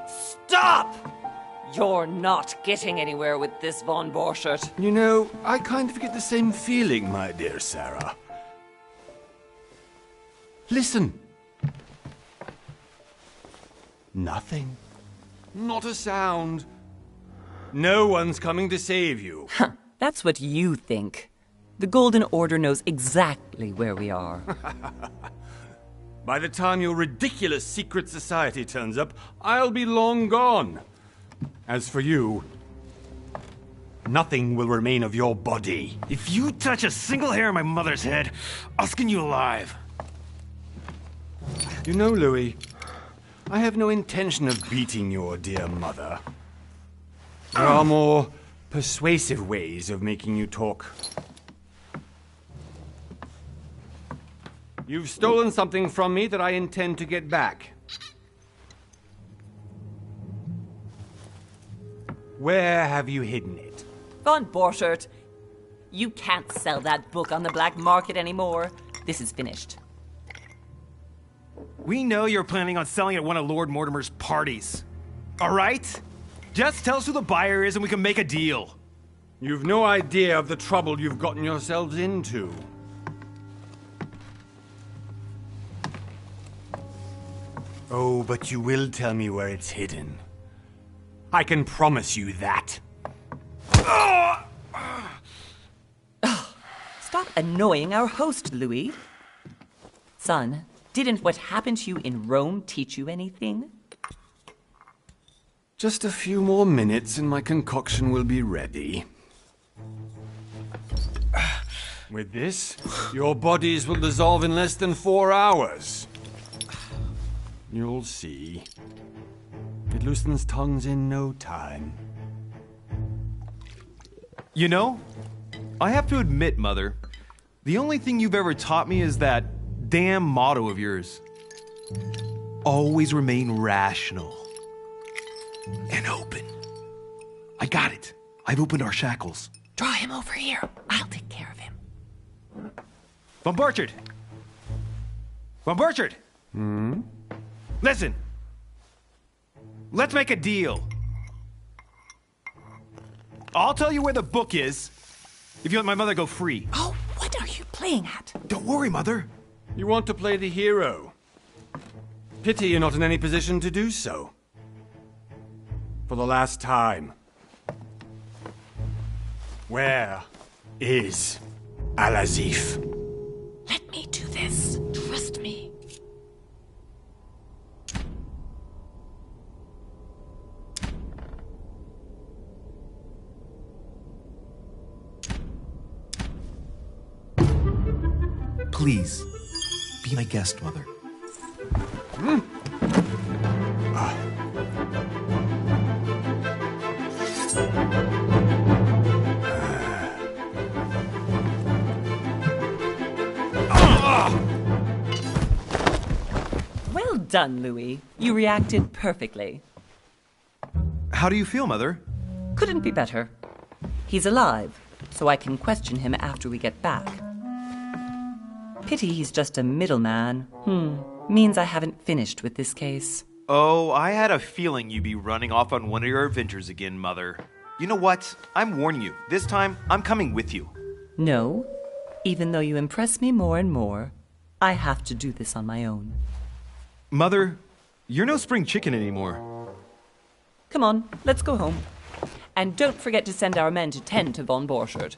Stop! You're not getting anywhere with this, Von Borchert. You know, I kind of get the same feeling, my dear Sarah. Listen. Nothing. Not a sound. No one's coming to save you. Huh, that's what you think. The Golden Order knows exactly where we are. By the time your ridiculous secret society turns up, I'll be long gone. As for you, nothing will remain of your body. If you touch a single hair on my mother's head, I'll skin you alive. You know, Louis, I have no intention of beating your dear mother. There are more persuasive ways of making you talk. You've stolen something from me that I intend to get back. Where have you hidden it? Von Borchert, you can't sell that book on the black market anymore. This is finished. We know you're planning on selling at one of Lord Mortimer's parties. All right? Just tell us who the buyer is and we can make a deal. You've no idea of the trouble you've gotten yourselves into. Oh, but you will tell me where it's hidden. I can promise you that. Stop annoying our host, Louis. Son, didn't what happened to you in Rome teach you anything? Just a few more minutes and my concoction will be ready. With this, your bodies will dissolve in less than 4 hours. You'll see. It loosens tongues in no time. You know, I have to admit, Mother, the only thing you've ever taught me is that damn motto of yours. Always remain rational. And open. I got it. I've opened our shackles. Draw him over here. I'll take care of him. Von Borchert! Von Borchert! Listen. Let's make a deal. I'll tell you where the book is if you let my mother go free. Oh, what are you playing at? Don't worry, Mother. You want to play the hero. Pity you're not in any position to do so. For the last time. Where is Al-Azif? Let me do this. Trust me. Please, be my guest, Mother. Well done, Louis. You reacted perfectly. How do you feel, Mother? Couldn't be better. He's alive, so I can question him after we get back. Pity he's just a middleman. Means I haven't finished with this case. Oh, I had a feeling you'd be running off on one of your adventures again, Mother. You know what? I'm warning you. This time, I'm coming with you. No. Even though you impress me more and more, I have to do this on my own. Mother, you're no spring chicken anymore. Come on, let's go home. And don't forget to send our men to tend to Von Borchert.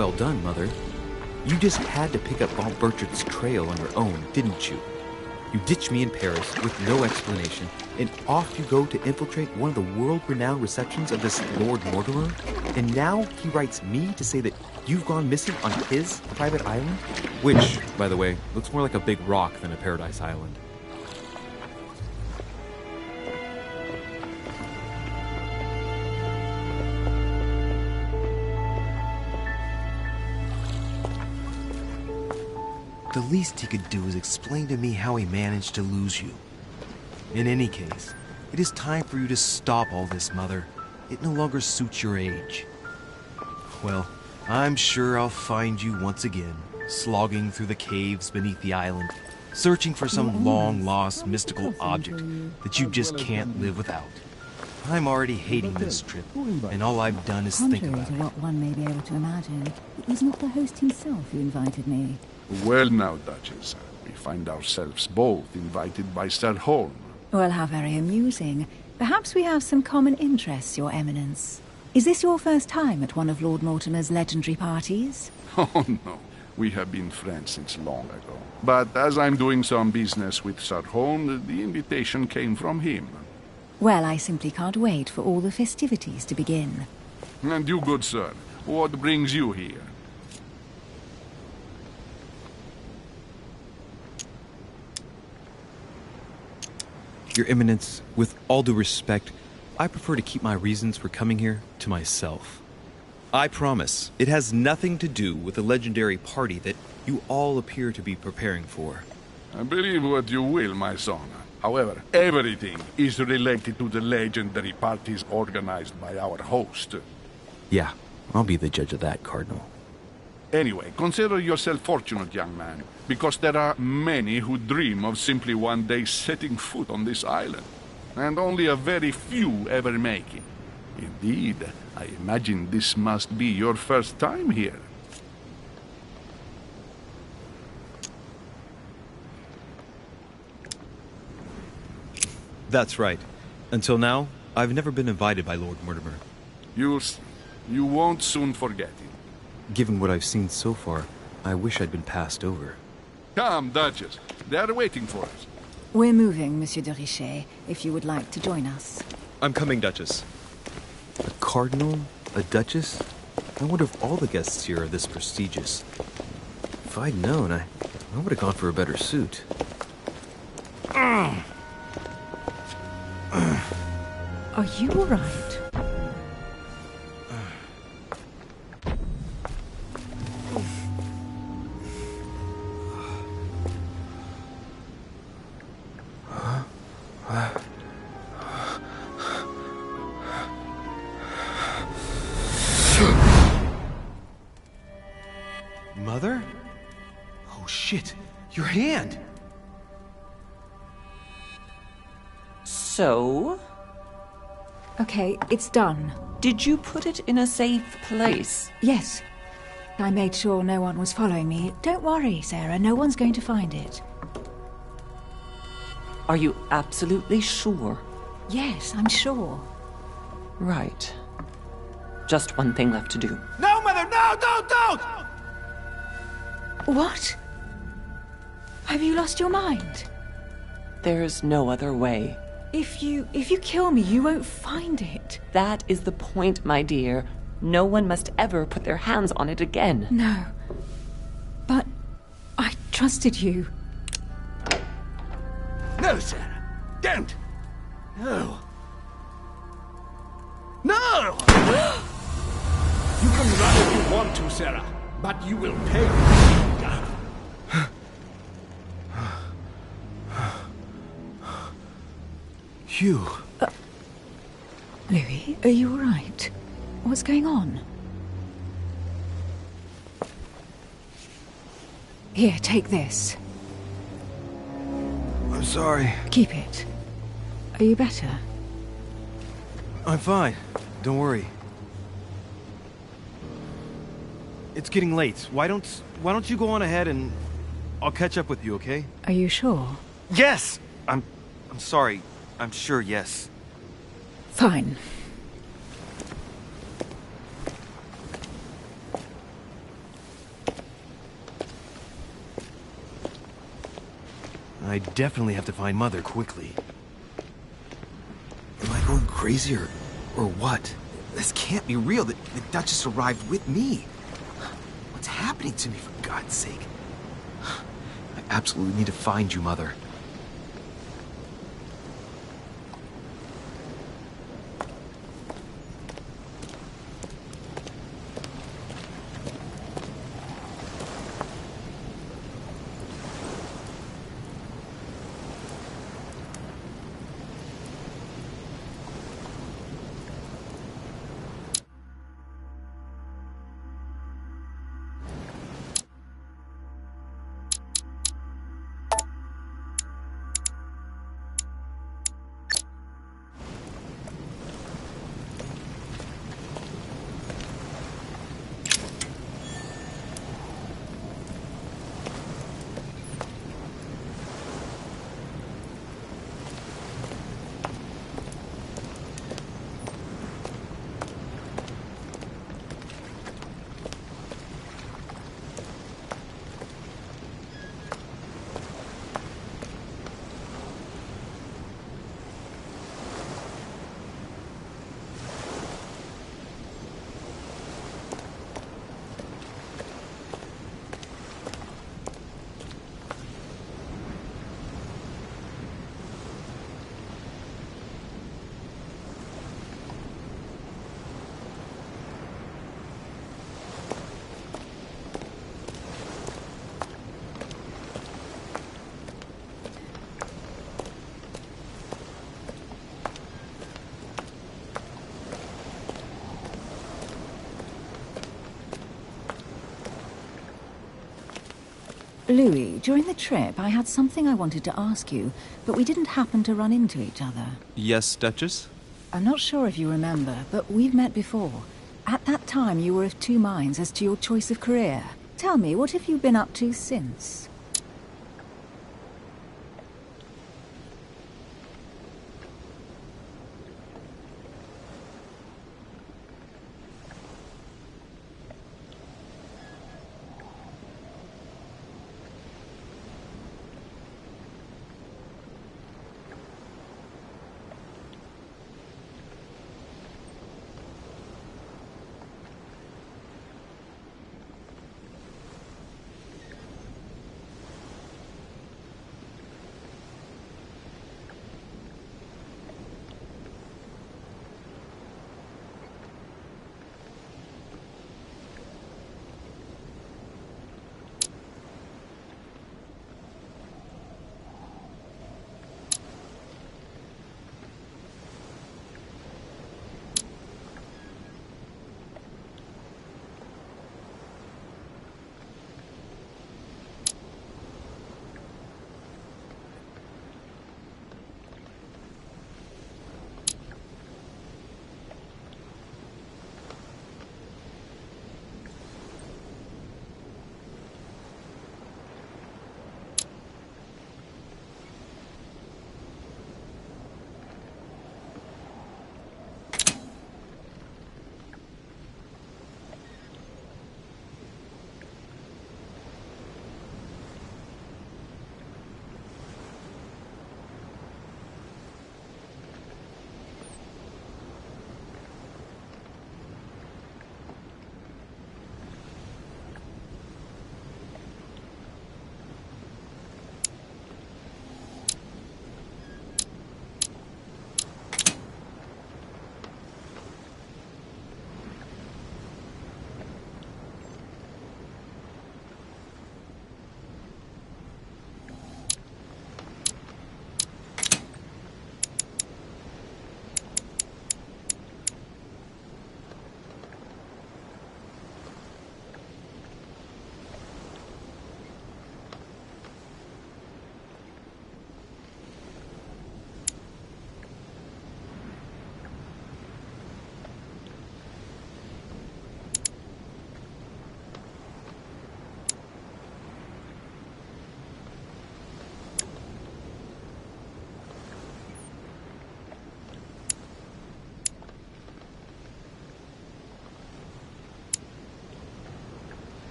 well done, Mother. You just had to pick up Bob Burchard's trail on your own, didn't you? You ditched me in Paris with no explanation, and off you go to infiltrate one of the world-renowned receptions of this Lord Mortimer? And now he writes me to say that you've gone missing on his private island? Which, by the way, looks more like a big rock than a paradise island. The least he could do is explain to me how he managed to lose you. In any case, it is time for you to stop all this, Mother. It no longer suits your age. Well, I'm sure I'll find you once again, slogging through the caves beneath the island, searching for some long-lost mystical object that you just can't live without. I'm already hating this trip, and all I've done is think Contrary about to it. what one may be able to imagine, it was not the host himself who invited me. Well now, Duchess, we find ourselves both invited by Sir Holm. Well, how very amusing. Perhaps we have some common interests, Your Eminence. Is this your first time at one of Lord Mortimer's legendary parties? Oh no, we have been friends since long ago. But as I'm doing some business with Sir Holm, the invitation came from him. Well, I simply can't wait for all the festivities to begin. And you, good sir, what brings you here? Your Eminence, with all due respect, I prefer to keep my reasons for coming here to myself. I promise, it has nothing to do with the legendary party that you all appear to be preparing for. I believe what you will, my son. However, everything is related to the legendary parties organized by our host. Yeah, I'll be the judge of that, Cardinal. Anyway, consider yourself fortunate, young man, because there are many who dream of simply one day setting foot on this island, and only a very few ever make it. Indeed, I imagine this must be your first time here. That's right. Until now, I've never been invited by Lord Mortimer. You'll see. You won't soon forget it. Given what I've seen so far, I wish I'd been passed over. Come, Duchess. They are waiting for us. We're moving, Monsieur de Richet, if you would like to join us. I'm coming, Duchess. A cardinal? A duchess? I wonder if all the guests here are this prestigious. If I'd known, I would have gone for a better suit. Are you all right? Mother? Oh shit, your hand! So, Okay, it's done. did you put it in a safe place? Yes. I made sure no one was following me. Don't worry, Sarah, no one's going to find it. Are you absolutely sure? Yes, I'm sure. Right. Just one thing left to do. No, Mother, no, don't! What? Have you lost your mind? There's no other way. If you kill me, you won't find it. That is the point, my dear. No one must ever put their hands on it again. No. But I trusted you. No, Sarah. Don't. No. No! You can run if you want to, Sarah, but you will pay. Hugh. Louis, are you all right? What's going on? Here, take this. I'm sorry. Keep it. Are you better? I'm fine. Don't worry. It's getting late. Why don't you go on ahead and I'll catch up with you, okay? Are you sure? Yes! I'm sorry. I'm sure, yes. Fine. I definitely have to find Mother quickly. Am I going crazy or what? This can't be real. The Duchess arrived with me. What's happening to me, for God's sake? I absolutely need to find you, Mother. Louis, during the trip, I had something I wanted to ask you, but we didn't happen to run into each other. Yes, Duchess? I'm not sure if you remember, but we've met before. At that time, you were of two minds as to your choice of career. Tell me, what have you been up to since?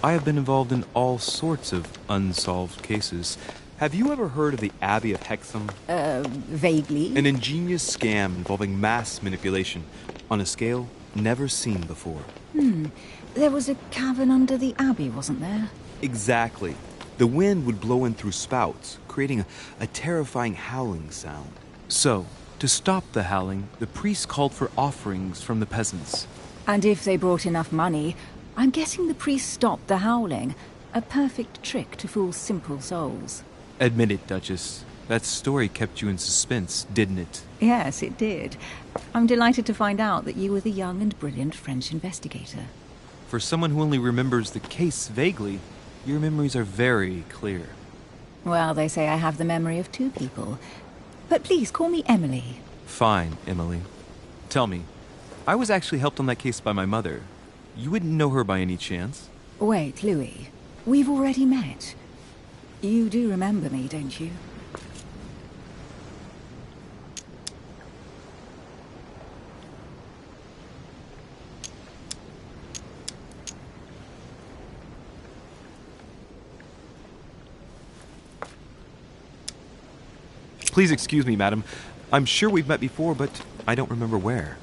I have been involved in all sorts of unsolved cases. Have you ever heard of the Abbey of Hexham? Vaguely. An ingenious scam involving mass manipulation on a scale never seen before. There was a cavern under the abbey, wasn't there? Exactly. The wind would blow in through spouts, creating a terrifying howling sound. So, to stop the howling, the priests called for offerings from the peasants. And if they brought enough money, I'm guessing the priests stopped the howling. A perfect trick to fool simple souls. Admit it, Duchess. That story kept you in suspense, didn't it? Yes, it did. I'm delighted to find out that you were the young and brilliant French investigator. For someone who only remembers the case vaguely, your memories are very clear. Well, they say I have the memory of two people. But please, call me Emily. Fine, Emily. Tell me, I was actually helped on that case by my mother. You wouldn't know her by any chance? Wait, Louis. We've already met. You do remember me, don't you? Please excuse me, madam. I'm sure we've met before, but I don't remember where.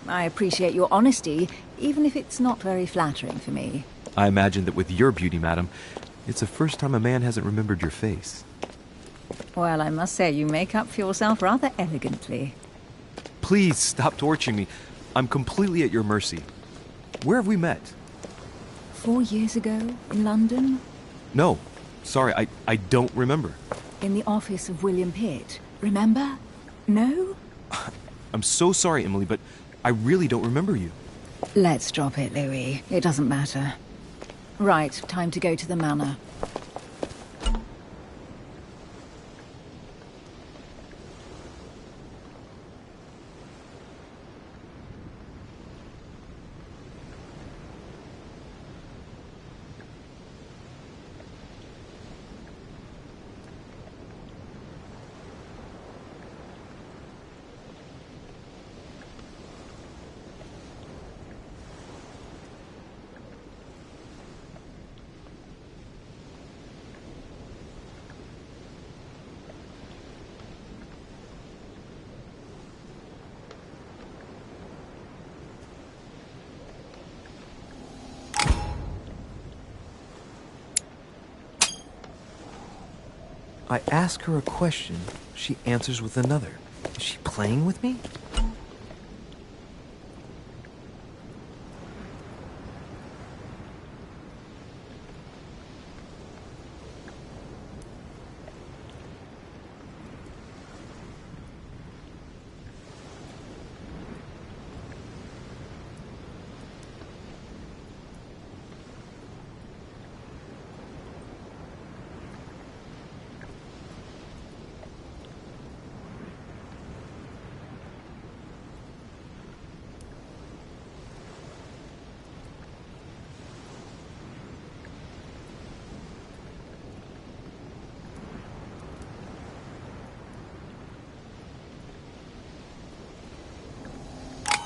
I appreciate your honesty, even if it's not very flattering for me. I imagine that with your beauty, madam, it's the first time a man hasn't remembered your face. Well, I must say you make up for yourself rather elegantly. Please stop torturing me. I'm completely at your mercy. Where have we met? 4 years ago, in London, No. Sorry, I don't remember. in the office of William Pitt. Remember? No? I'm so sorry, Emily, but I really don't remember you. Let's drop it, Louis. It doesn't matter. Right, time to go to the manor. I ask her a question, she answers with another. Is she playing with me?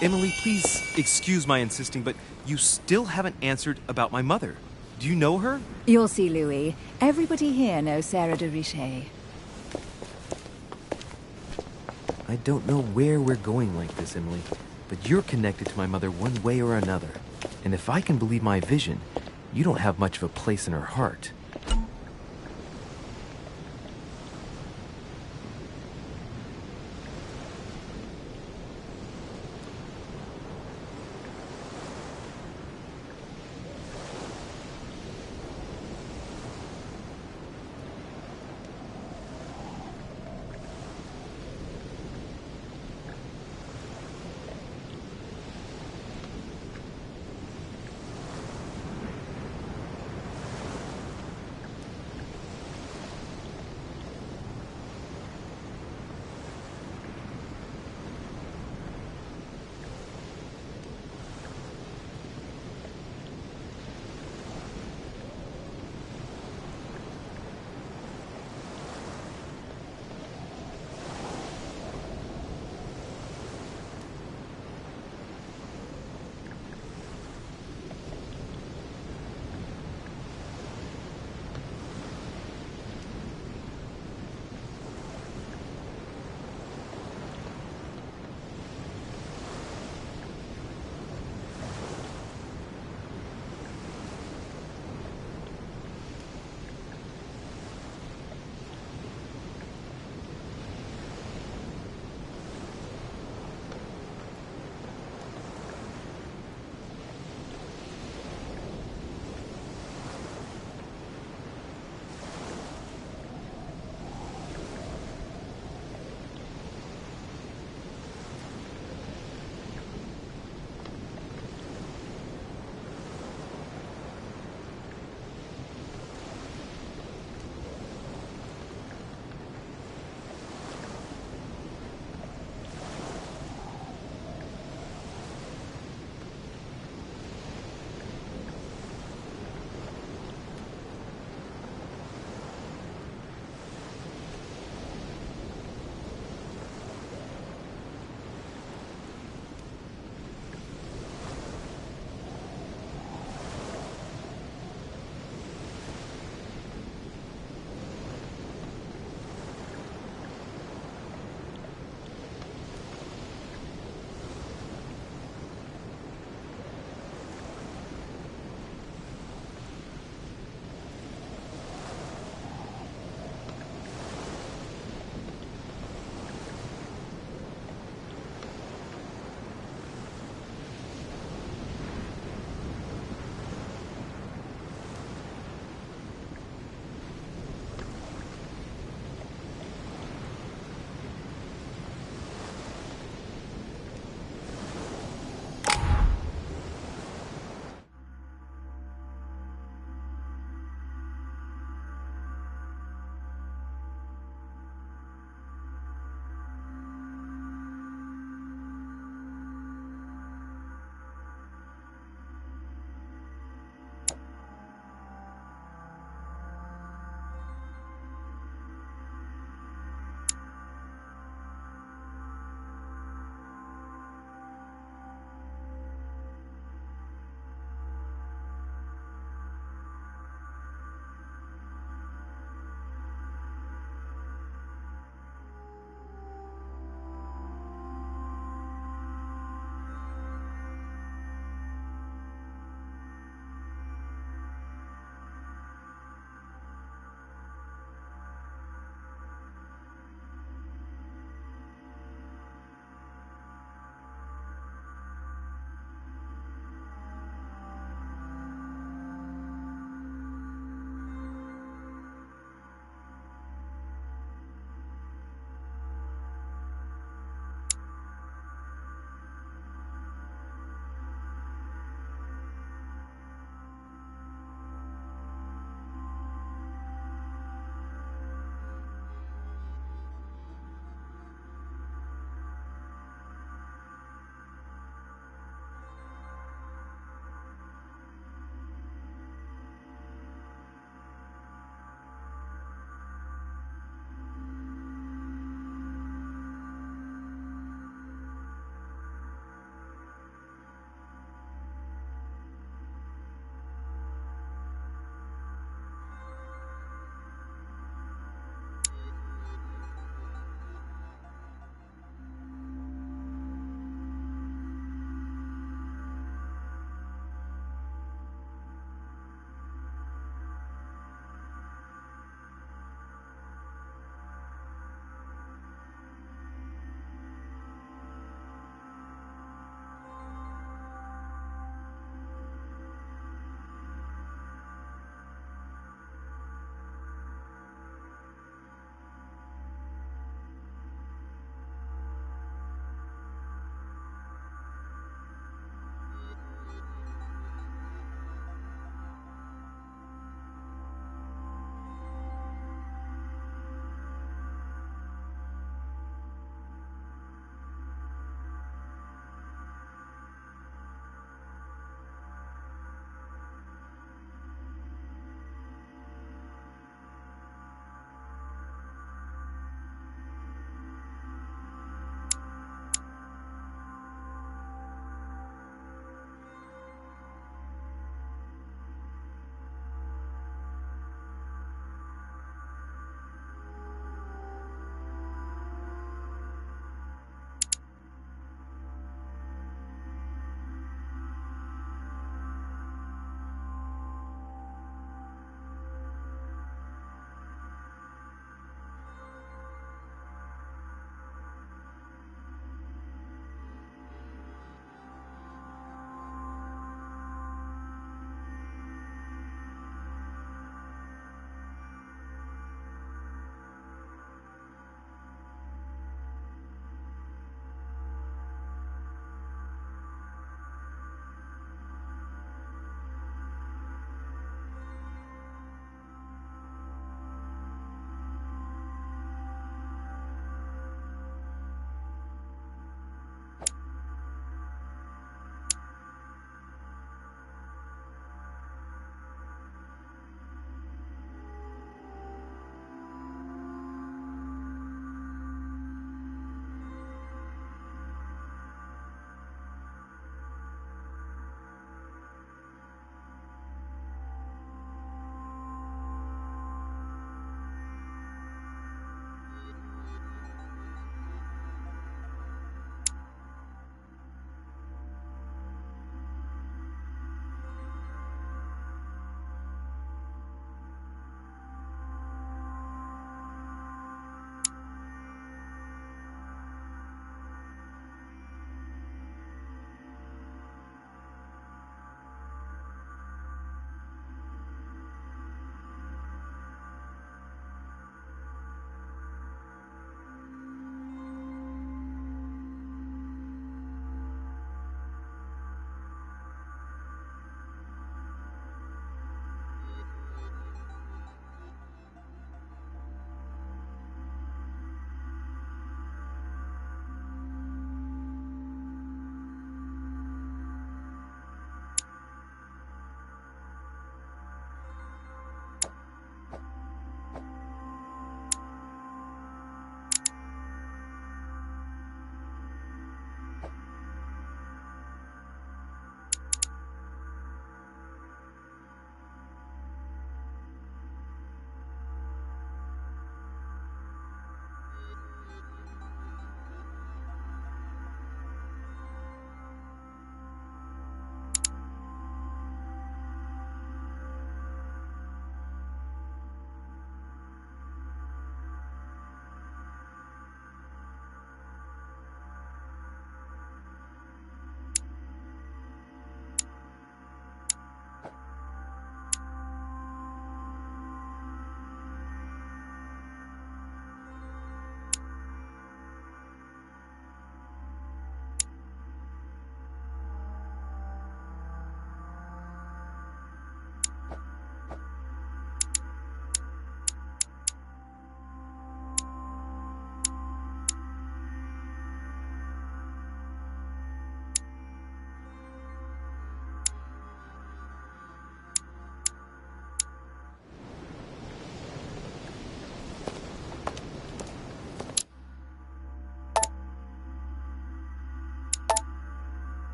Emily, please excuse my insisting, but you still haven't answered about my mother. Do you know her? You'll see, Louis. Everybody here knows Sarah de Richet. I don't know where we're going like this, Emily, but you're connected to my mother one way or another. And if I can believe my vision, you don't have much of a place in her heart.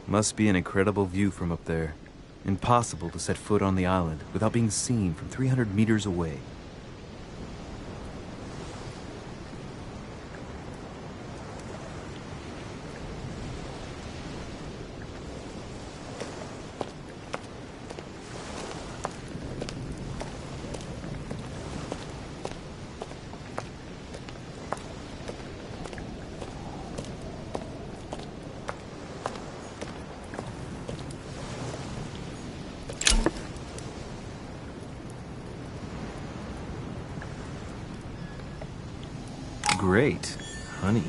Must be an incredible view from up there. Impossible to set foot on the island without being seen from 300 meters away. Great. Honey.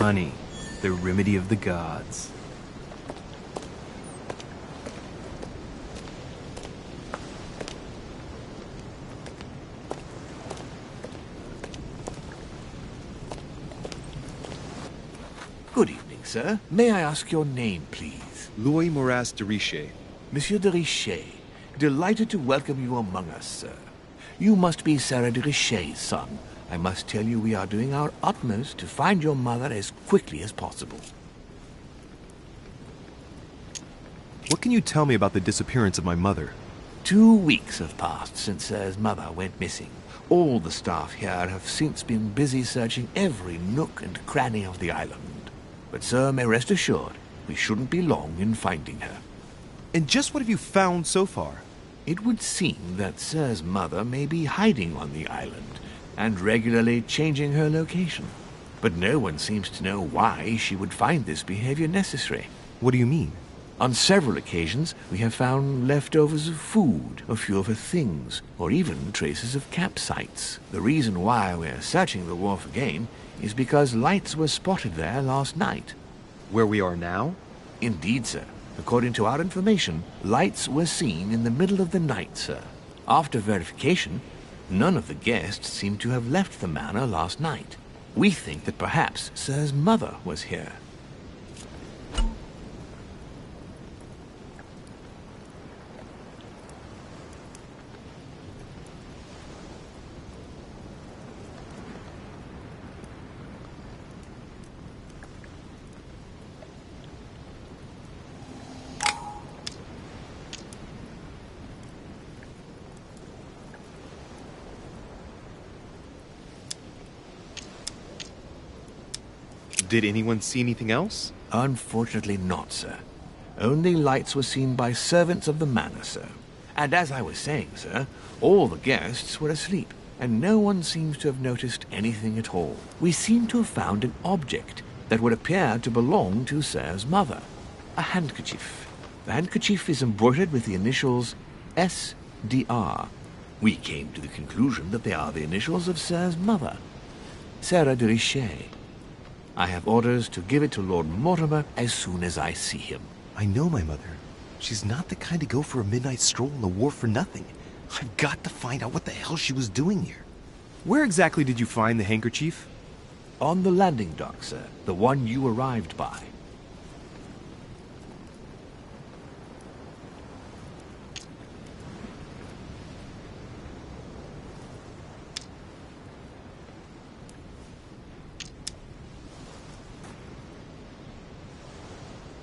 Honey, the remedy of the gods. Good evening, sir. May I ask your name, please? Louis Moras de Richer. Monsieur de Richer. Delighted to welcome you among us, sir. You must be Sarah de Richer's son. I must tell you we are doing our utmost to find your mother as quickly as possible. What can you tell me about the disappearance of my mother? 2 weeks have passed since Sir's mother went missing. All the staff here have since been busy searching every nook and cranny of the island. But Sir may rest assured, we shouldn't be long in finding her. And just what have you found so far? It would seem that Sir's mother may be hiding on the island and regularly changing her location. But no one seems to know why she would find this behavior necessary. What do you mean? On several occasions, we have found leftovers of food, a few of her things, or even traces of campsites. The reason why we're searching the wharf again is because lights were spotted there last night. Where we are now? Indeed, sir. According to our information, lights were seen in the middle of the night, sir. After verification, none of the guests seem to have left the manor last night. We think that perhaps Sir's mother was here. Did anyone see anything else? Unfortunately not, sir. Only lights were seen by servants of the manor, sir. And as I was saying, sir, all the guests were asleep, and no one seems to have noticed anything at all. We seem to have found an object that would appear to belong to Sir's mother. A handkerchief. The handkerchief is embroidered with the initials S.D.R. We came to the conclusion that they are the initials of Sir's mother, Sarah de Richer. I have orders to give it to Lord Mortimer as soon as I see him. I know my mother. She's not the kind to go for a midnight stroll on the wharf for nothing. I've got to find out what the hell she was doing here. Where exactly did you find the handkerchief? On the landing dock, sir. The one you arrived by.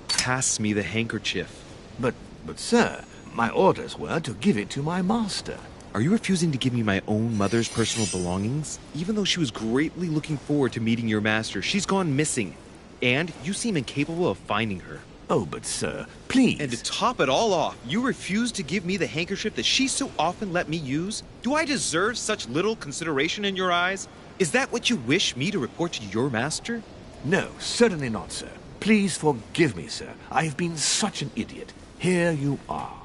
Pass me the handkerchief. But sir, my orders were to give it to my master. Are you refusing to give me my own mother's personal belongings? Even though she was greatly looking forward to meeting your master, she's gone missing. And you seem incapable of finding her. Oh, but sir, please. And to top it all off, you refuse to give me the handkerchief that she so often let me use? Do I deserve such little consideration in your eyes? Is that what you wish me to report to your master? No, certainly not, sir. Please forgive me, sir. I have been such an idiot. Here you are.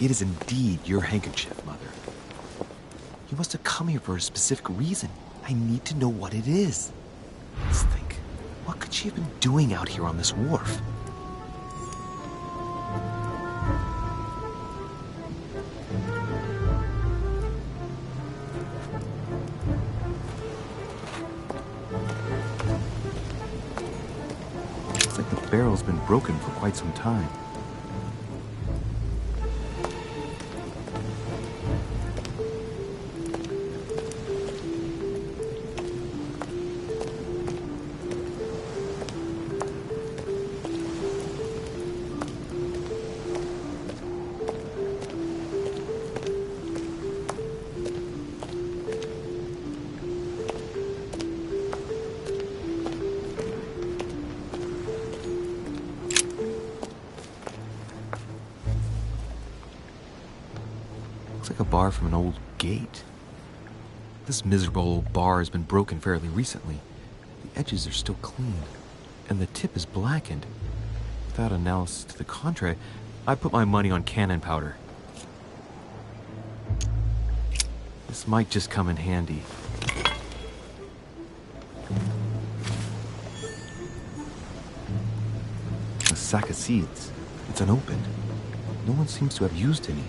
It is indeed your handkerchief, Mother. You must have come here for a specific reason. I need to know what it is. Let's think. What could she have been doing out here on this wharf? Looks like the barrel's been broken for quite some time. Looks like a bar from an old gate. This miserable old bar has been broken fairly recently. The edges are still clean, and the tip is blackened. Without analysis to the contrary, I put my money on cannon powder. This might just come in handy. A sack of seeds. It's unopened. No one seems to have used any.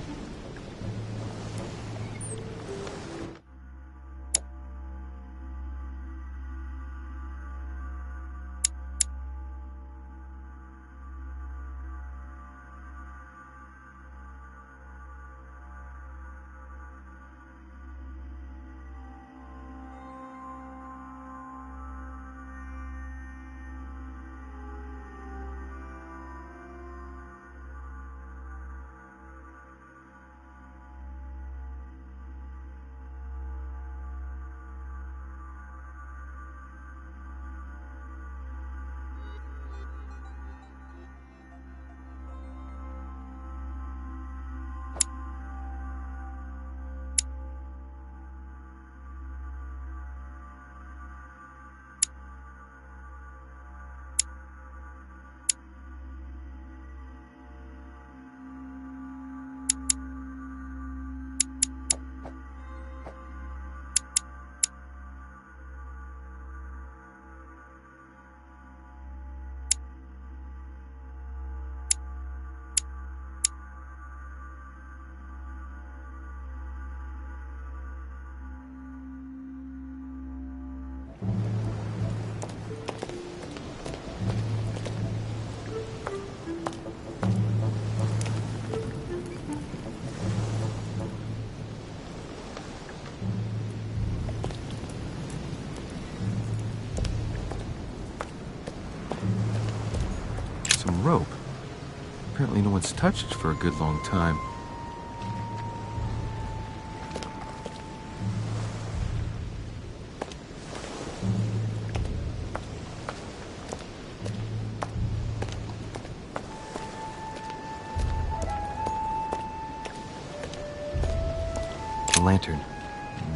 Some rope. Apparently no one's touched it for a good long time. A lantern.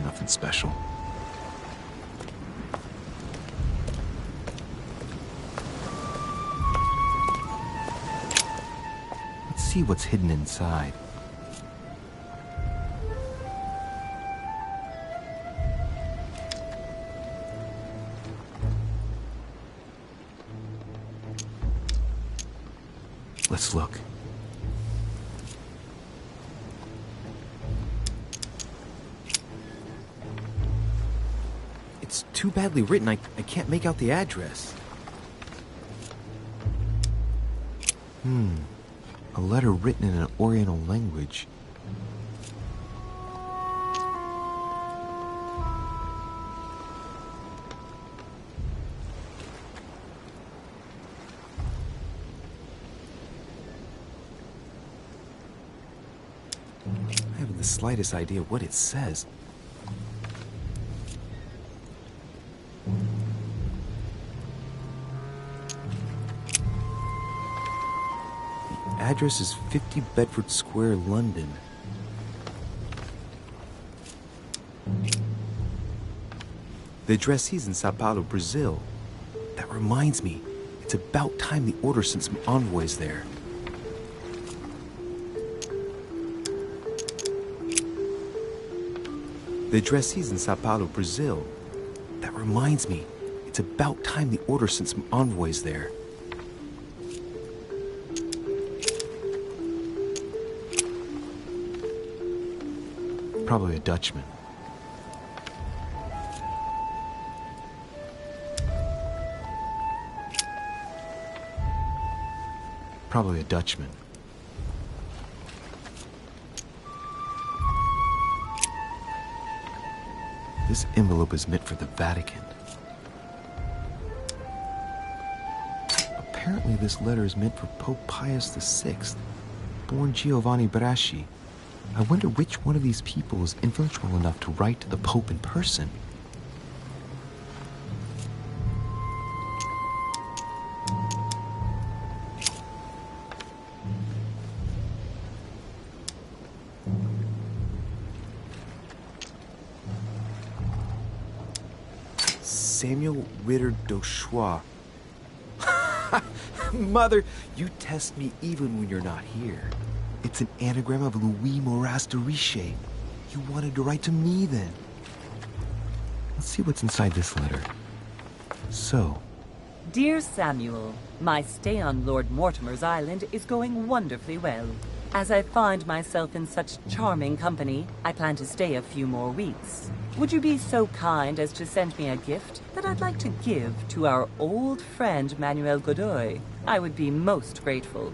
Nothing special. See what's hidden inside. Let's look. It's too badly written, I can't make out the address. A letter written in an Oriental language. I haven't the slightest idea what it says. The address is 50 Bedford Square, London. The address is in Sao Paulo, Brazil. That reminds me, it's about time the order sent some envoys there. The address is in Sao Paulo, Brazil. That reminds me, it's about time the order sent some envoys there. Probably a Dutchman. Probably a Dutchman. This envelope is meant for the Vatican. Apparently this letter is meant for Pope Pius VI, born Giovanni Braschi. I wonder which one of these people is influential enough to write to the Pope in person. Samuel Ritter Dauchois. Mother, you test me even when you're not here. It's an anagram of Louis Moras de Riche. You wanted to write to me then. Let's see what's inside this letter. So, Dear Samuel, my stay on Lord Mortimer's island is going wonderfully well. As I find myself in such charming company, I plan to stay a few more weeks. Would you be so kind as to send me a gift that I'd like to give to our old friend Manuel Godoy? I would be most grateful.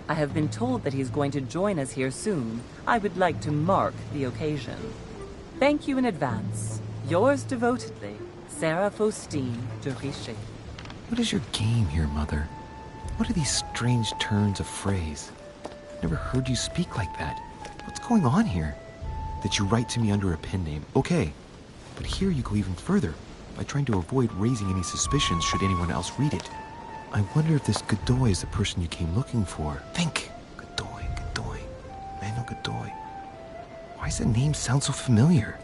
I have been told that he's going to join us here soon. I would like to mark the occasion. Thank you in advance. Yours devotedly, Sarah Faustine de Riche. what is your game here, Mother? What are these strange turns of phrase? Never heard you speak like that. What's going on here? That you write to me under a pen name, okay. But here you go even further, by trying to avoid raising any suspicions should anyone else read it. I wonder if this Godoy is the person you came looking for. Think! Godoy. Manuel Godoy. Why does that name sound so familiar?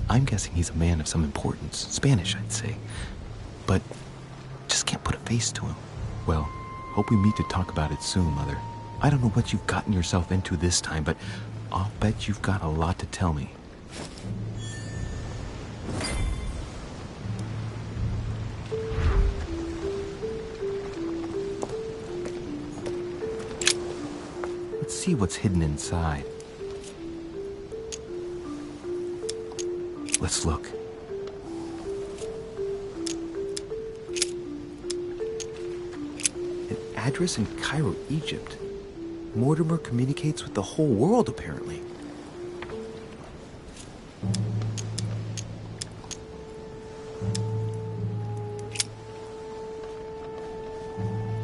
I'm guessing he's a man of some importance. Spanish, I'd say. But just can't put a face to him. Well, hope we meet to talk about it soon, Mother. I don't know what you've gotten yourself into this time, but I'll bet you've got a lot to tell me. Let's see what's hidden inside. Let's look. An address in Cairo, Egypt. Mortimer communicates with the whole world, apparently.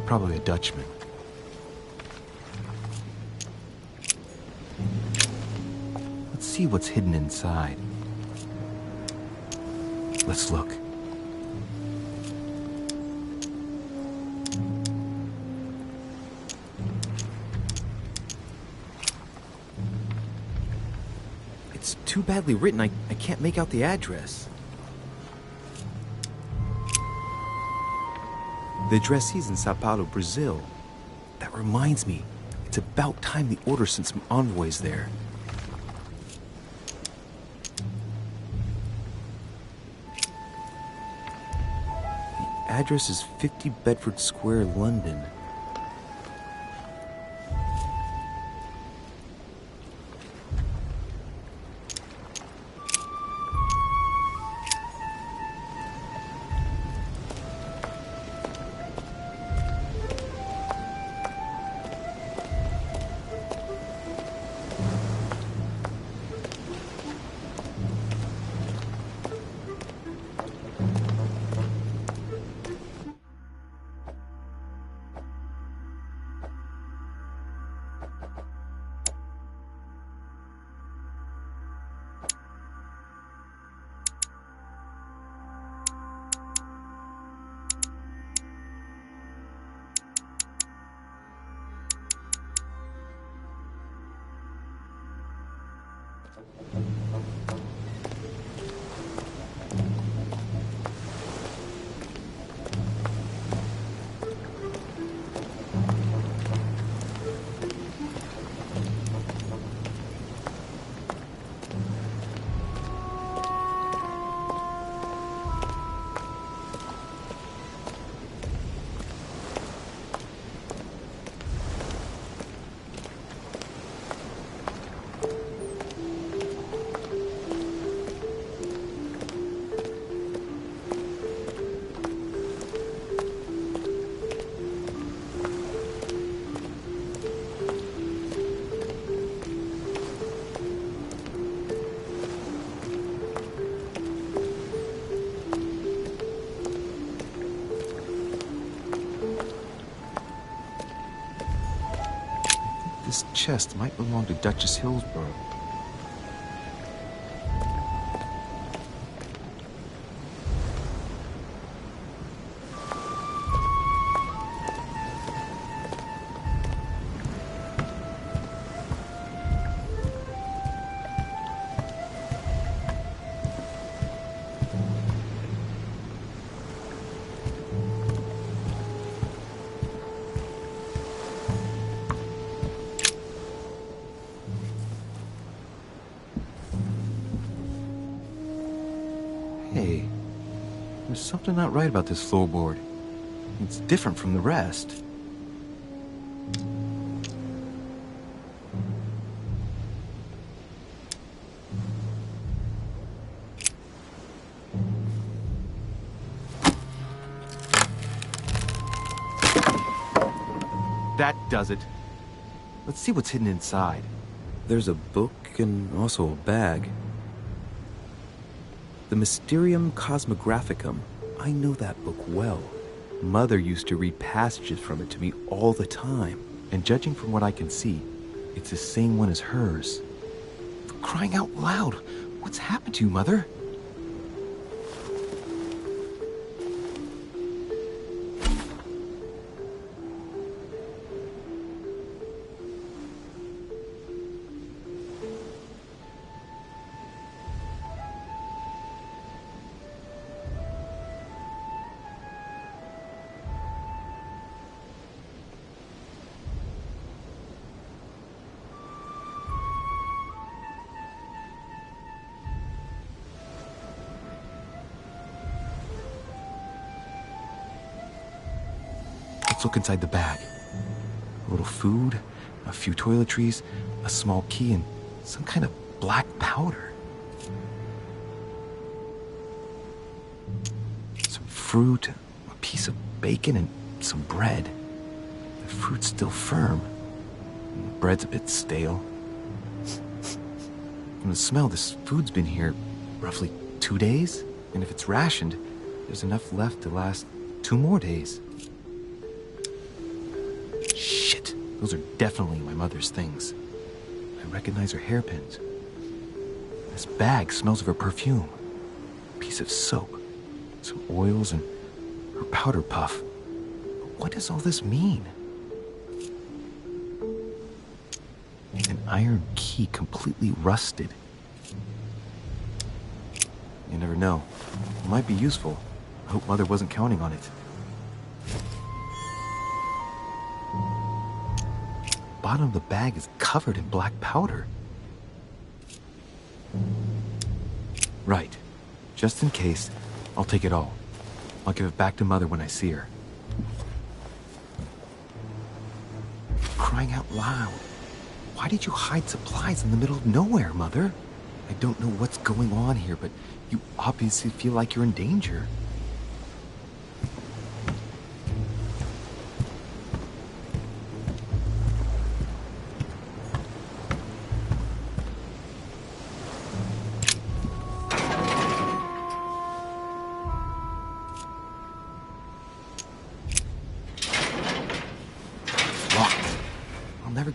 Probably a Dutchman. Let's see what's hidden inside. Let's look. It's too badly written, I can't make out the address. The address is in Sao Paulo, Brazil. That reminds me, it's about time the order sent some envoys there. The address is 50 Bedford Square, London. This chest might belong to Duchess Hillsborough. Hey, there's something not right about this floorboard. It's different from the rest. That does it. Let's see what's hidden inside. There's a book and also a bag. The Mysterium Cosmographicum. I know that book well. Mother used to read passages from it to me all the time. And judging from what I can see, it's the same one as hers. For crying out loud, what's happened to you, Mother? Let's look inside the bag. A little food, a few toiletries, a small key, and some kind of black powder. Some fruit, a piece of bacon, and some bread. The fruit's still firm. And the bread's a bit stale. From the smell, this food's been here roughly 2 days. And if it's rationed, there's enough left to last 2 more days. Shit, those are definitely my mother's things. I recognize her hairpins. This bag smells of her perfume. A piece of soap, some oils, and her powder puff. But what does all this mean? An iron key completely rusted. You never know. It might be useful. I hope Mother wasn't counting on it. The bottom of the bag is covered in black powder. Right. Just in case, I'll take it all. I'll give it back to Mother when I see her. Crying out loud. Why did you hide supplies in the middle of nowhere, Mother? I don't know what's going on here, but you obviously feel like you're in danger.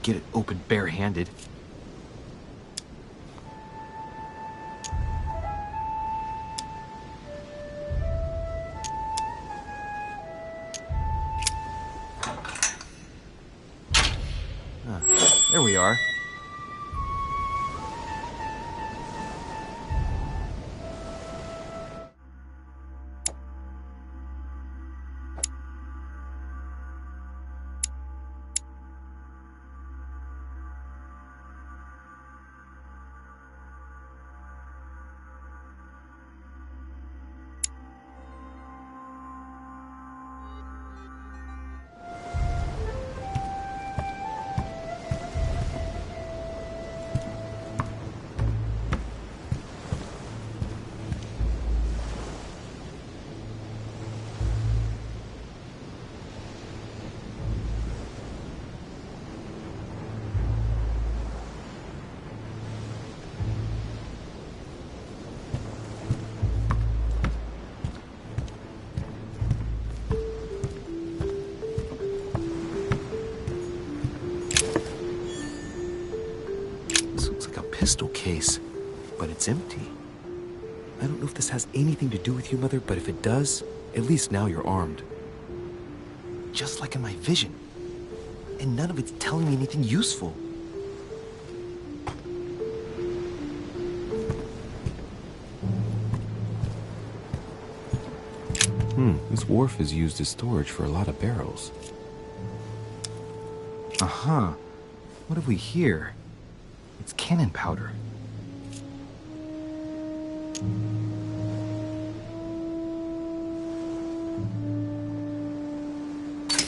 Get it open barehanded. There we are. Pistol case, but it's empty. I don't know if this has anything to do with you, Mother, but if it does, at least now you're armed. Just like in my vision. And none of it's telling me anything useful. This wharf is used as storage for a lot of barrels. Uh-huh. What have we here? It's cannon powder.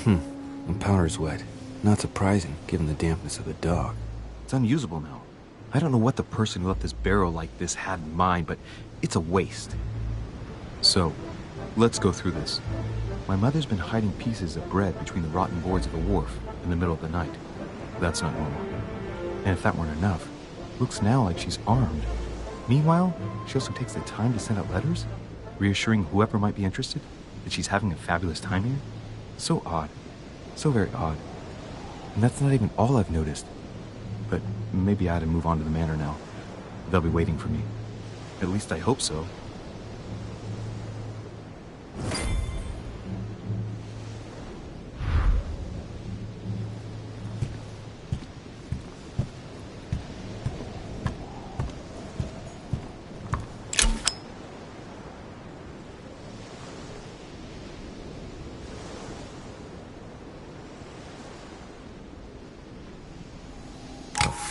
The powder's wet. Not surprising, given the dampness of the dog. It's unusable now. I don't know what the person who left this barrel like this had in mind, but it's a waste. So, let's go through this. My mother's been hiding pieces of bread between the rotten boards of the wharf in the middle of the night. That's not normal. And if that weren't enough, looks now like she's armed. Meanwhile, she also takes the time to send out letters, reassuring whoever might be interested that she's having a fabulous time here. So odd. So very odd. And that's not even all I've noticed. But maybe I ought to move on to the manor now. They'll be waiting for me. At least I hope so.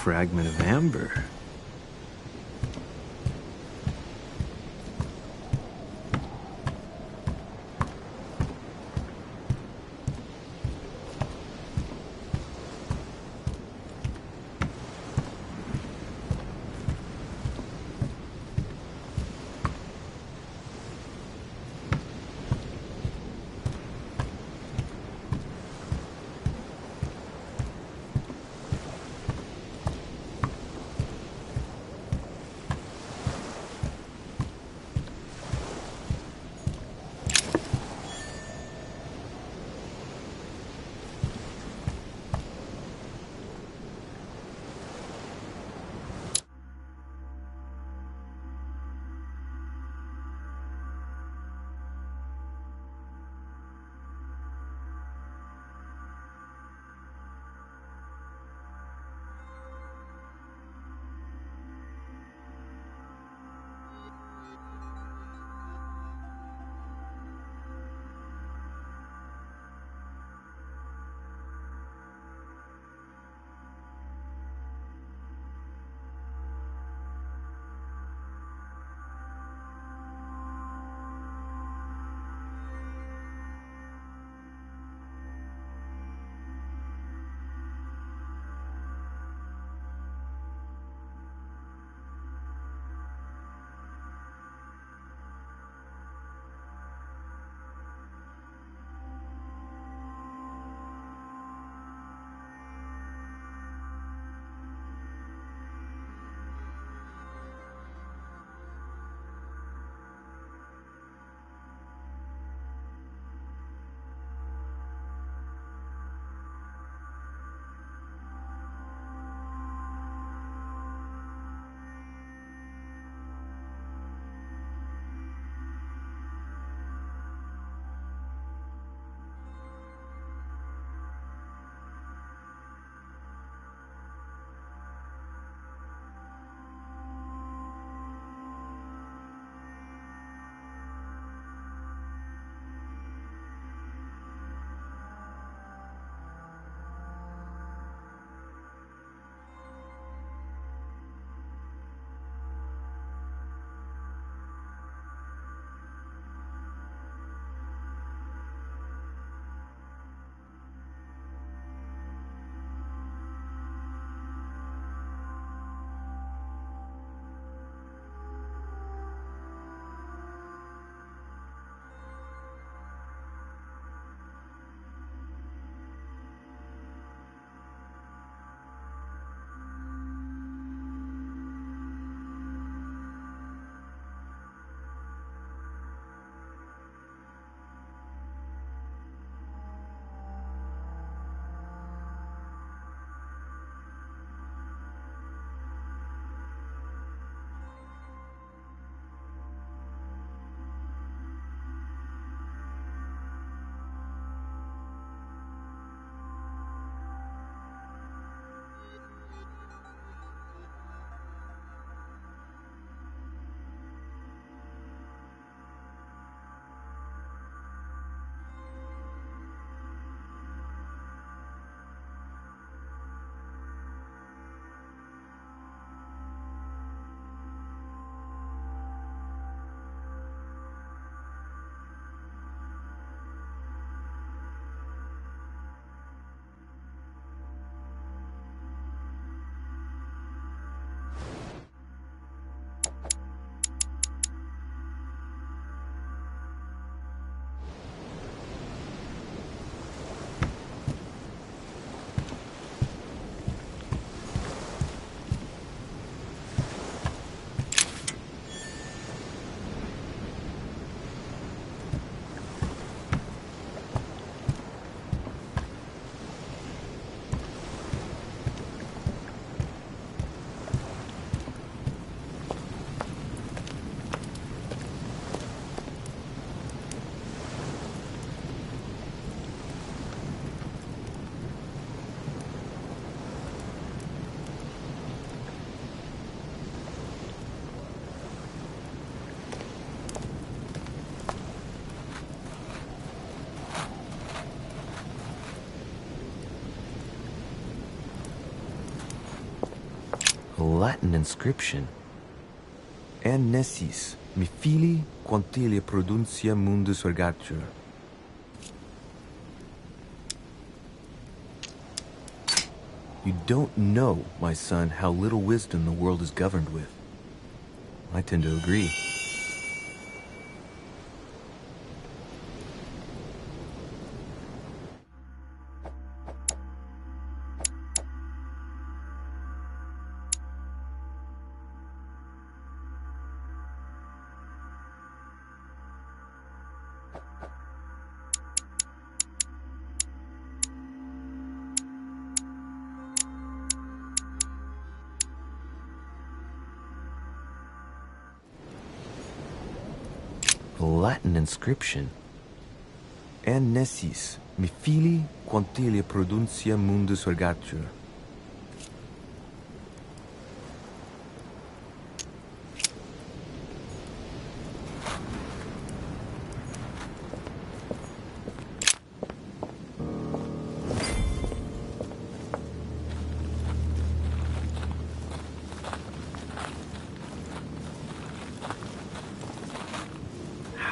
Fragment of amber. Latin inscription. En nessis, mi fili quantilia produncia mundus ergatur. You don't know, my son, how little wisdom the world is governed with. I tend to agree. Latin inscription. En nessis, mi fili quantilia produncia mundus ergatur.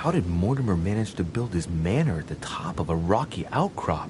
How did Mortimer manage to build his manor at the top of a rocky outcrop?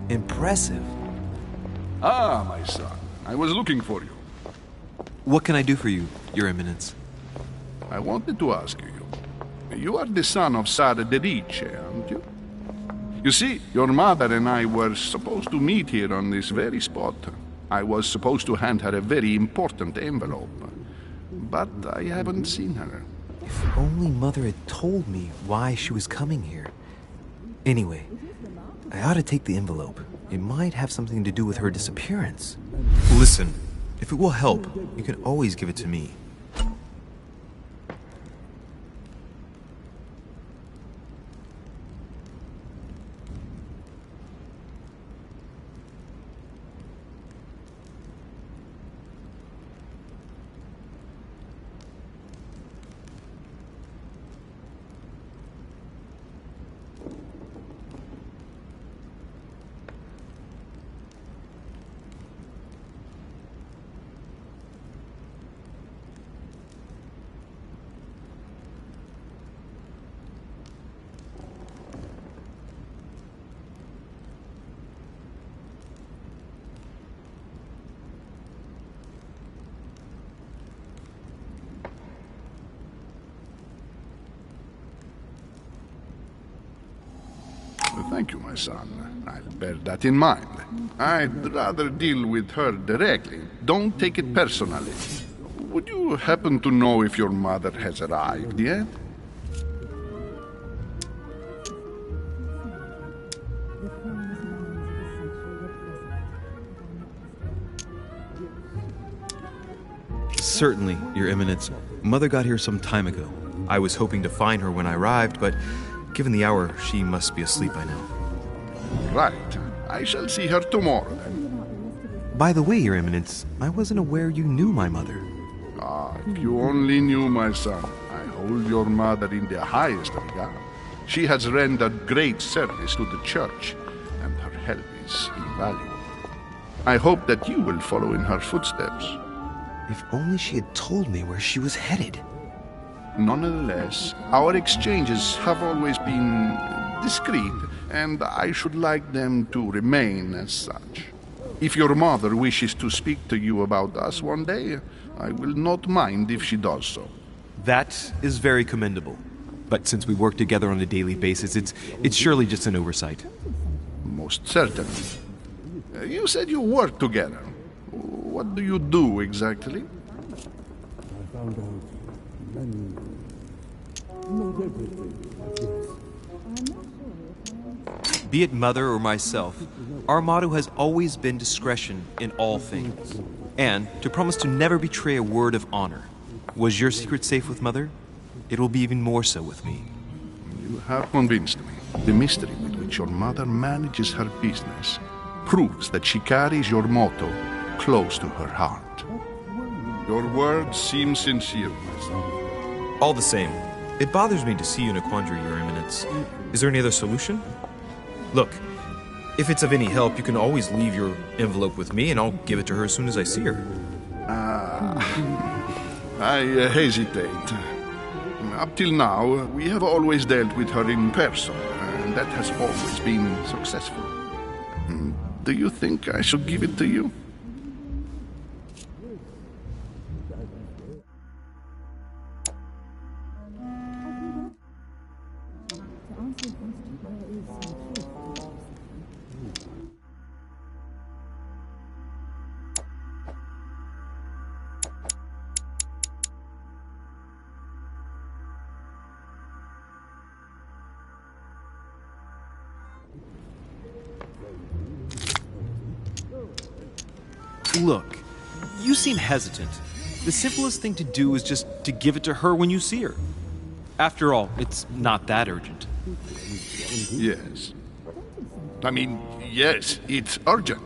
Impressive. Ah, my son. I was looking for you. What can I do for you, Your Eminence? I wanted to ask you. You are the son of Sara de Ricci, aren't you? You see, your mother and I were supposed to meet here on this very spot. I was supposed to hand her a very important envelope. But I haven't seen her. If only Mother had told me why she was coming here. Anyway, I ought to take the envelope. It might have something to do with her disappearance. Listen, if it will help, you can always give it to me. Thank you, my son. I'll bear that in mind. I'd rather deal with her directly. Don't take it personally. Would you happen to know if your mother has arrived yet? Certainly, Your Eminence. Mother got here some time ago. I was hoping to find her when I arrived, but given the hour, she must be asleep by now. Right. I shall see her tomorrow, then. By the way, Your Eminence, I wasn't aware you knew my mother. Ah, if you only knew, my son. I hold your mother in the highest regard. She has rendered great service to the church, and her help is invaluable. I hope that you will follow in her footsteps. If only she had told me where she was headed. Nonetheless, our exchanges have always been discreet, and I should like them to remain as such. If your mother wishes to speak to you about us one day, I will not mind if she does so. That is very commendable. But since we work together on a daily basis, it's surely just an oversight. Most certainly. You said you work together. What do you do exactly? Be it Mother or myself, our motto has always been discretion in all things, and to promise to never betray a word of honor. Was your secret safe with Mother? It will be even more so with me. You have convinced me. The mystery with which your mother manages her business proves that she carries your motto close to her heart. Your words seem sincere, my son. All the same, it bothers me to see you in a quandary, Your Eminence. Is there any other solution? Look, if it's of any help, you can always leave your envelope with me, and I'll give it to her as soon as I see her. I hesitate. Up till now, we have always dealt with her in person, and that has always been successful. Do you think I should give it to you? Look, you seem hesitant. The simplest thing to do is just to give it to her when you see her. After all, it's not that urgent. Yes. Yes, it's urgent.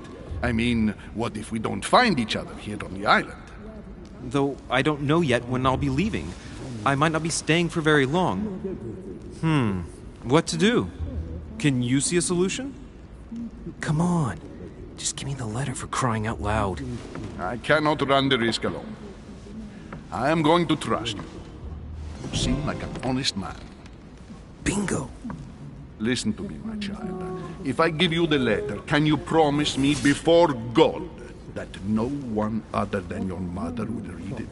What if we don't find each other here on the island? Though I don't know yet when I'll be leaving. I might not be staying for very long. What to do? Can you see a solution? Come on. Just give me the letter, for crying out loud. I cannot run the risk alone. I am going to trust you. You seem like an honest man. Bingo. Listen to me, my child. If I give you the letter, can you promise me before God that no one other than your mother will read it?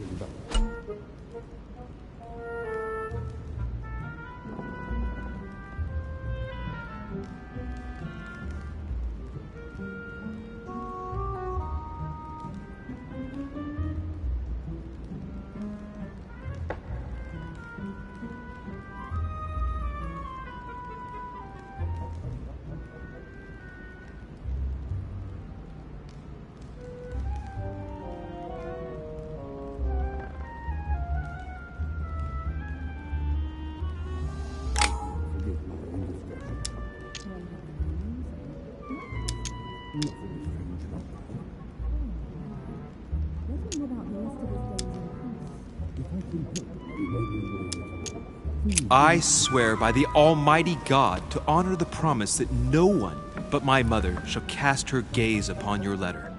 I swear by the Almighty God to honor the promise that no one but my mother shall cast her gaze upon your letter.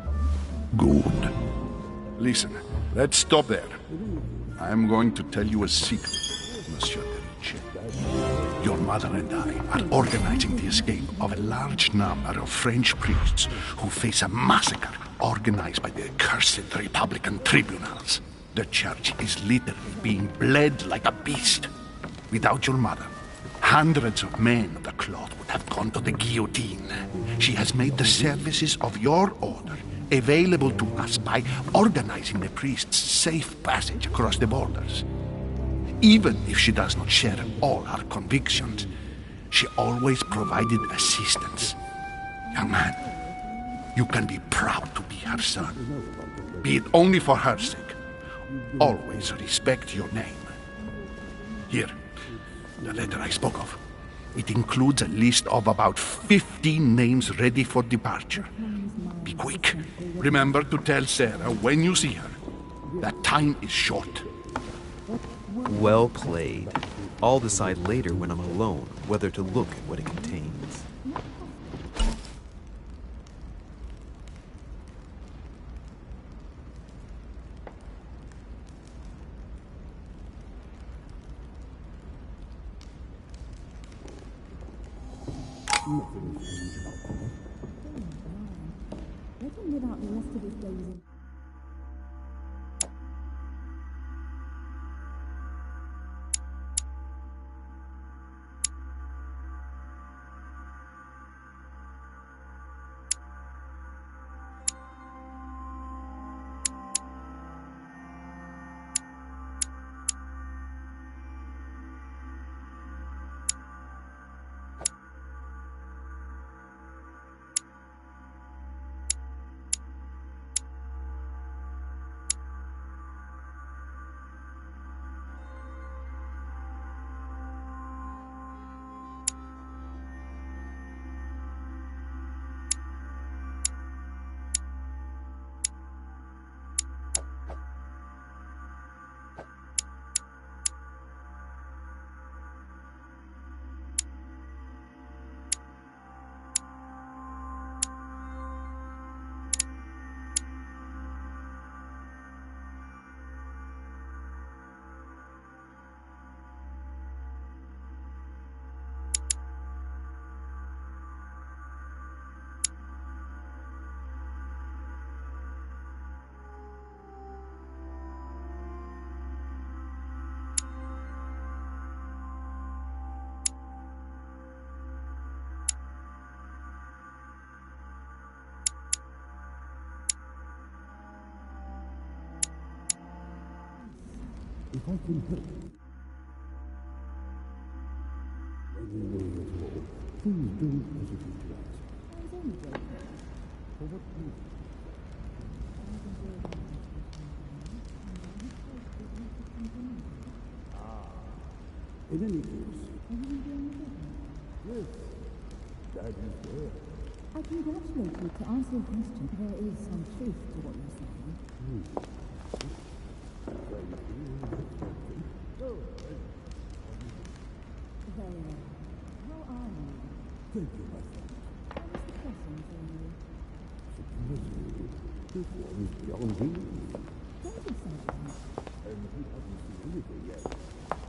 Good. Listen, let's stop there. I'm going to tell you a secret, Monsieur de Ricci. Your mother and I are organizing the escape of a large number of French priests who face a massacre organized by the accursed Republican tribunals. The church is literally being bled like a beast. Without your mother, hundreds of men of the cloth would have gone to the guillotine. She has made the services of your order available to us by organizing the priests' safe passage across the borders. Even if she does not share all our convictions, she always provided assistance. Young man, you can be proud to be her son. Be it only for her sake. Always respect your name. Here, the letter I spoke of. It includes a list of about 15 names ready for departure. Be quick. Remember to tell Sarah when you see her that time is short. Well played. I'll decide later when I'm alone whether to look at what it contains. I congratulate you. To answer your question, there is some truth to what you're saying. Very well. How are you? Thank you, my friend. What was the question for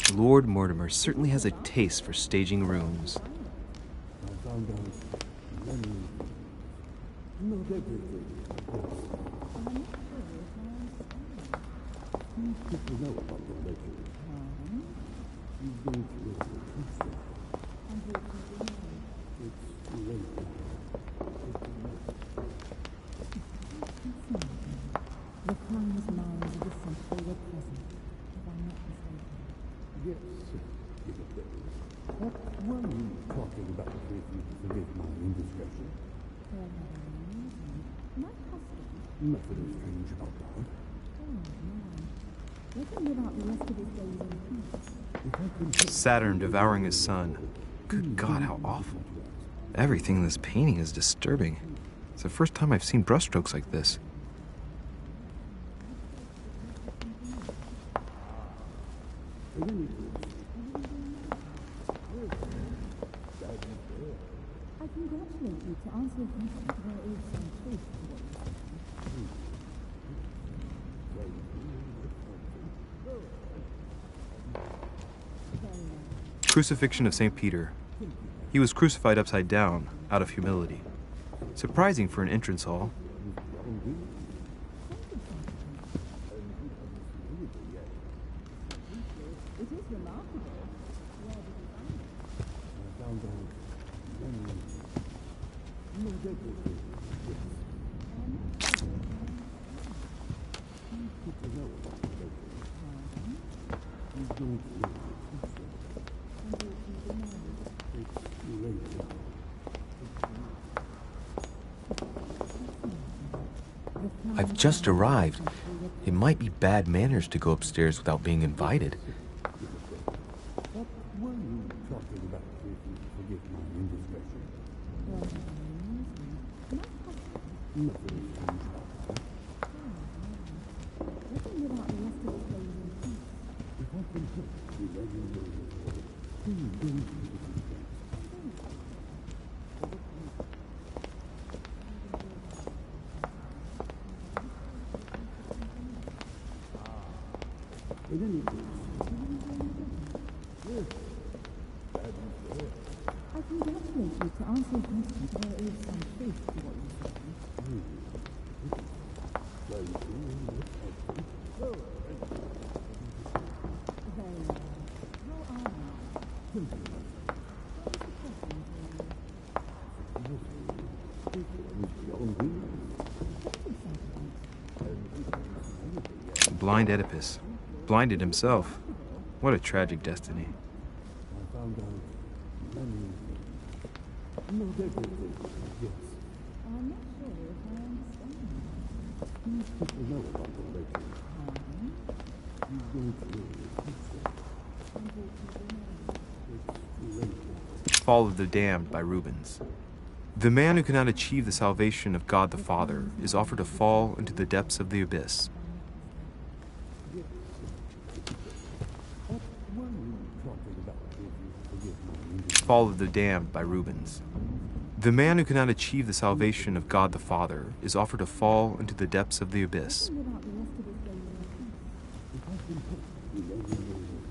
you? Lord Mortimer certainly has a taste for staging rooms. The King's minds of the century were present, if I'm not mistaken. Yes, what were you talking about, if you forgive my indiscretion? My husband? Nothing strange about that. Oh, no. Let him live out the rest of his days in peace. Saturn devouring his son. Good God, how awful. Everything in this painting is disturbing. It's the first time I've seen brushstrokes like this. I congratulate you. To answer your question, there is some truth to what you're saying. Crucifixion of St. Peter. He was crucified upside down, out of humility. Surprising for an entrance hall. It is remarkable. Where did you find it? I've just arrived. It might be bad manners to go upstairs without being invited. What were you talking about, if you forgive my indiscretion? Nothing strange about that. Let him live out the rest of his days in peace. If I can help you, let me know your word. Please don't hesitate. In any case, yes, that is there. I congratulate you. To answer your question, there is some truth to what you're saying. Very well. How are you? Blind Oedipus. Blinded himself. What a tragic destiny. I found out many not everything, yes. I'm not sure if I understand. These people know about the legend. You don't really think so. It's late. Fall of the Damned by Rubens. The man who cannot achieve the salvation of God the Father is offered to fall into the depths of the abyss. What were you talking about, if you forgive my indiscretion? Fall of the Damned by Rubens. The man who cannot achieve the salvation of God the Father is offered to fall into the depths of the abyss. Live out the rest of his days in peace. If I can help you, let me know your word.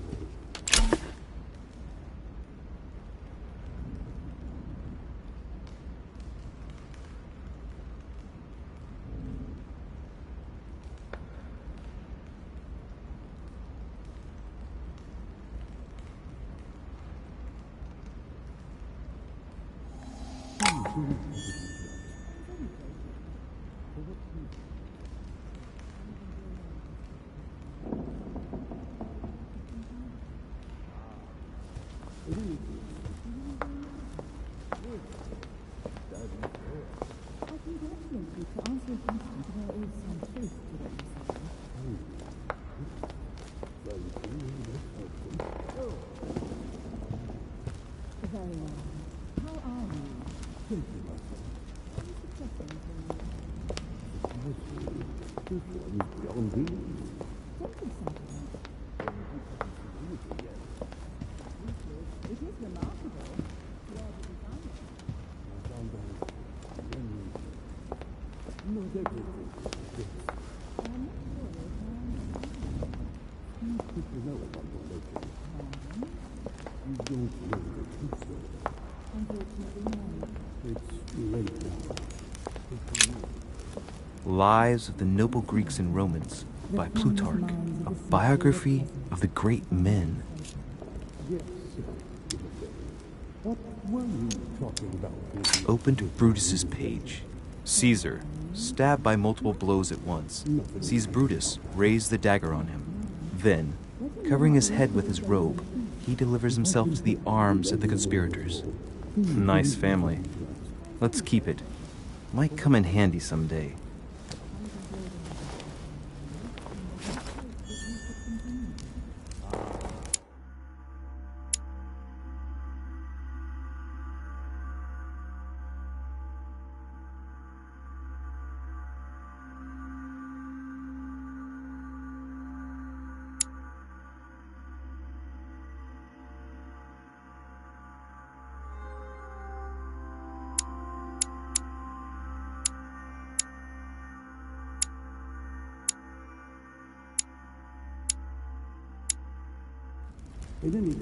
Lives of the Noble Greeks and Romans by Plutarch, a biography of the great men. What were you talking about? Open to Brutus's page. Caesar, stabbed by multiple blows at once, sees Brutus raise the dagger on him. Then, covering his head with his robe, he delivers himself to the arms of the conspirators. Nice family. Let's keep it. Might come in handy someday. In any case,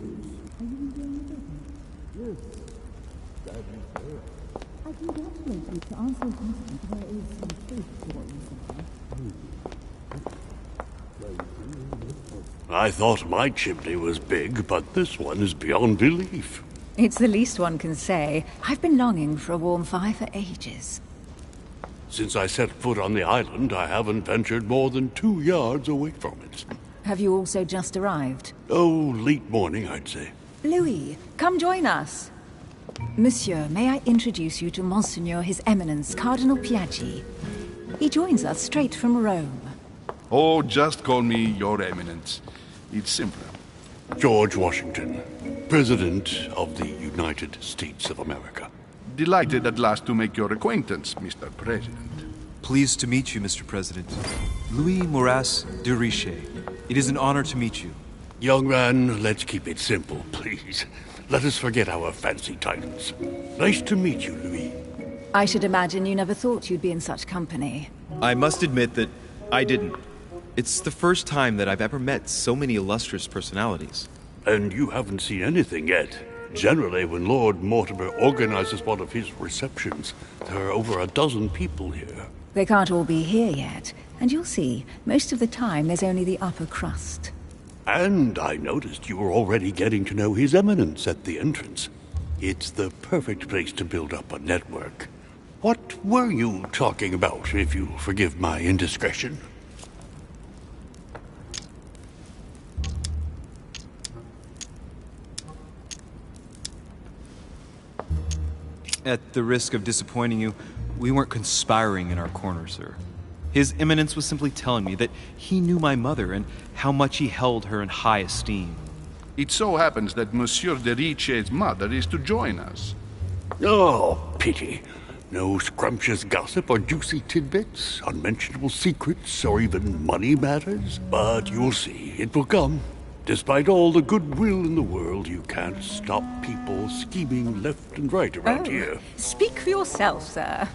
are you enjoying the business? Yes. I congratulate you to answer your question. There is some truth to what you say. I thought my chimney was big, but this one is beyond belief. It's the least one can say. I've been longing for a warm fire for ages. Since I set foot on the island, I haven't ventured more than 2 yards away from it. Have you also just arrived? Oh, late morning, I'd say. Louis, come join us. Monsieur, may I introduce you to Monseigneur His Eminence, Cardinal Piaggi. He joins us straight from Rome. Oh, just call me Your Eminence. It's simpler. George Washington, President of the United States of America. Delighted at last to make your acquaintance, Mr. President. Pleased to meet you, Mr. President. Louis Moras de Richet. It is an honor to meet you. Young man, let's keep it simple, please. Let us forget our fancy titles. Nice to meet you, Louis. I should imagine you never thought you'd be in such company. I must admit that I didn't. It's the first time that I've ever met so many illustrious personalities. And you haven't seen anything yet. Generally, when Lord Mortimer organizes one of his receptions, there are over a dozen people here. They can't all be here yet, and you'll see, most of the time there's only the upper crust. And I noticed you were already getting to know His Eminence at the entrance. It's the perfect place to build up a network. What were you talking about, if you'll forgive my indiscretion? At the risk of disappointing you, we weren't conspiring in our corner, sir. His Eminence was simply telling me that he knew my mother and how much he held her in high esteem. It so happens that Monsieur de Richet's mother is to join us. Oh, pity. No scrumptious gossip or juicy tidbits, unmentionable secrets, or even money matters. But you'll see, it will come. Despite all the goodwill in the world, you can't stop people scheming left and right around here. Speak for yourself, sir.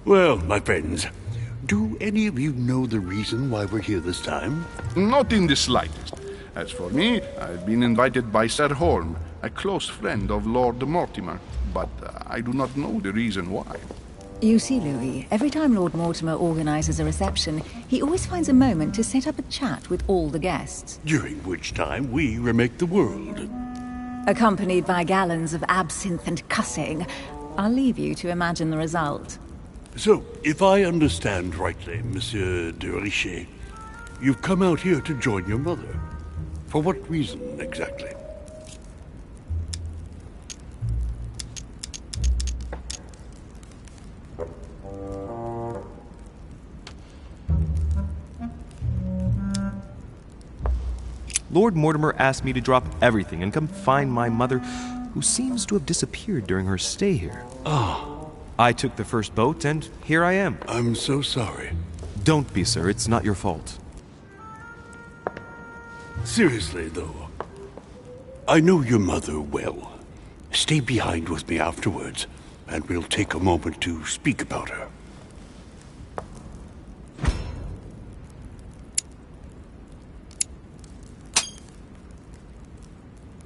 Well, my friends, do any of you know the reason why we're here this time? Not in the slightest. As for me, I've been invited by Sir Holm, a close friend of Lord Mortimer, but I do not know the reason why. You see, Louis, every time Lord Mortimer organizes a reception, he always finds a moment to set up a chat with all the guests. During which time we remake the world. Accompanied by gallons of absinthe and cussing. I'll leave you to imagine the result. So, if I understand rightly, Monsieur de Richet, you've come out here to join your mother. For what reason, exactly? Lord Mortimer asked me to drop everything and come find my mother, who seems to have disappeared during her stay here. I took the first boat, and here I am. I'm so sorry. Don't be, sir. It's not your fault. Seriously, though, I know your mother well. Stay behind with me afterwards, and we'll take a moment to speak about her.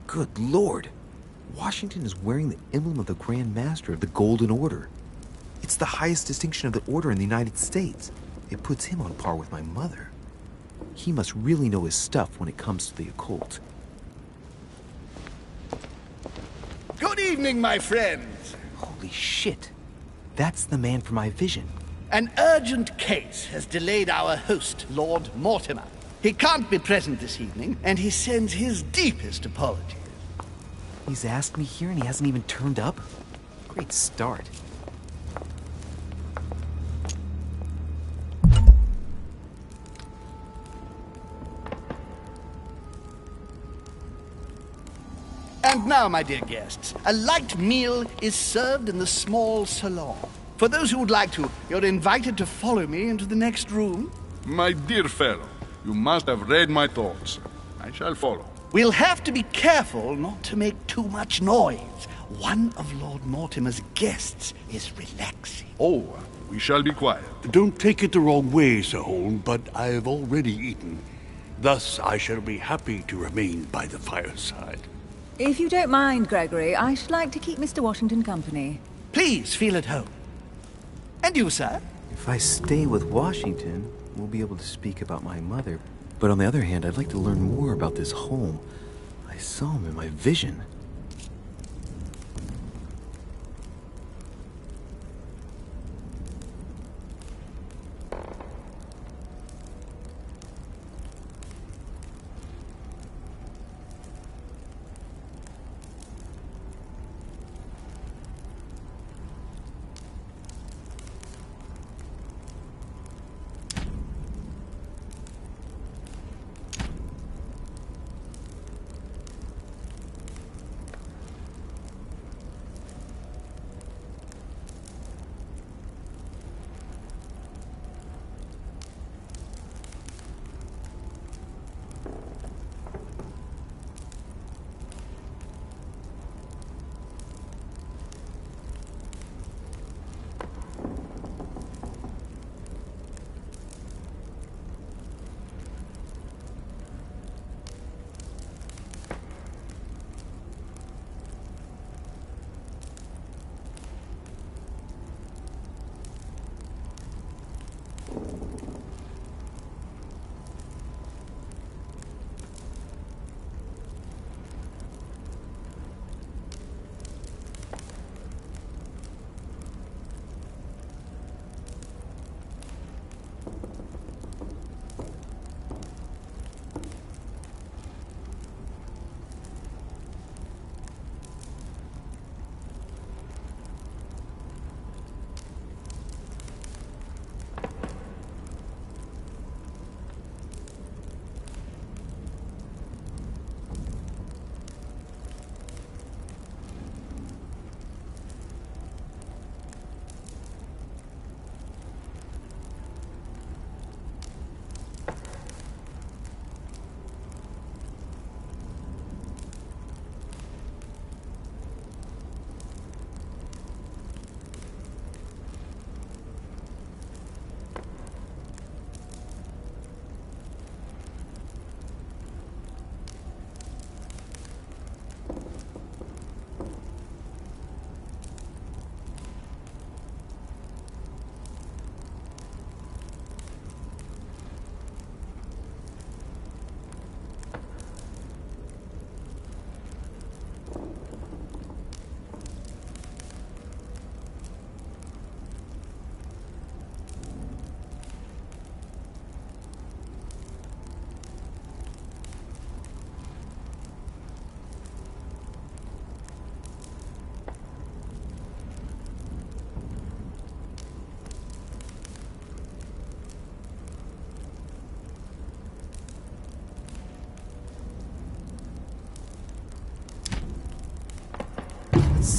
Good Lord. Washington is wearing the emblem of the Grand Master of the Golden Order. It's the highest distinction of the order in the United States. It puts him on par with my mother. He must really know his stuff when it comes to the occult. Good evening, my friends. Holy shit. That's the man for my vision. An urgent case has delayed our host, Lord Mortimer. He can't be present this evening, and he sends his deepest apologies. He's asked me here and he hasn't even turned up? Great start. And now, my dear guests, a light meal is served in the small salon. For those who would like to, you're invited to follow me into the next room. My dear fellow, you must have read my thoughts. I shall follow. We'll have to be careful not to make too much noise. One of Lord Mortimer's guests is relaxing. Oh, we shall be quiet. Don't take it the wrong way, Sir Holm, but I've already eaten. Thus, I shall be happy to remain by the fireside. If you don't mind, Gregory, I should like to keep Mr. Washington company. Please feel at home. And you, sir? If I stay with Washington, we'll be able to speak about my mother. But on the other hand, I'd like to learn more about this home. I saw him in my vision.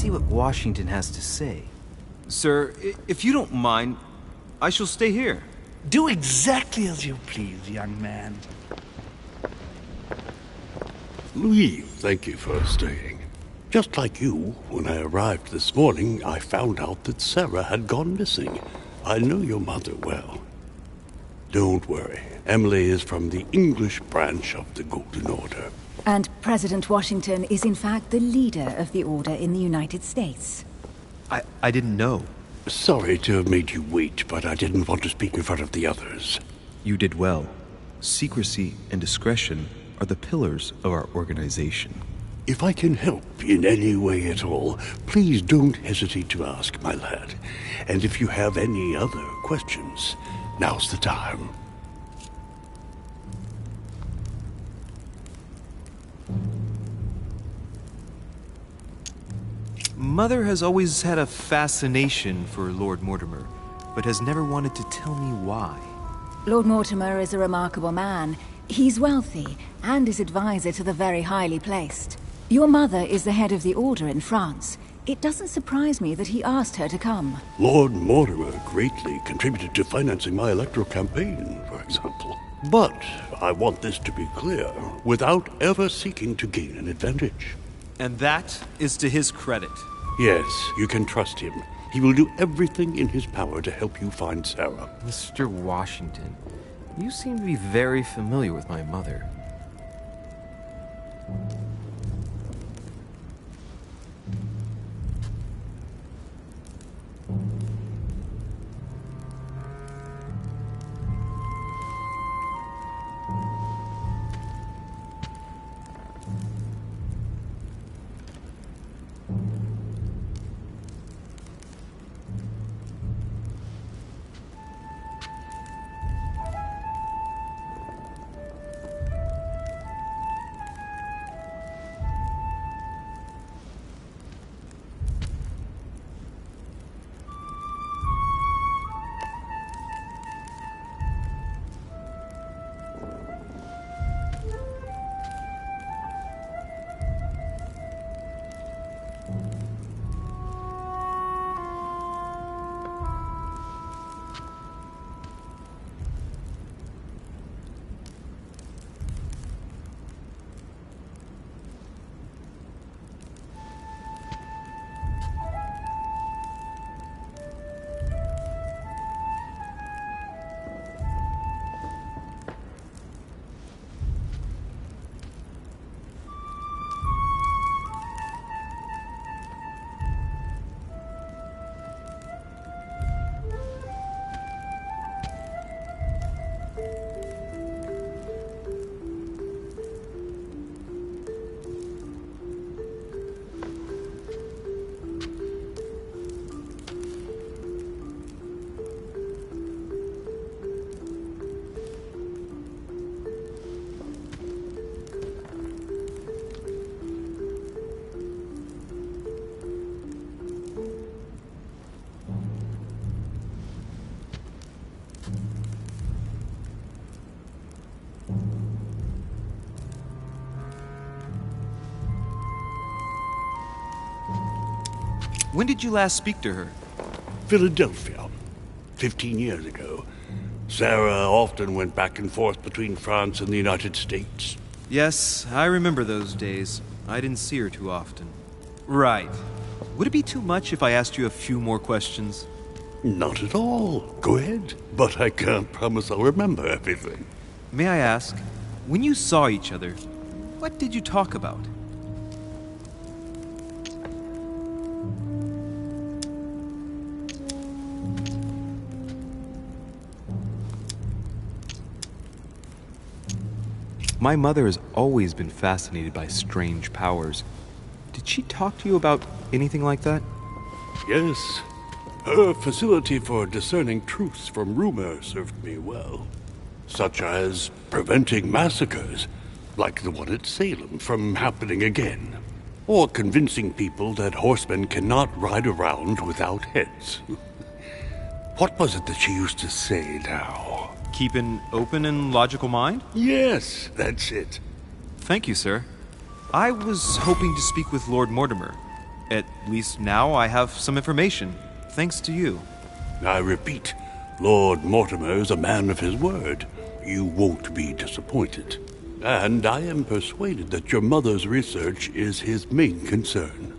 see what Washington has to say. Sir, if you don't mind, I shall stay here. Do exactly as you please, young man. Louis, thank you for staying. Just like you, when I arrived this morning, I found out that Sarah had gone missing. I know your mother well. Don't worry. Emily is from the English branch of the Golden Order. And President Washington is in fact the leader of the Order in the United States. I didn't know. Sorry to have made you wait, but I didn't want to speak in front of the others. You did well. Secrecy and discretion are the pillars of our organization. If I can help in any way at all, please don't hesitate to ask, my lad. And if you have any other questions, now's the time. Mother has always had a fascination for Lord Mortimer, but has never wanted to tell me why. Lord Mortimer is a remarkable man. He's wealthy, and is advisor to the very highly placed. Your mother is the head of the Order in France. It doesn't surprise me that he asked her to come. Lord Mortimer greatly contributed to financing my electoral campaign, for example. But I want this to be clear, without ever seeking to gain an advantage. And that is to his credit. Yes, you can trust him. He will do everything in his power to help you find Sarah. Mr. Washington, you seem to be very familiar with my mother. When did you last speak to her? Philadelphia, 15 years ago. Sarah often went back and forth between France and the United States. Yes, I remember those days. I didn't see her too often. Right. Would it be too much if I asked you a few more questions? Not at all. Go ahead. But I can't promise I'll remember everything. May I ask, when you saw each other, what did you talk about? My mother has always been fascinated by strange powers. Did she talk to you about anything like that? Yes. Her facility for discerning truths from rumor served me well. Such as preventing massacres, like the one at Salem, from happening again. Or convincing people that horsemen cannot ride around without heads. What was it that she used to say now? Keep an open and logical mind? Yes, that's it. Thank you, sir. I was hoping to speak with Lord Mortimer. At least now I have some information, thanks to you. I repeat, Lord Mortimer is a man of his word. You won't be disappointed. And I am persuaded that your mother's research is his main concern.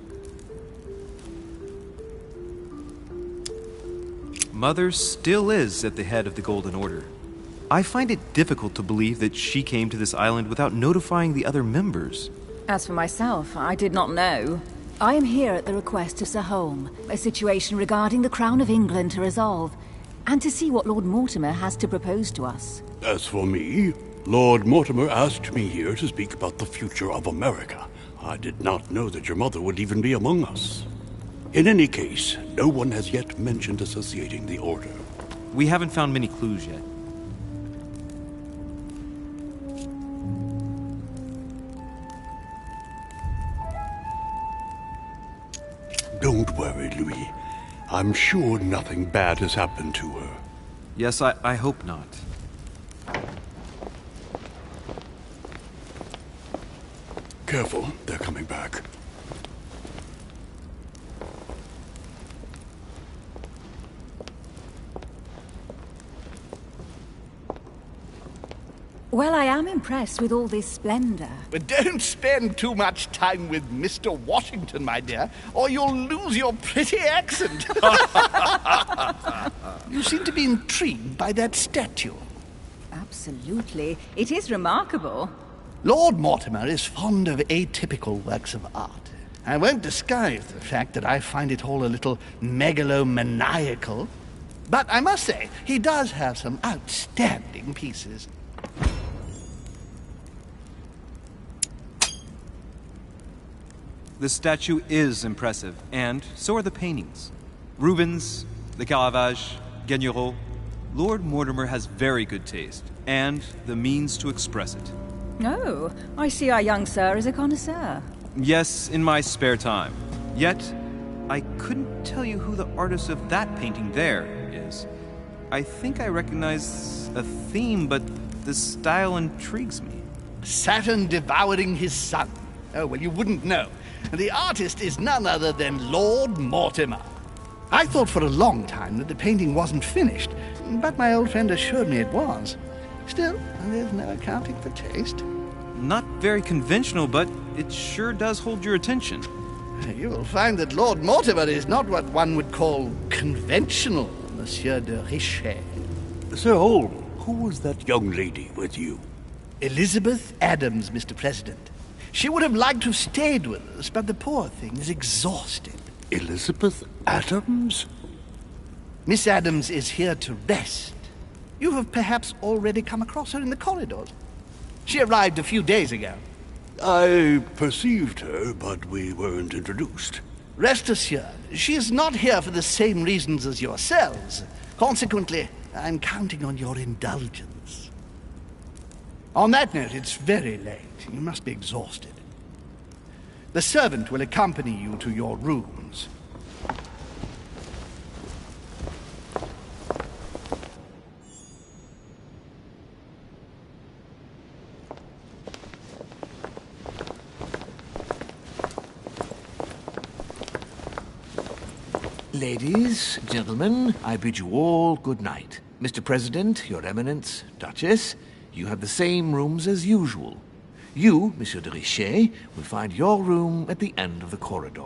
Mother still is at the head of the Golden Order. I find it difficult to believe that she came to this island without notifying the other members. As for myself, I did not know. I am here at the request of Sir Holm, a situation regarding the Crown of England to resolve, and to see what Lord Mortimer has to propose to us. As for me, Lord Mortimer asked me here to speak about the future of America. I did not know that your mother would even be among us. In any case, no one has yet mentioned associating the Order. We haven't found many clues yet. Don't worry, Louis. I'm sure nothing bad has happened to her. Yes, I hope not. Careful, they're coming back. Well, I am impressed with all this splendor. But don't spend too much time with Mr. Washington, my dear, or you'll lose your pretty accent. You seem to be intrigued by that statue. Absolutely. It is remarkable. Lord Mortimer is fond of atypical works of art. I won't disguise the fact that I find it all a little megalomaniacal. But I must say, he does have some outstanding pieces. The statue is impressive, and so are the paintings. Rubens, the Caravage, Guignero. Lord Mortimer has very good taste, and the means to express it. Oh, I see our young sir is a connoisseur. Yes, in my spare time. Yet, I couldn't tell you who the artist of that painting there is. I think I recognize a theme, but the style intrigues me. Saturn devouring his son. Oh, well, you wouldn't know. The artist is none other than Lord Mortimer. I thought for a long time that the painting wasn't finished, but my old friend assured me it was. Still, there's no accounting for taste. Not very conventional, but it sure does hold your attention. You will find that Lord Mortimer is not what one would call conventional, Monsieur de Richet. Sir Holm, who was that young lady with you? Elizabeth Adams, Mr. President. She would have liked to have stayed with us, but the poor thing is exhausted. Elizabeth Adams? Miss Adams is here to rest. You have perhaps already come across her in the corridors. She arrived a few days ago. I perceived her, but we weren't introduced. Rest assured, she is not here for the same reasons as yourselves. Consequently, I'm counting on your indulgence. On that note, it's very late. You must be exhausted. The servant will accompany you to your rooms. Ladies, gentlemen, I bid you all good night. Mr. President, Your Eminence, Duchess, you have the same rooms as usual. You, Monsieur de Richet, will find your room at the end of the corridor.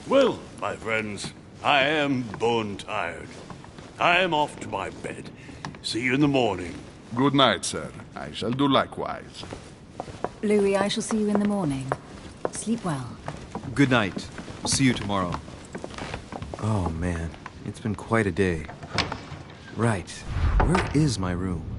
Well, my friends, I am bone tired. I am off to my bed. See you in the morning. Good night, sir. I shall do likewise. Louis, I shall see you in the morning. Sleep well. Good night. See you tomorrow. Oh man, it's been quite a day. Right, where is my room?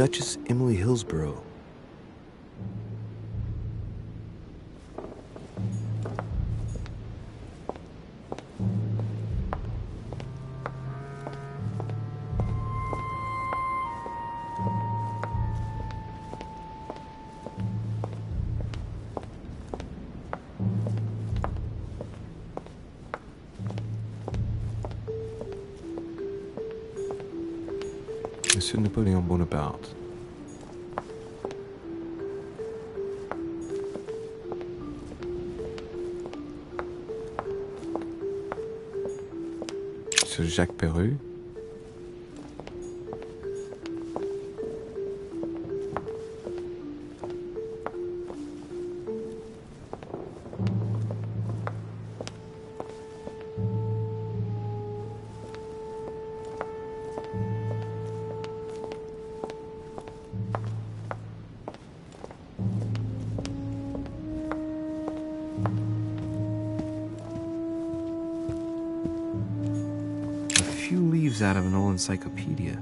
Duchess Emily Hillsborough. Monsieur Napoleon Bonaparte. Monsieur Jacques Perru. A few leaves out of an old encyclopedia.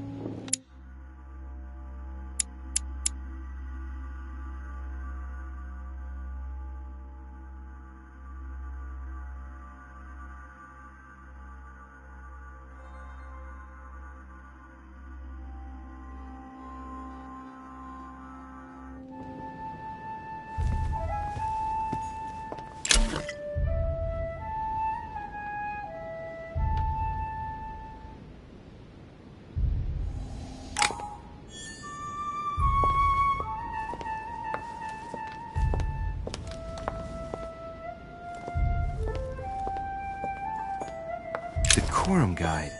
Decorum guide.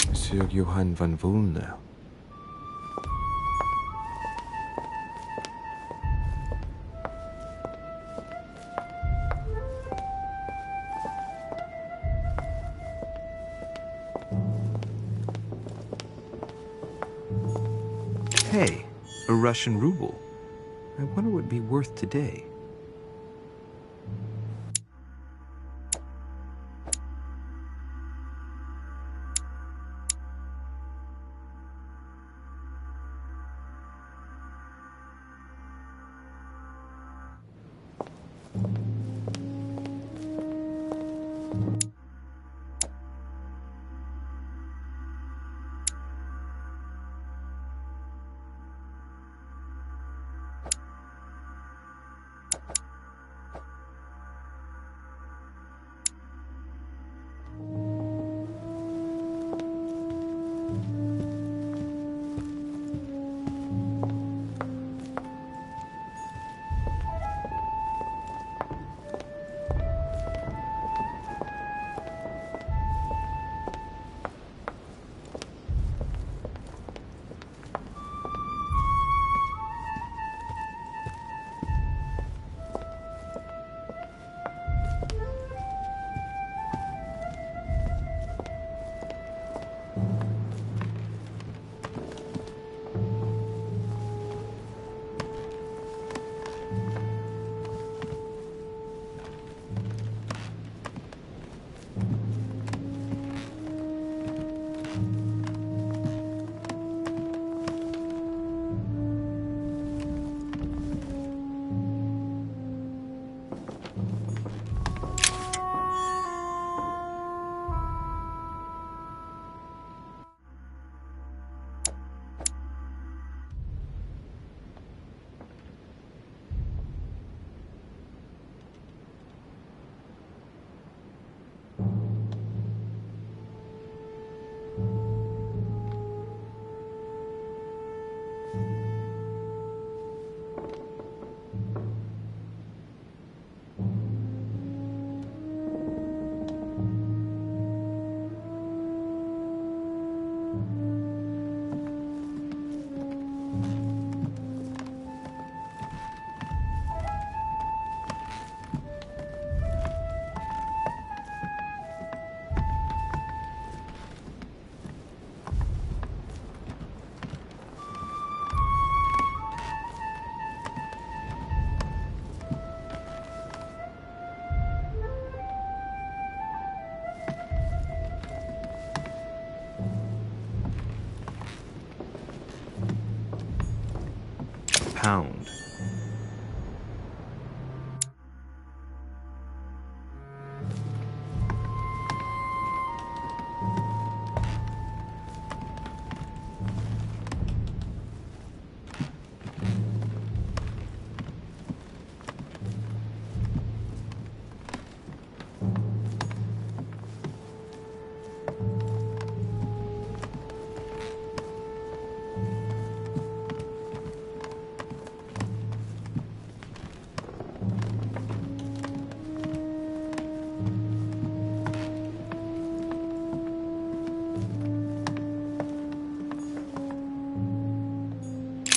Monsieur Johann van Vulner. Hey, a Russian ruble. I wonder what it'd be worth today. Pound.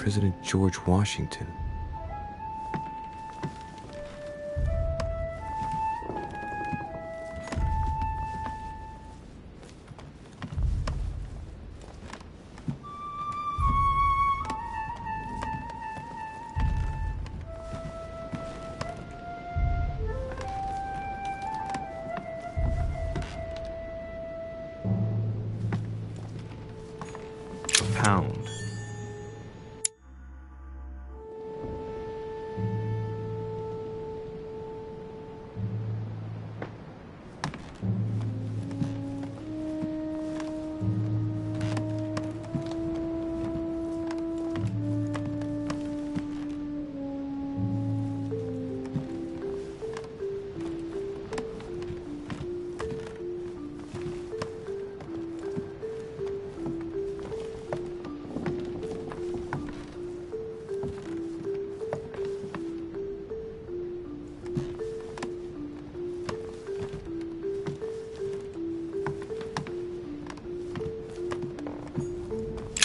President George Washington. Pound.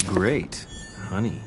Great, honey.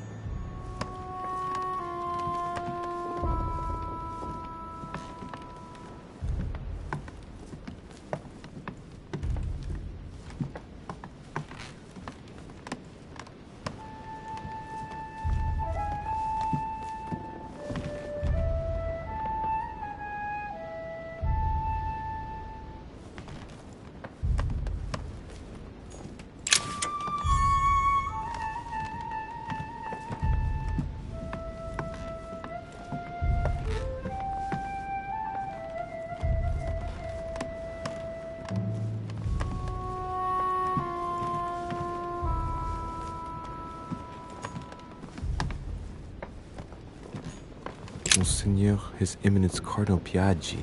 Monseigneur, His Eminence Cardinal Piaggi.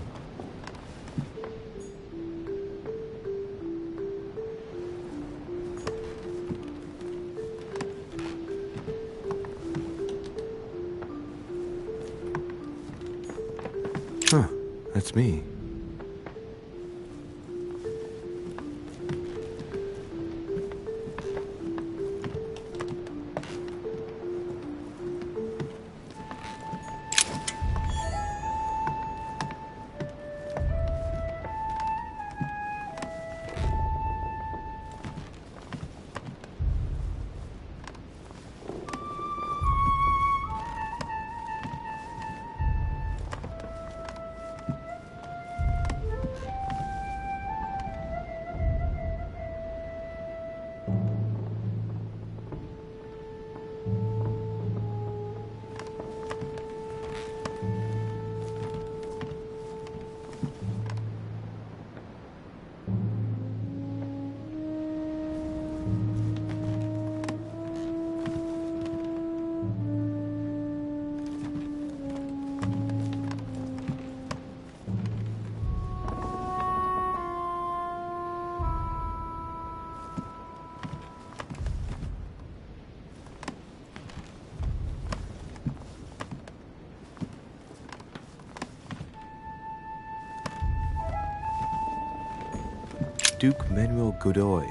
Huh, that's me. Duke Manuel Godoy.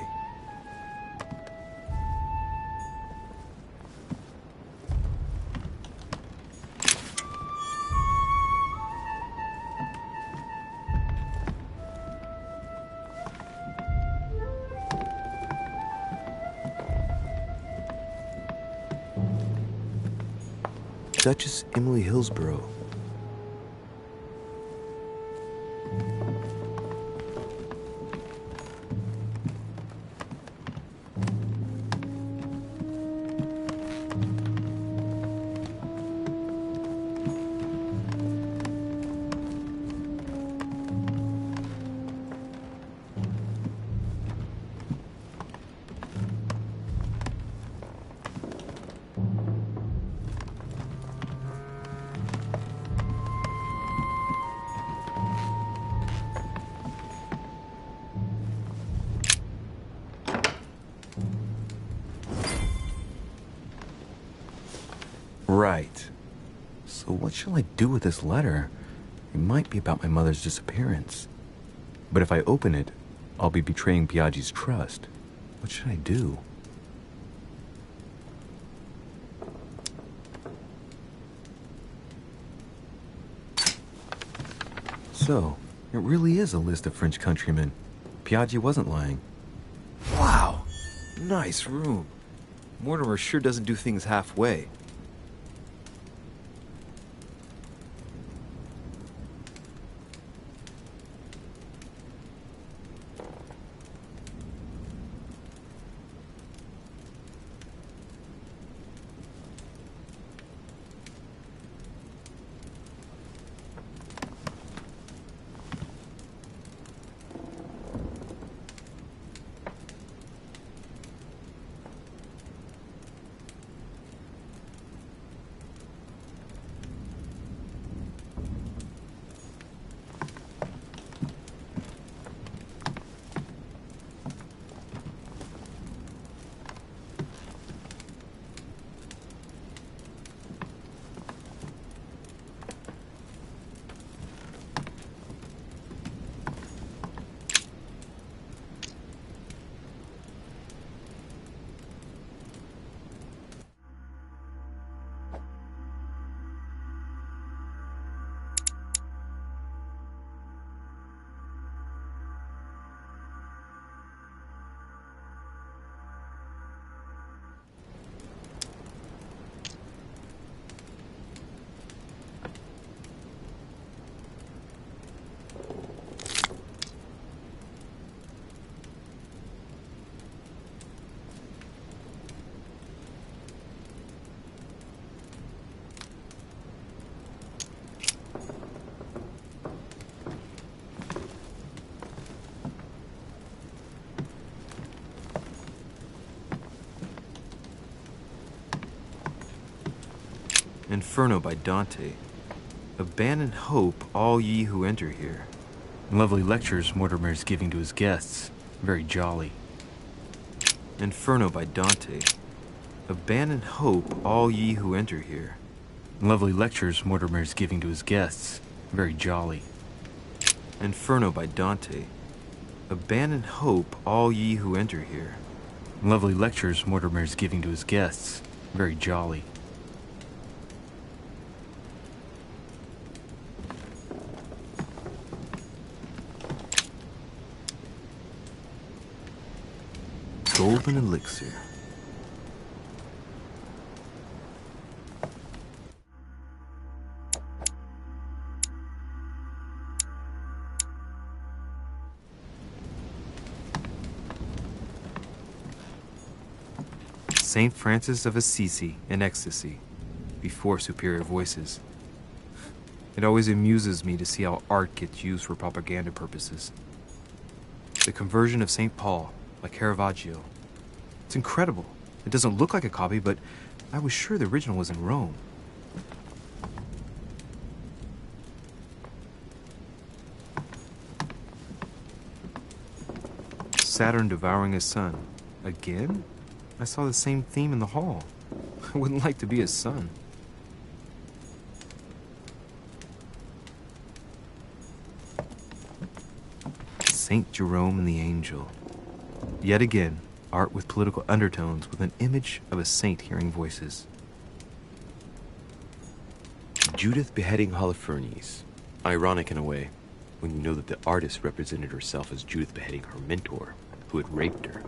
Duchess Emily Hillsborough. Right. So what shall I do with this letter? It might be about my mother's disappearance. But if I open it, I'll be betraying Biaggi's trust. What should I do? So, it really is a list of French countrymen. Biaggi wasn't lying. Wow! Nice room. Mortimer sure doesn't do things halfway. Inferno by Dante. Abandon hope, all ye who enter here. Lovely lectures Mortimer's giving to his guests. Very jolly. Inferno by Dante. Abandon hope, all ye who enter here. Lovely lectures Mortimer's giving to his guests. Very jolly. Inferno by Dante. Abandon hope, all ye who enter here. Lovely lectures Mortimer's giving to his guests. Very jolly. Golden elixir. Saint Francis of Assisi in ecstasy, before superior voices. It always amuses me to see how art gets used for propaganda purposes. The Conversion of St. Paul by Caravaggio. It's incredible. It doesn't look like a copy, but I was sure the original was in Rome. Saturn devouring his son. Again? I saw the same theme in the hall. I wouldn't like to be his son. Saint Jerome and the Angel. Yet again, art with political undertones with an image of a saint hearing voices. Judith beheading Holofernes. Ironic in a way, when you know that the artist represented herself as Judith beheading her mentor, who had raped her.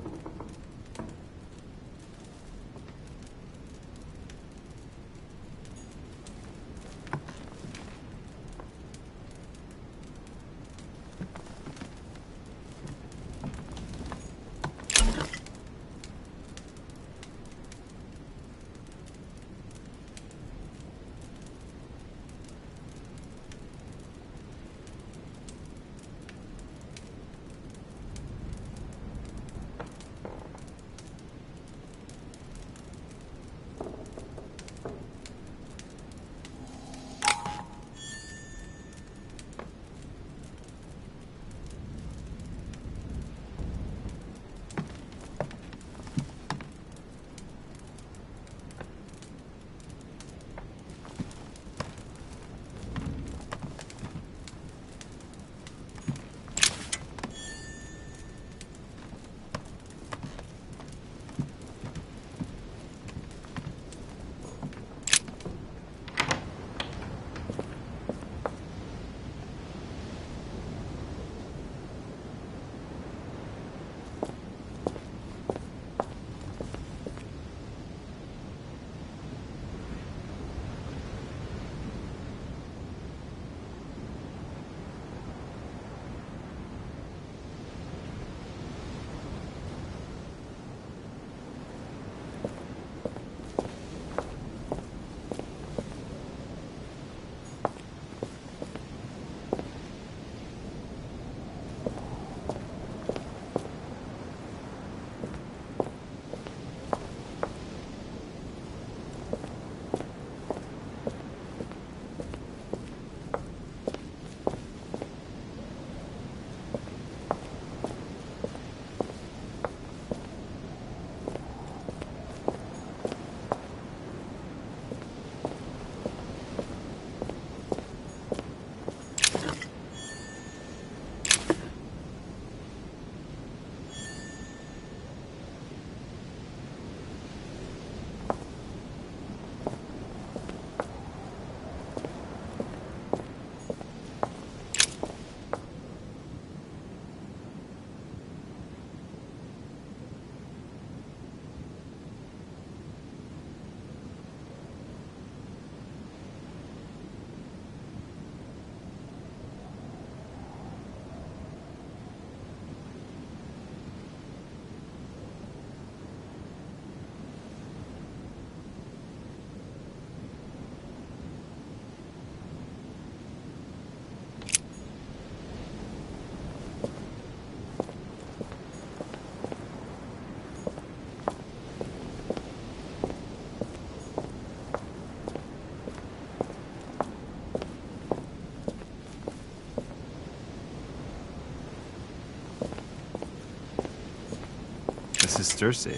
This is Circe.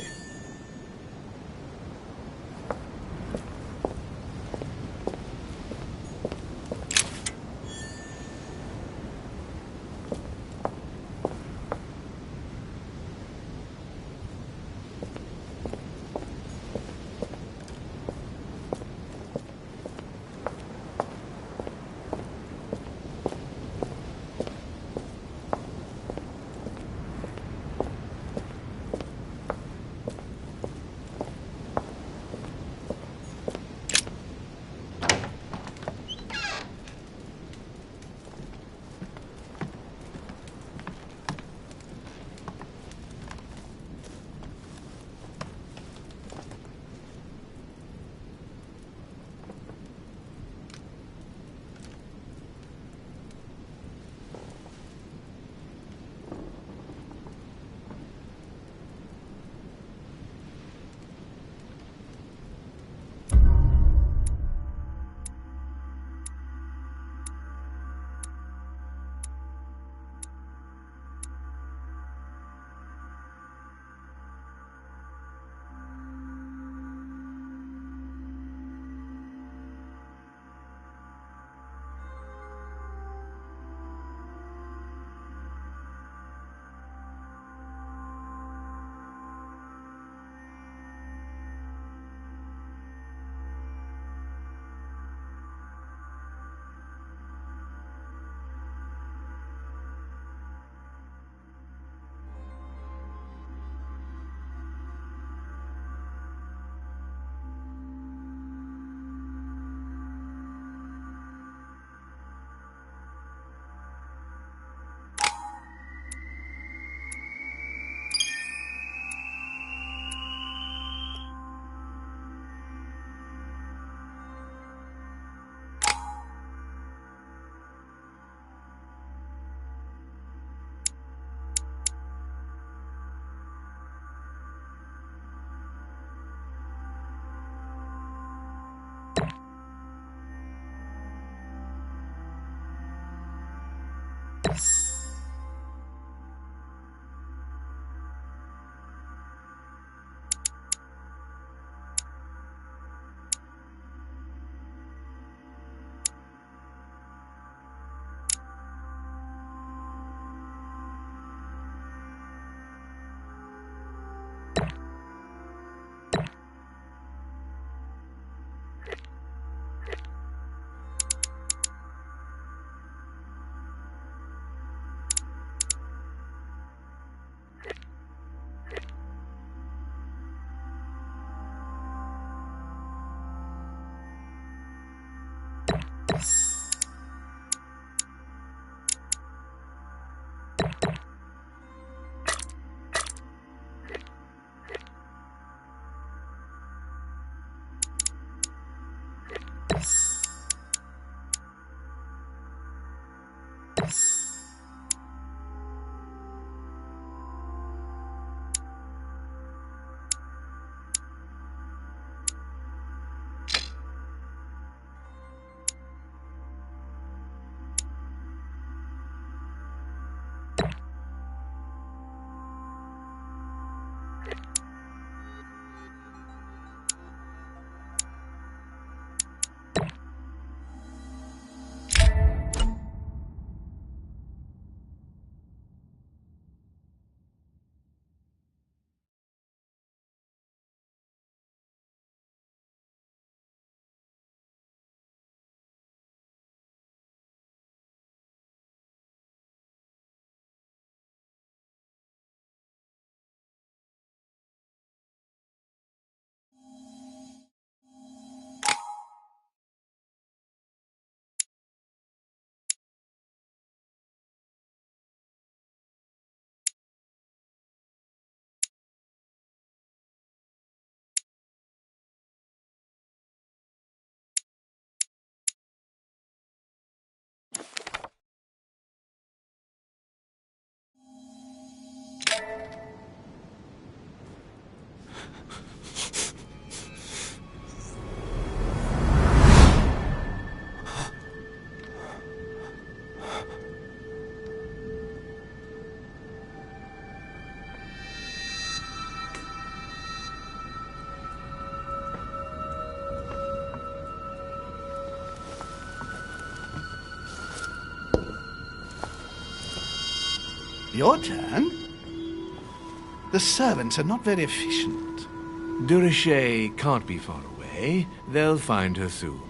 Your turn? The servants are not very efficient. Durocher can't be far away. They'll find her soon.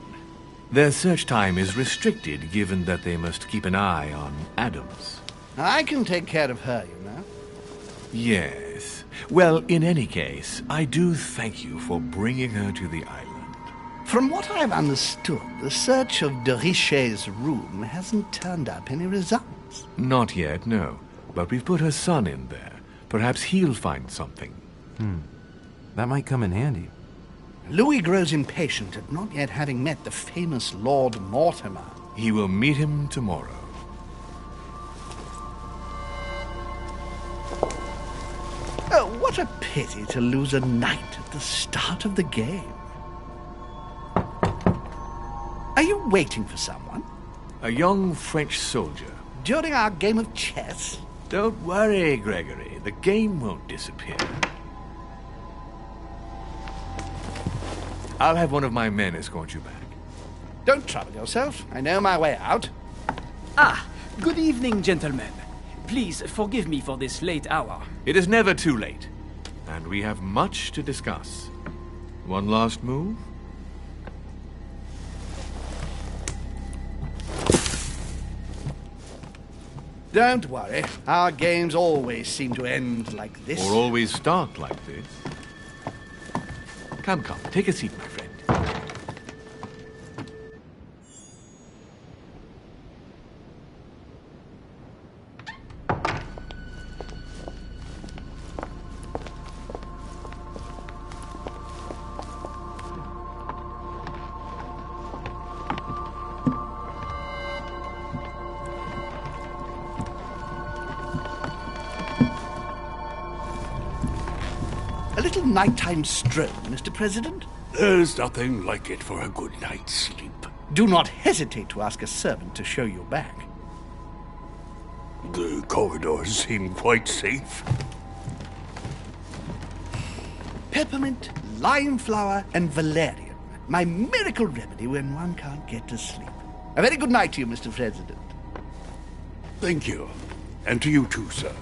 Their search time is restricted, given that they must keep an eye on Adams. I can take care of her, you know. Yes. Well, in any case, I do thank you for bringing her to the island. From what I've understood, the search of Durocher's room hasn't turned up any results. Not yet, no. But we've put her son in there. Perhaps he'll find something. That might come in handy. Louis grows impatient at not yet having met the famous Lord Mortimer. He will meet him tomorrow. Oh, what a pity to lose a knight at the start of the game. Are you waiting for someone? A young French soldier. During our game of chess? Don't worry, Gregory. The game won't disappear. I'll have one of my men escort you back. Don't trouble yourself. I know my way out. Ah, good evening, gentlemen. Please forgive me for this late hour. It is never too late, and we have much to discuss. One last move? Don't worry. Our games always seem to end like this. Or always start like this. Come, take a seat, my friend. Nighttime stroll, Mr. President? There's nothing like it for a good night's sleep. Do not hesitate to ask a servant to show you back. The corridors seem quite safe. Peppermint, lime flower, and valerian. My miracle remedy when one can't get to sleep. A very good night to you, Mr. President. Thank you. And to you too, sir.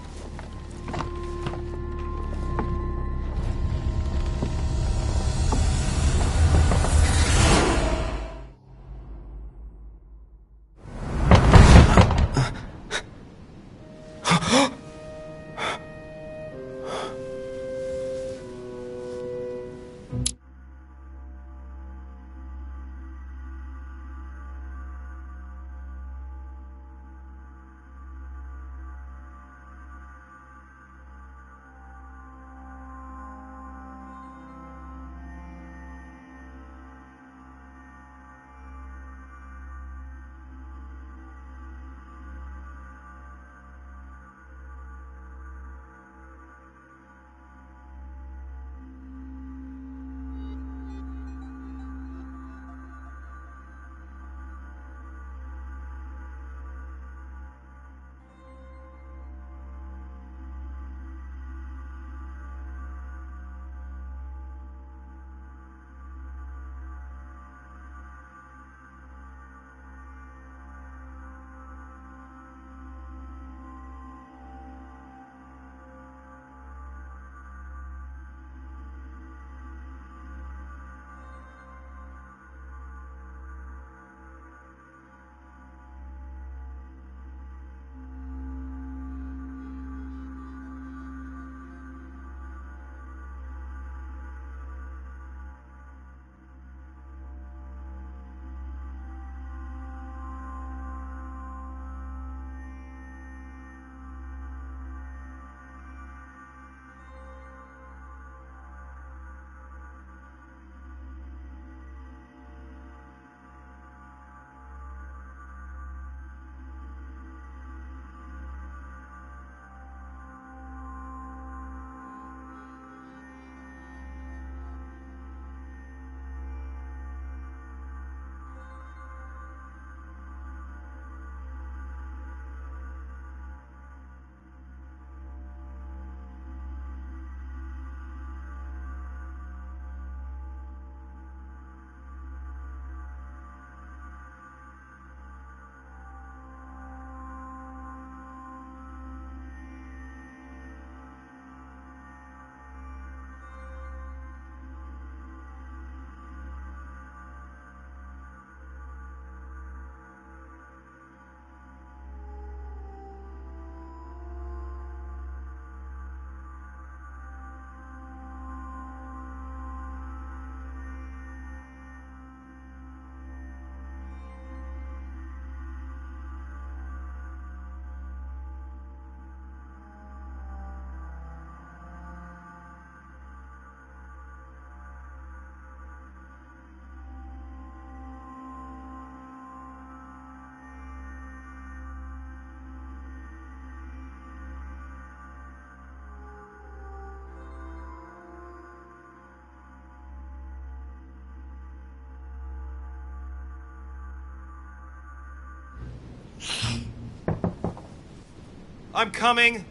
I'm coming.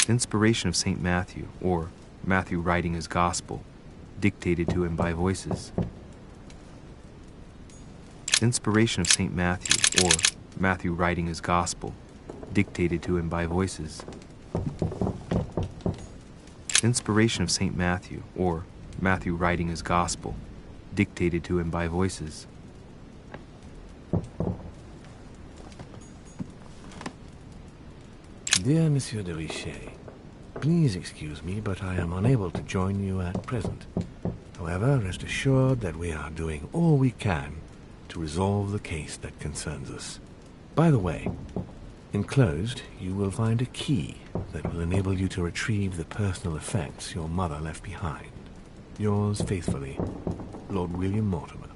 Inspiration of St. Matthew, or Matthew writing his gospel, dictated to him by voices. Inspiration of St. Matthew, or Matthew writing his gospel, dictated to him by voices. Inspiration of St. Matthew, or Matthew writing his gospel, dictated to him by voices. Dear Monsieur de Richet, please excuse me, but I am unable to join you at present. However, rest assured that we are doing all we can to resolve the case that concerns us. By the way, enclosed, you will find a key that will enable you to retrieve the personal effects your mother left behind. Yours faithfully, Lord William Mortimer.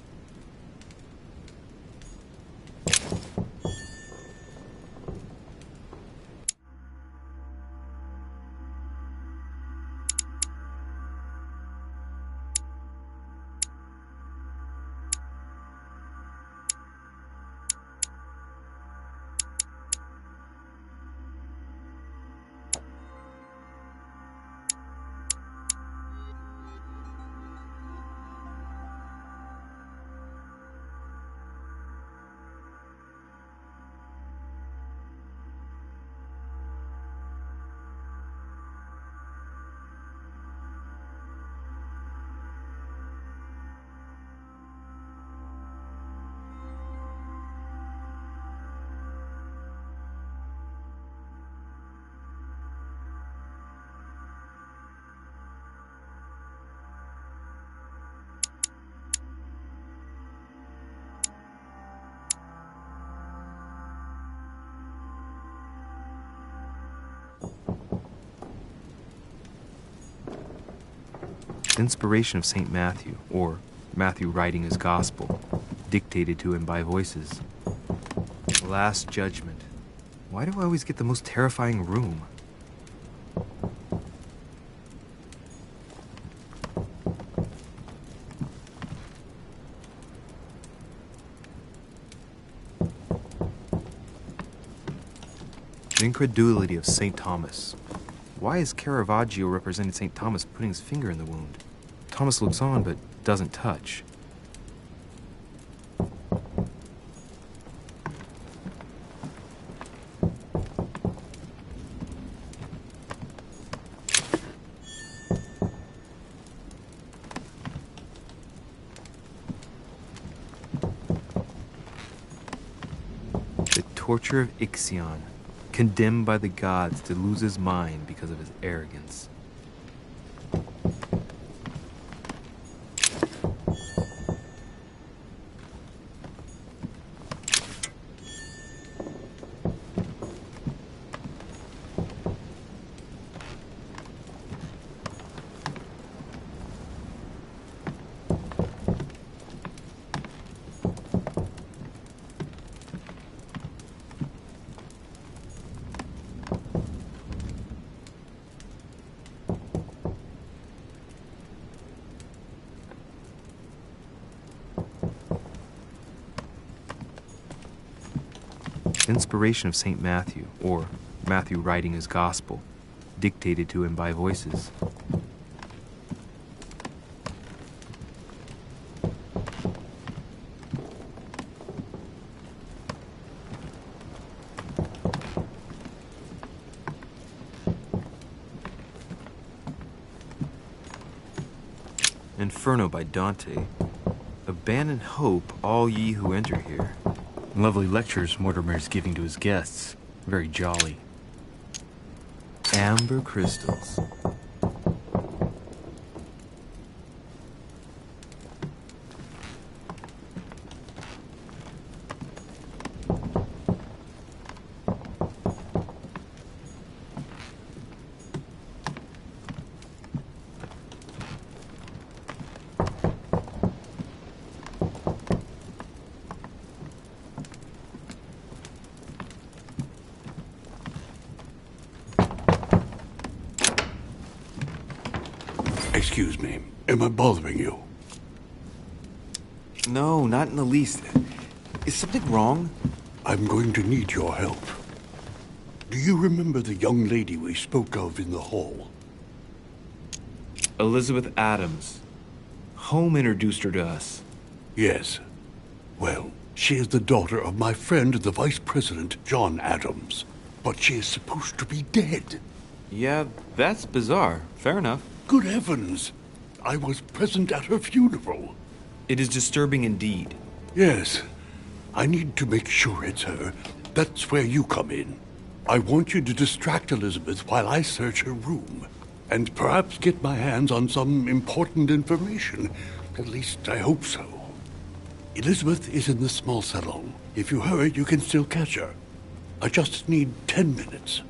Inspiration of St. Matthew, or Matthew writing his gospel, dictated to him by voices. Last Judgment. Why do I always get the most terrifying room? The incredulity of St. Thomas. Why is Caravaggio representing St. Thomas putting his finger in the wound? Thomas looks on but doesn't touch. The torture of Ixion, condemned by the gods to lose his mind because of his arrogance. Inspiration of St. Matthew, or Matthew writing his gospel, dictated to him by voices. Inferno by Dante. Abandon hope, all ye who enter here. Lovely lectures Mortimer's giving to his guests. Very jolly. Amber crystals. Excuse me, am I bothering you? No, not in the least. Is something wrong? I'm going to need your help. Do you remember the young lady we spoke of in the hall? Elizabeth Adams. Home introduced her to us. Yes. Well, she is the daughter of my friend, the Vice President, John Adams. But she is supposed to be dead. Yeah, that's bizarre. Fair enough. Good heavens! I was present at her funeral. It is disturbing indeed. Yes. I need to make sure it's her. That's where you come in. I want you to distract Elizabeth while I search her room. And perhaps get my hands on some important information. At least, I hope so. Elizabeth is in the small salon. If you hurry, you can still catch her. I just need 10 minutes.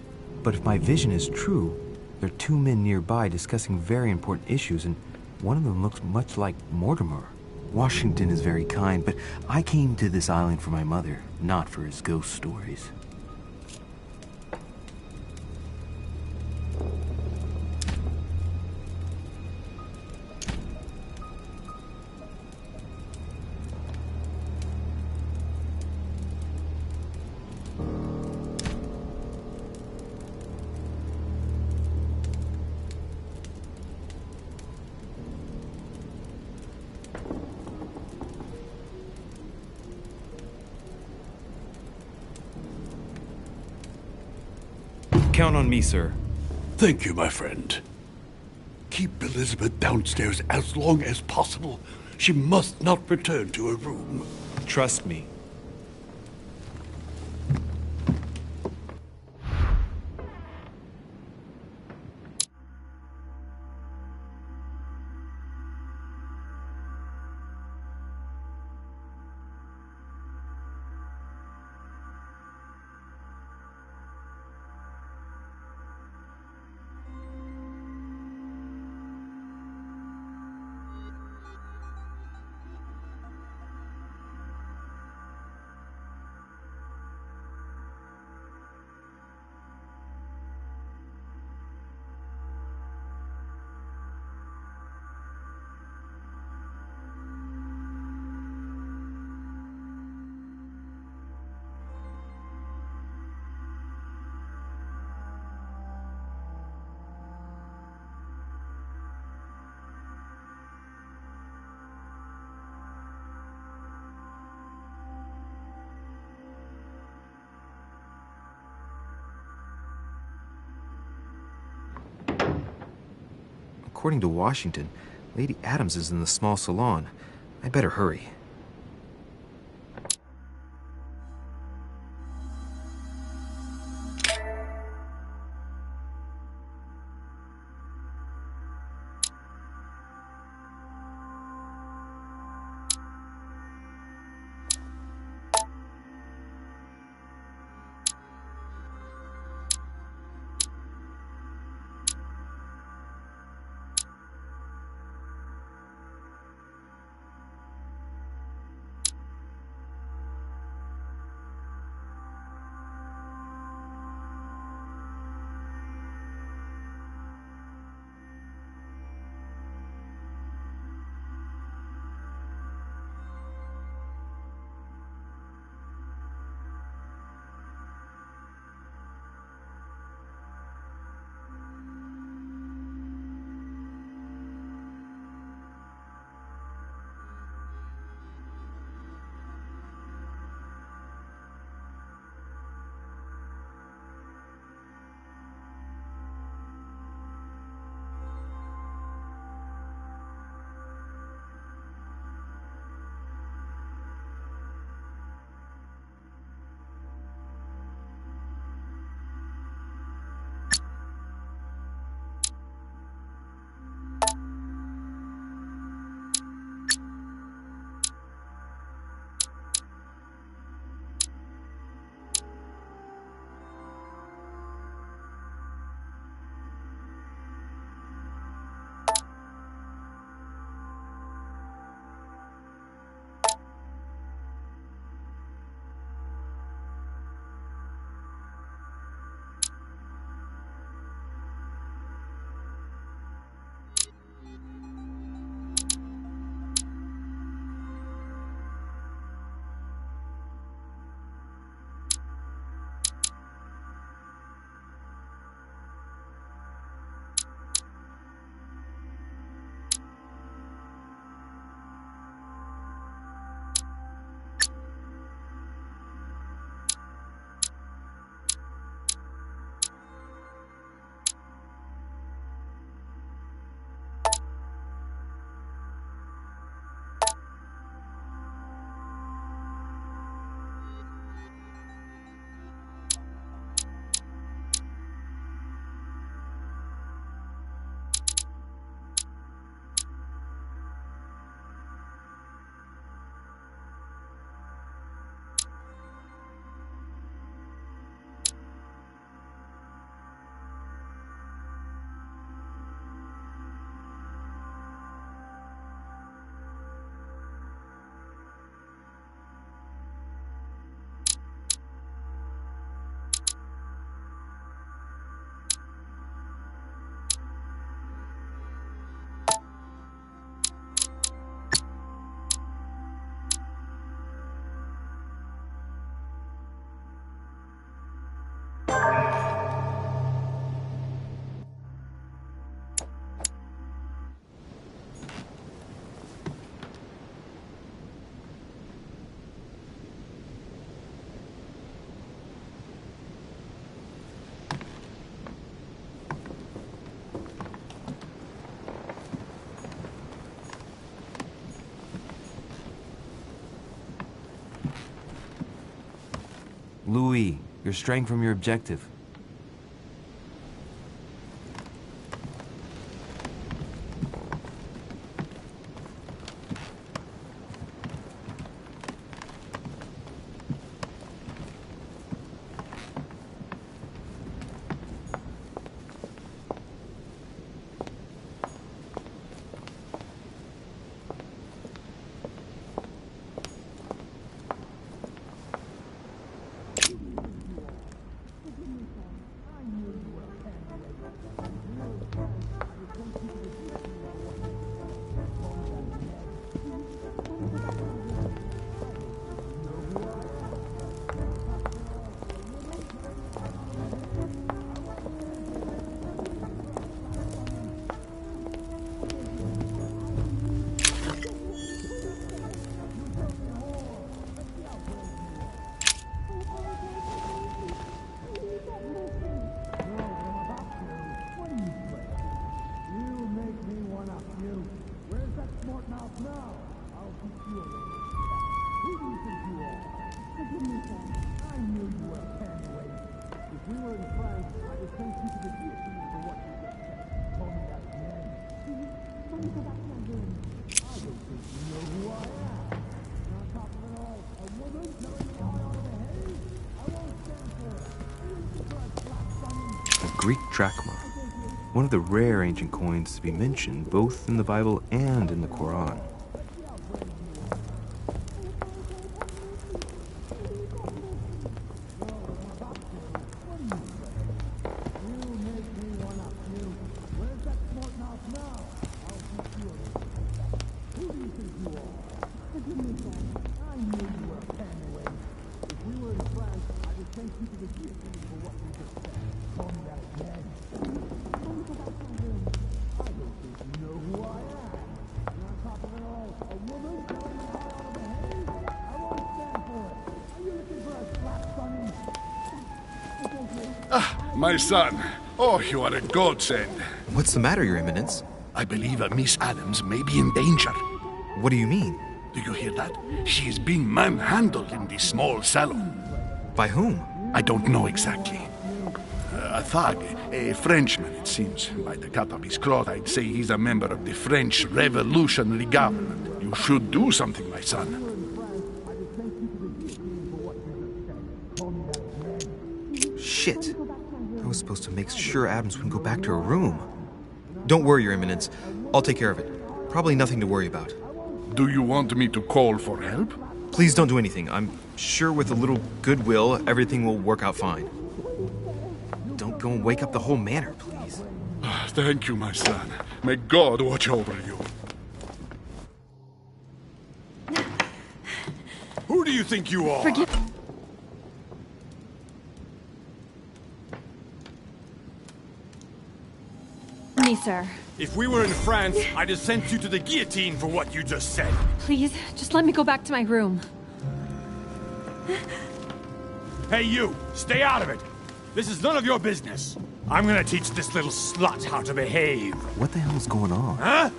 But if my vision is true, there are two men nearby discussing very important issues, and one of them looks much like Mortimer. Washington is very kind, but I came to this island for my mother, not for his ghost stories. Count on me, sir. Thank you, my friend. Keep Elizabeth downstairs as long as possible. She must not return to her room. Trust me. According to Washington, Lady Adams is in the small salon. I better hurry. Louis, you're straying from your objective. Greek drachma, one of the rare ancient coins to be mentioned both in the Bible and in the Quran. My son. Oh, you are a godsend. What's the matter, Your Eminence? I believe Miss Adams may be in danger. What do you mean? Do you hear that? She is being manhandled in this small salon. By whom? I don't know exactly. A thug, a Frenchman, it seems. By the cut of his cloth, I'd say he's a member of the French Revolutionary Government. You should do something, my son. Shit. I was supposed to make sure Adams wouldn't go back to her room. Don't worry, Your Eminence. I'll take care of it. Probably nothing to worry about. Do you want me to call for help? Please don't do anything. I'm sure with a little goodwill, everything will work out fine. Don't go and wake up the whole manor, please. Thank you, my son. May God watch over you. Who do you think you are? Forgive me, sir. If we were in France, I'd have sent you to the guillotine for what you just said. Please, just let me go back to my room. Hey, you! Stay out of it! This is none of your business. I'm gonna teach this little slut how to behave. What the hell is going on? Huh?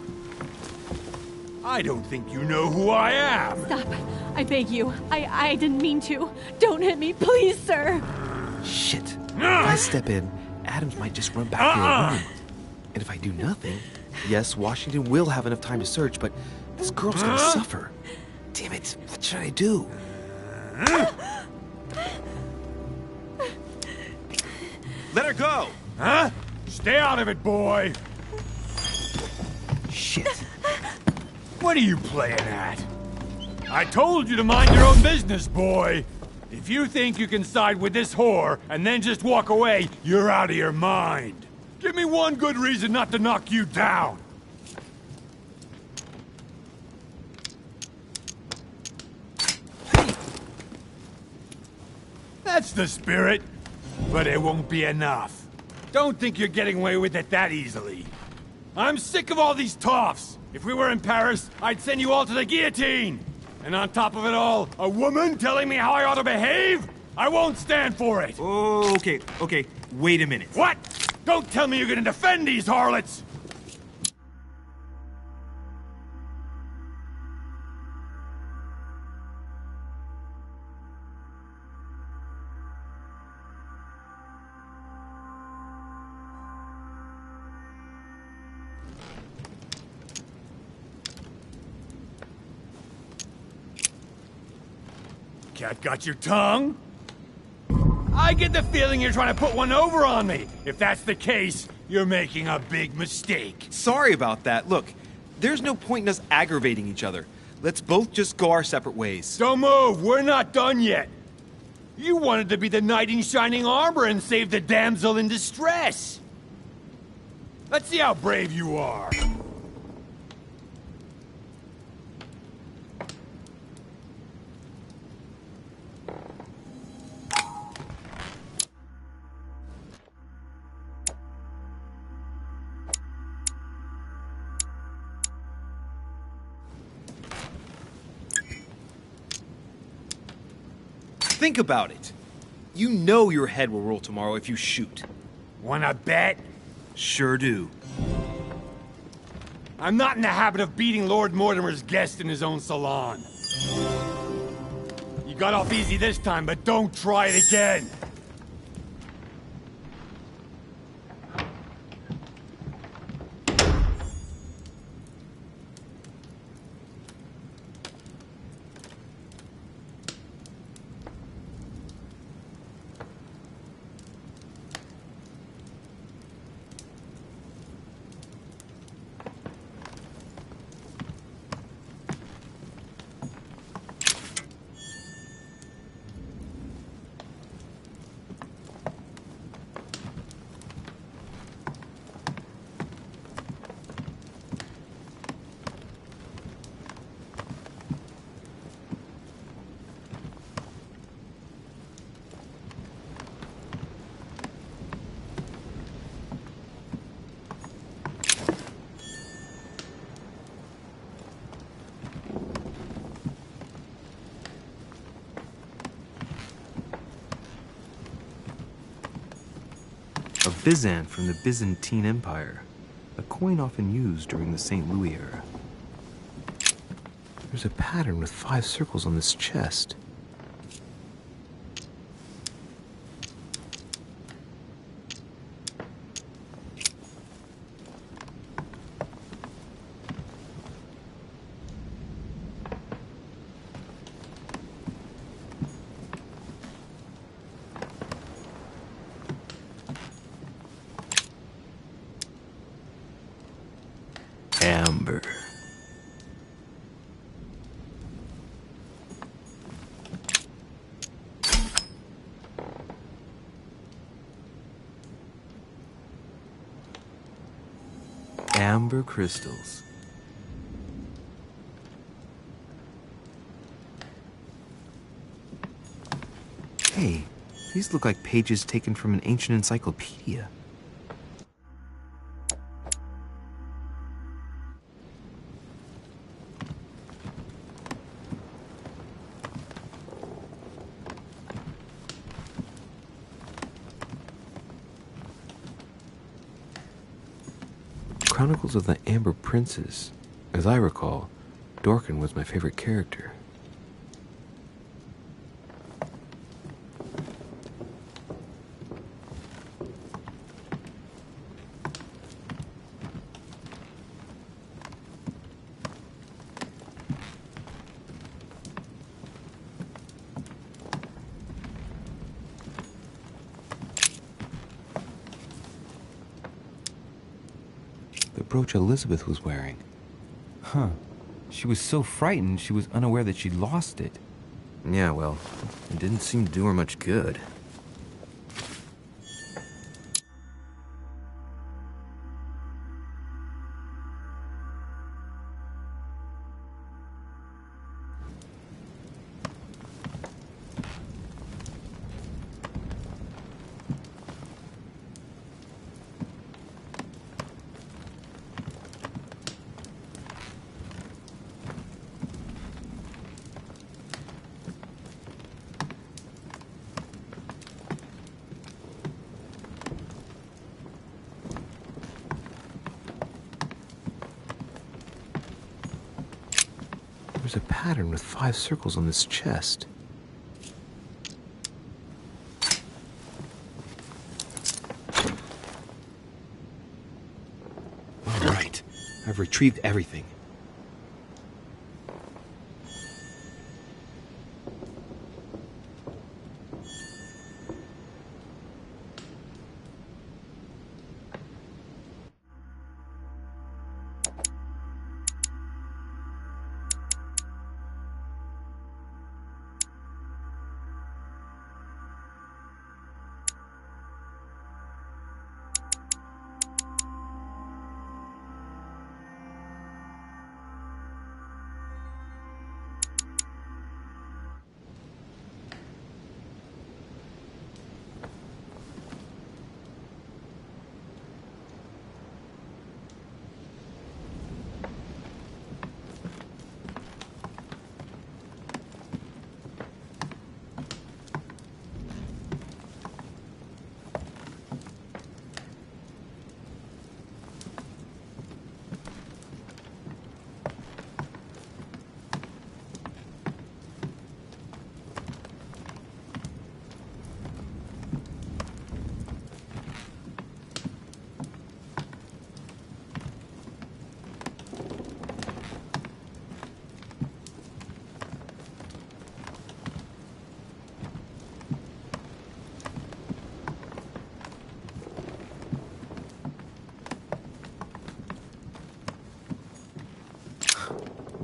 I don't think you know who I am. Stop. I beg you. I didn't mean to. Don't hit me, please, sir. Shit. If I step in, Adams might just run back to her room. And if I do nothing, yes, Washington will have enough time to search, but this girl's gonna suffer. Damn it, what should I do? Let her go! Huh? Stay out of it, boy! Shit. What are you playing at? I told you to mind your own business, boy! If you think you can side with this whore and then just walk away, you're out of your mind. Give me one good reason not to knock you down. That's the spirit. But it won't be enough. Don't think you're getting away with it that easily. I'm sick of all these toffs. If we were in Paris, I'd send you all to the guillotine. And on top of it all, a woman telling me how I ought to behave? I won't stand for it. Okay. Wait a minute. What? Don't tell me you're gonna defend these harlots! Cat got your tongue? I get the feeling you're trying to put one over on me. If that's the case, you're making a big mistake. Sorry about that. Look, there's no point in us aggravating each other. Let's both just go our separate ways. Don't move. We're not done yet. You wanted to be the knight in shining armor and save the damsel in distress. Let's see how brave you are. Think about it. You know your head will roll tomorrow if you shoot. Wanna bet? Sure do. I'm not in the habit of beating Lord Mortimer's guest in his own salon. You got off easy this time, but don't try it again. A Byzant from the Byzantine Empire, a coin often used during the St. Louis era. There's a pattern with 5 circles on this chest. Amber. Amber crystals. Hey, these look like pages taken from an ancient encyclopedia. Chronicles of the Amber Princes. As I recall, Dorkin was my favorite character. The brooch Elizabeth was wearing. Huh. She was so frightened she was unaware that she'd lost it. Yeah, well, it didn't seem to do her much good. There's a pattern with 5 circles on this chest. All right, I've retrieved everything.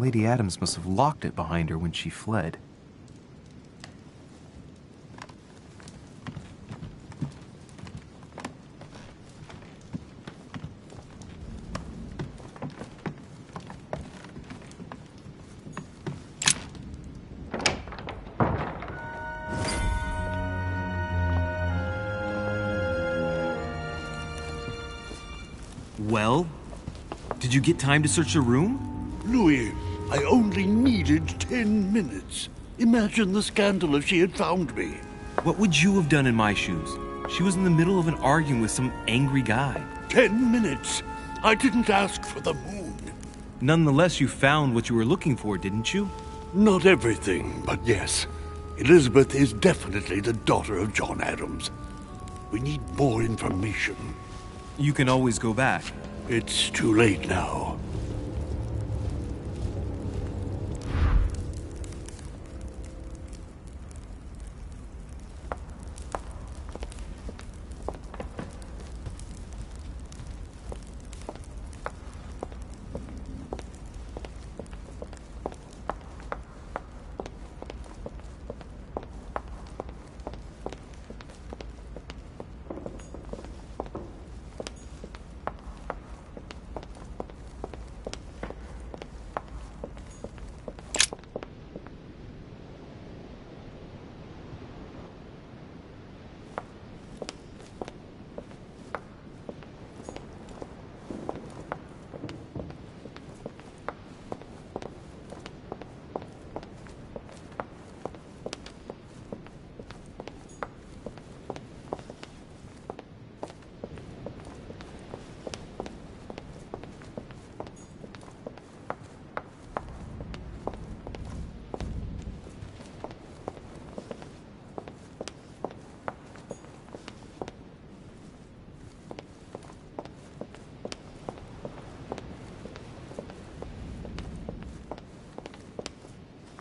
Lady Adams must have locked it behind her when she fled. Well, did you get time to search the room? Louis, I only needed 10 minutes. Imagine the scandal if she had found me. What would you have done in my shoes? She was in the middle of an argument with some angry guy. 10 minutes? I didn't ask for the moon. Nonetheless, you found what you were looking for, didn't you? Not everything, but yes. Elizabeth is definitely the daughter of John Adams. We need more information. You can always go back. It's too late now.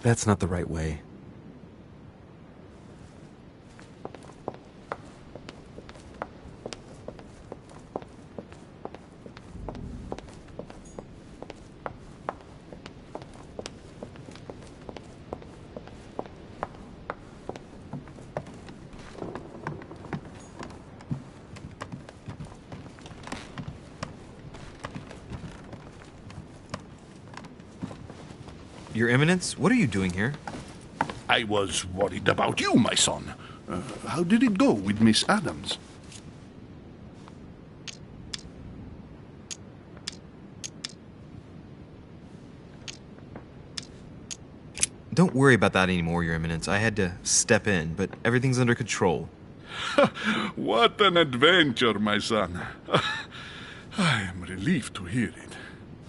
That's not the right way. Your Eminence, what are you doing here? I was worried about you, my son. How did it go with Miss Adams? Don't worry about that anymore, Your Eminence. I had to step in, but everything's under control. What an adventure, my son. I am relieved to hear it.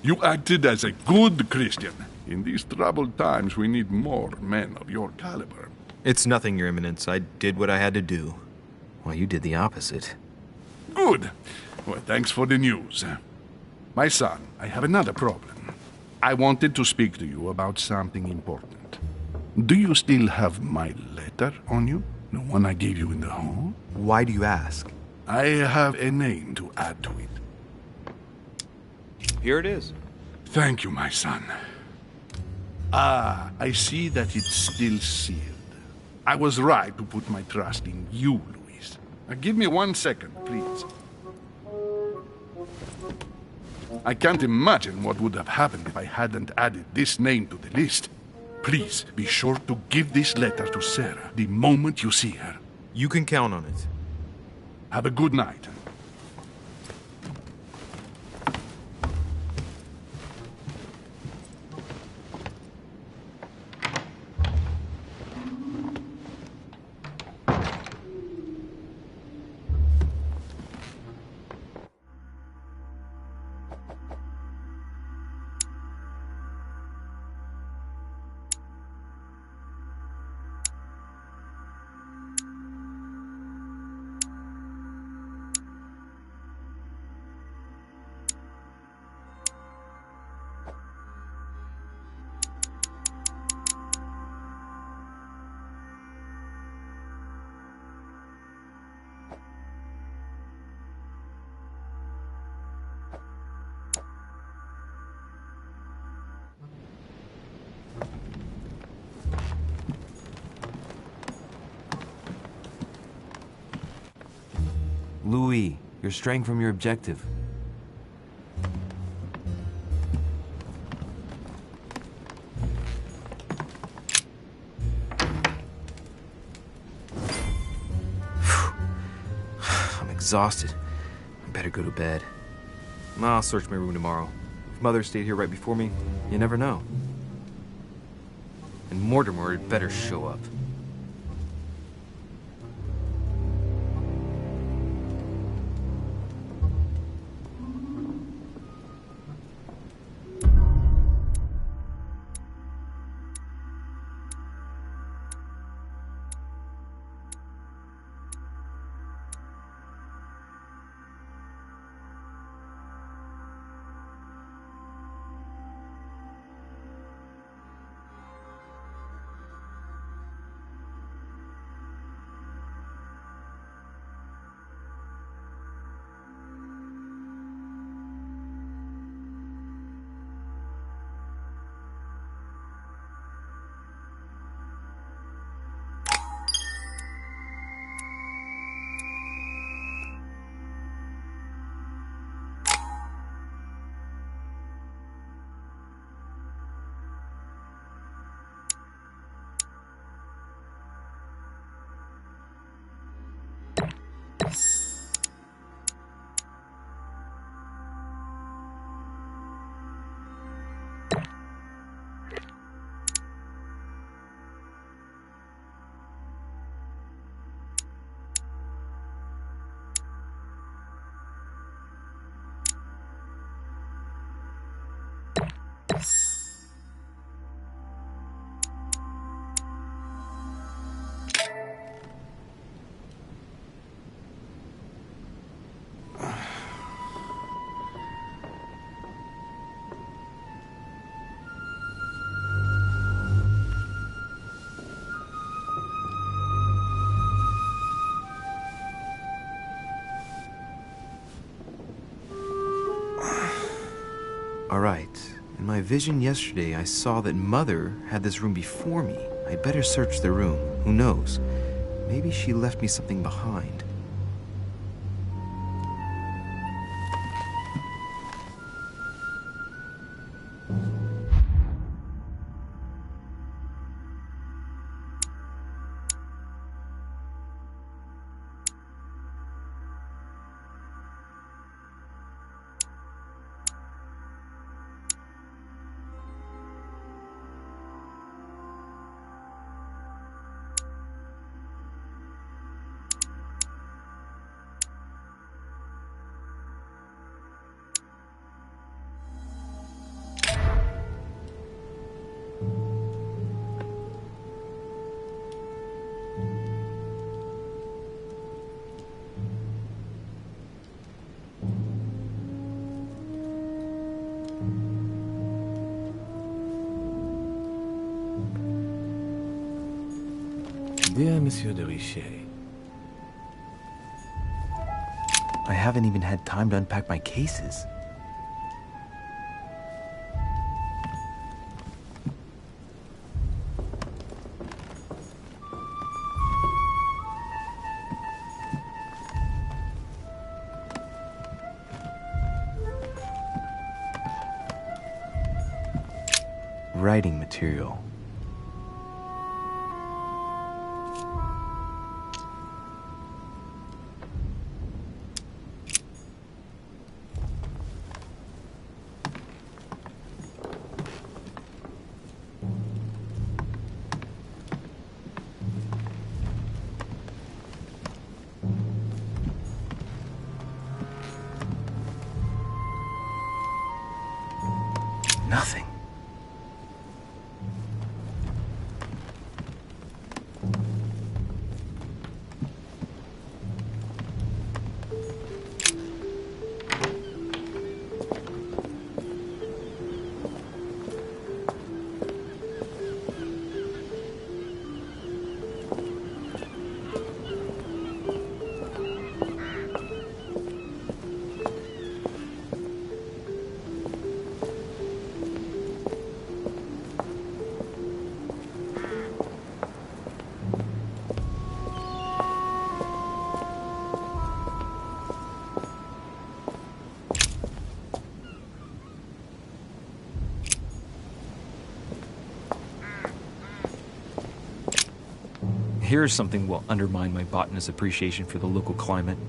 You acted as a good Christian. In these troubled times, we need more men of your caliber. It's nothing, Your Eminence. I did what I had to do. Well, you did the opposite. Good. Well, thanks for the news. My son, I have another problem. I wanted to speak to you about something important. Do you still have my letter on you? The one I gave you in the hall? Why do you ask? I have a name to add to it. Here it is. Thank you, my son. Ah, I see that it's still sealed. I was right to put my trust in you, Louis. Now, give me 1 second, please. I can't imagine what would have happened if I hadn't added this name to the list. Please, be sure to give this letter to Sarah the moment you see her. You can count on it. Have a good night. Louis, you're straying from your objective. I'm exhausted. I better go to bed. I'll search my room tomorrow. If Mother stayed here right before me, you never know. And Mortimer had better show up. All right. In my vision yesterday, I saw that Mother had this room before me. I'd better search the room. Who knows? Maybe she left me something behind. Dear Monsieur de Richet, I haven't even had time to unpack my cases. Writing material. Nothing. Here's something will undermine my botanist's appreciation for the local climate.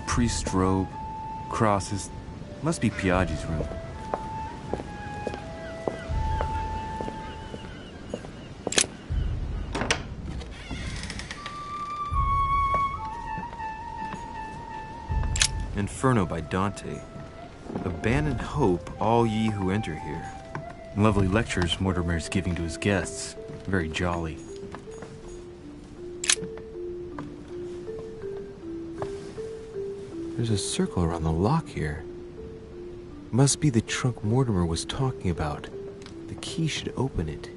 Priest's robe, crosses. Must be Piaggi's room. Inferno by Dante. Abandon hope, all ye who enter here. Lovely lectures Mortimer's giving to his guests. Very jolly. There's a circle around the lock here. Must be the trunk Mortimer was talking about. The key should open it.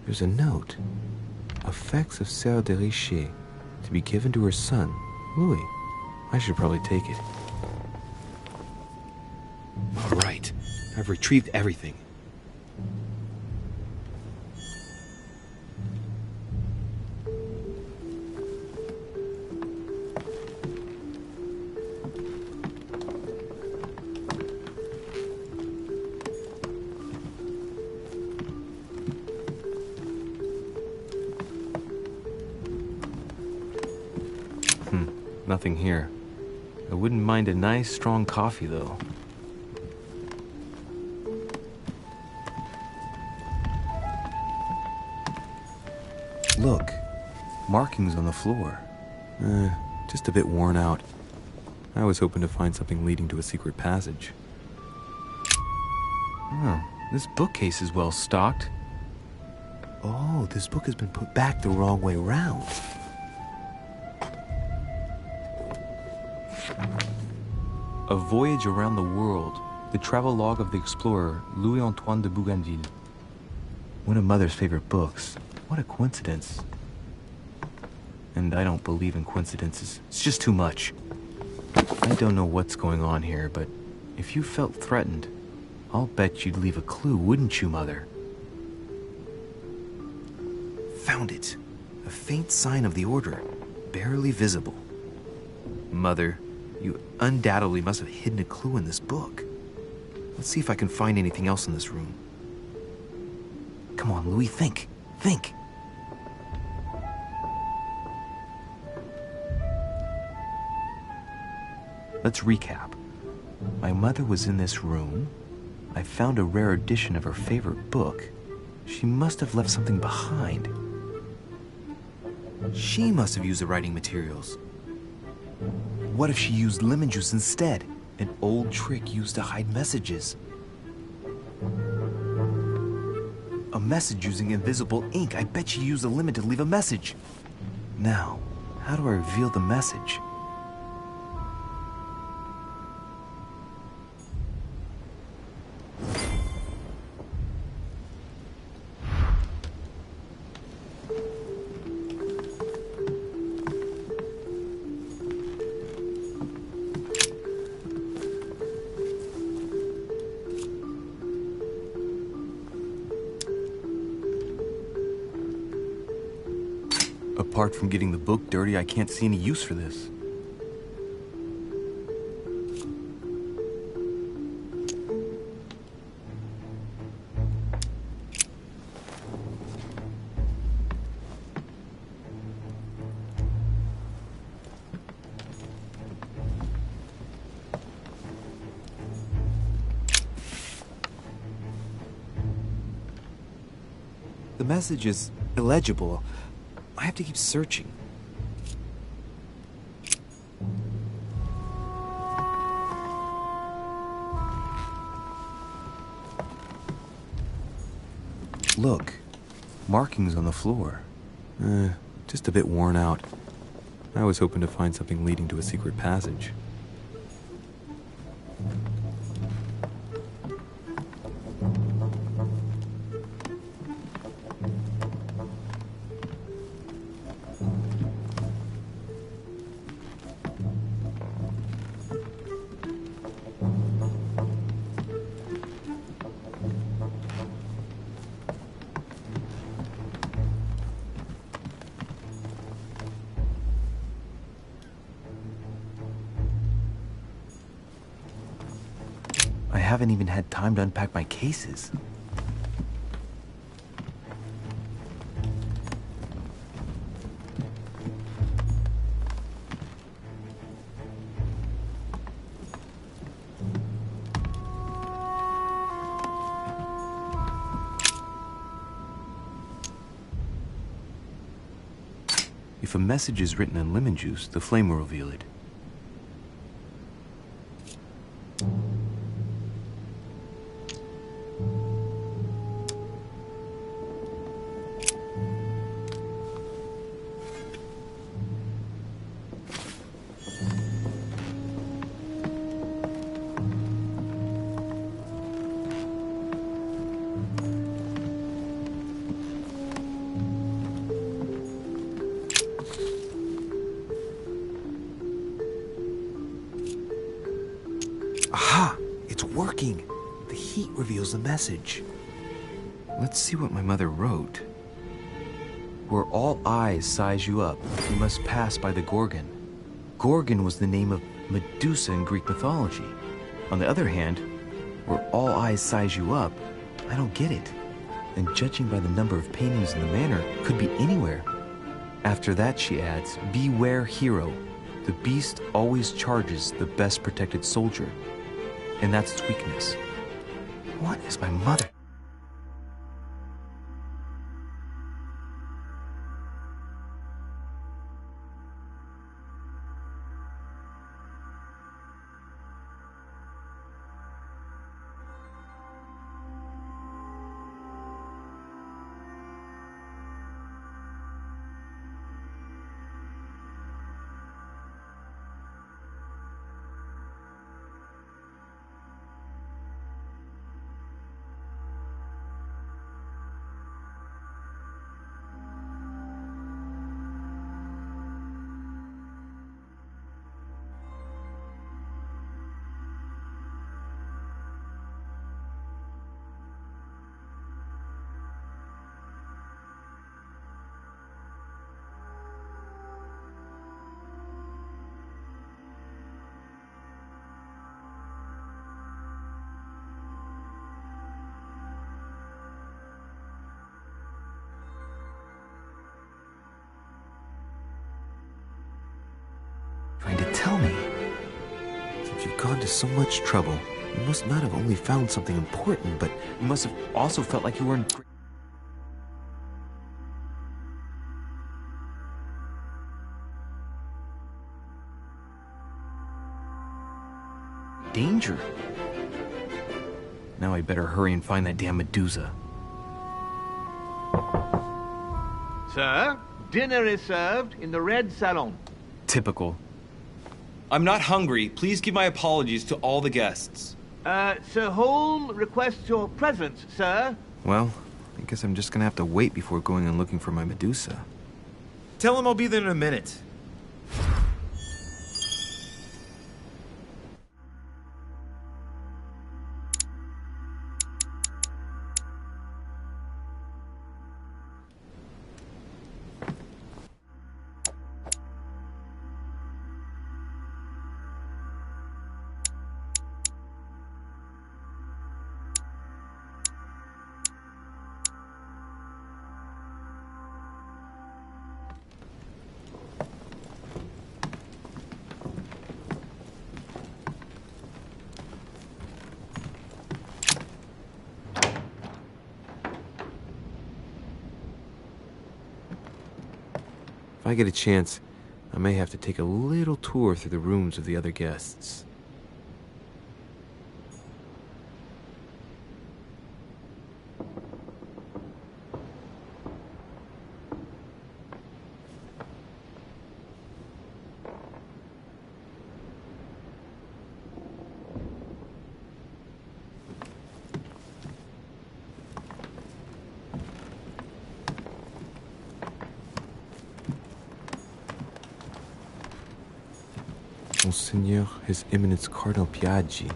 There's a note. Effects of Sœur de Richer, to be given to her son, Louis. I should probably take it. All right, I've retrieved everything. Nothing here. I wouldn't mind a nice, strong coffee, though. Look, markings on the floor. Just a bit worn out. I was hoping to find something leading to a secret passage. Oh, this bookcase is well stocked. Oh, this book has been put back the wrong way round. A Voyage Around the World, the travelogue of the explorer Louis-Antoine de Bougainville. One of Mother's favorite books. What a coincidence. And I don't believe in coincidences. It's just too much. I don't know what's going on here, but if you felt threatened, I'll bet you'd leave a clue, wouldn't you, Mother? Found it. A faint sign of the order, barely visible. Mother, you undoubtedly must have hidden a clue in this book. Let's see if I can find anything else in this room. Come on, Louis, think. Think. Let's recap. My mother was in this room. I found a rare edition of her favorite book. She must have left something behind. She must have used the writing materials. What if she used lemon juice instead? An old trick used to hide messages. A message using invisible ink. I bet she used a lemon to leave a message. Now, how do I reveal the message? Apart from getting the book dirty, I can't see any use for this. message is illegible. I have to keep searching. Look, markings on the floor. Just a bit worn out. I was hoping to find something leading to a secret passage. I haven't even had time to unpack my cases. If a message is written in lemon juice, the flame will reveal it. Aha! It's working! The heat reveals the message. Let's see what my mother wrote. Where all eyes size you up, you must pass by the Gorgon. Gorgon was the name of Medusa in Greek mythology. On the other hand, where all eyes size you up, I don't get it. And judging by the number of paintings in the manor, could be anywhere. After that, she adds, beware hero. The beast always charges the best protected soldier. And that's its weakness. What is my mother? Trying to tell me. Since you've gone to so much trouble, you must not have only found something important, but you must have also felt like you were in great danger. Now I better hurry and find that damn Medusa. Sir, dinner is served in the red salon. Typical. I'm not hungry. Please give my apologies to all the guests. Sir Holm requests your presence, sir. Well, I guess I'm just gonna have to wait before going and looking for my Medusa. Tell him I'll be there in a minute. If I get a chance, I may have to take a little tour through the rooms of the other guests. Monseigneur, His Eminence Cardinal Piaggi.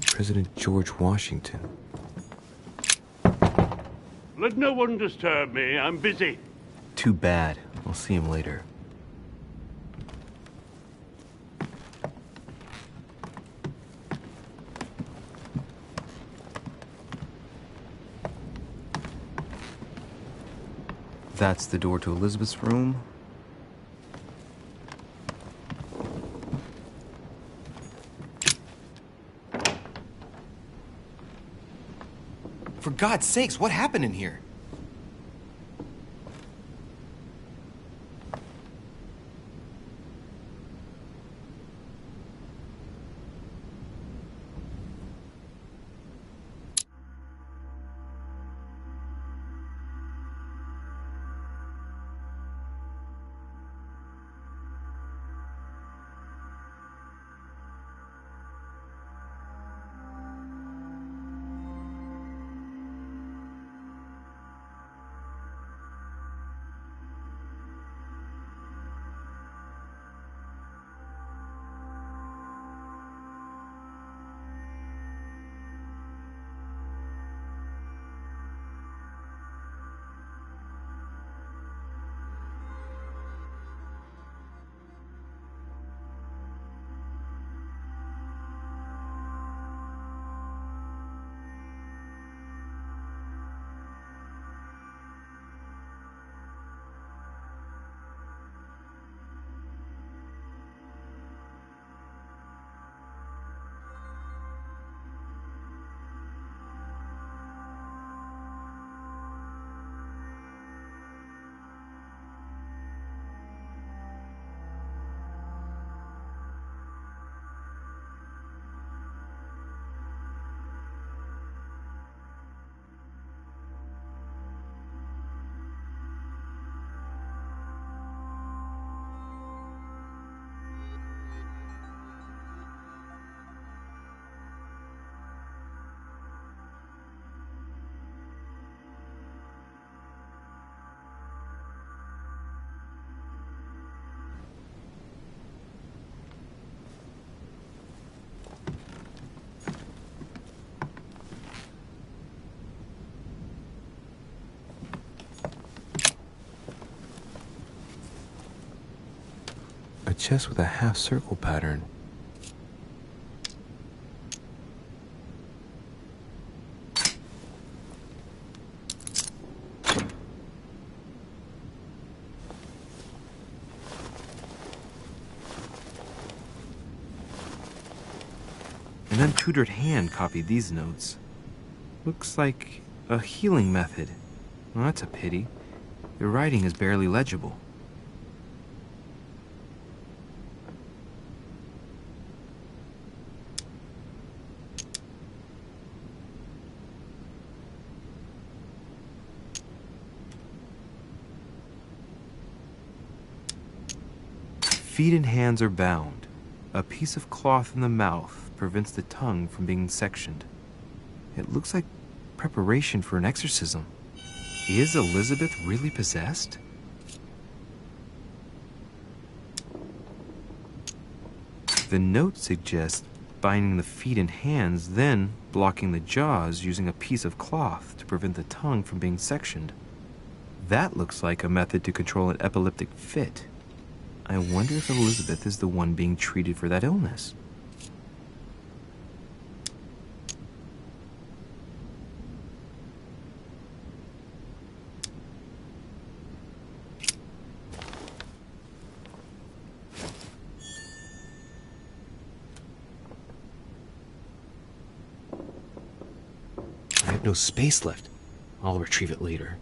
President George Washington. Let no one disturb me. I'm busy. Too bad. I'll see him later. That's the door to Elizabeth's room. For God's sakes, what happened in here? A chest with a half-circle pattern. An untutored hand copied these notes. Looks like a healing method. Well, that's a pity. The writing is barely legible. Feet and hands are bound. A piece of cloth in the mouth prevents the tongue from being sectioned. It looks like preparation for an exorcism. Is Elizabeth really possessed? The note suggests binding the feet and hands, then blocking the jaws using a piece of cloth to prevent the tongue from being sectioned. That looks like a method to control an epileptic fit. I wonder if Elizabeth is the one being treated for that illness. I have no space left. I'll retrieve it later.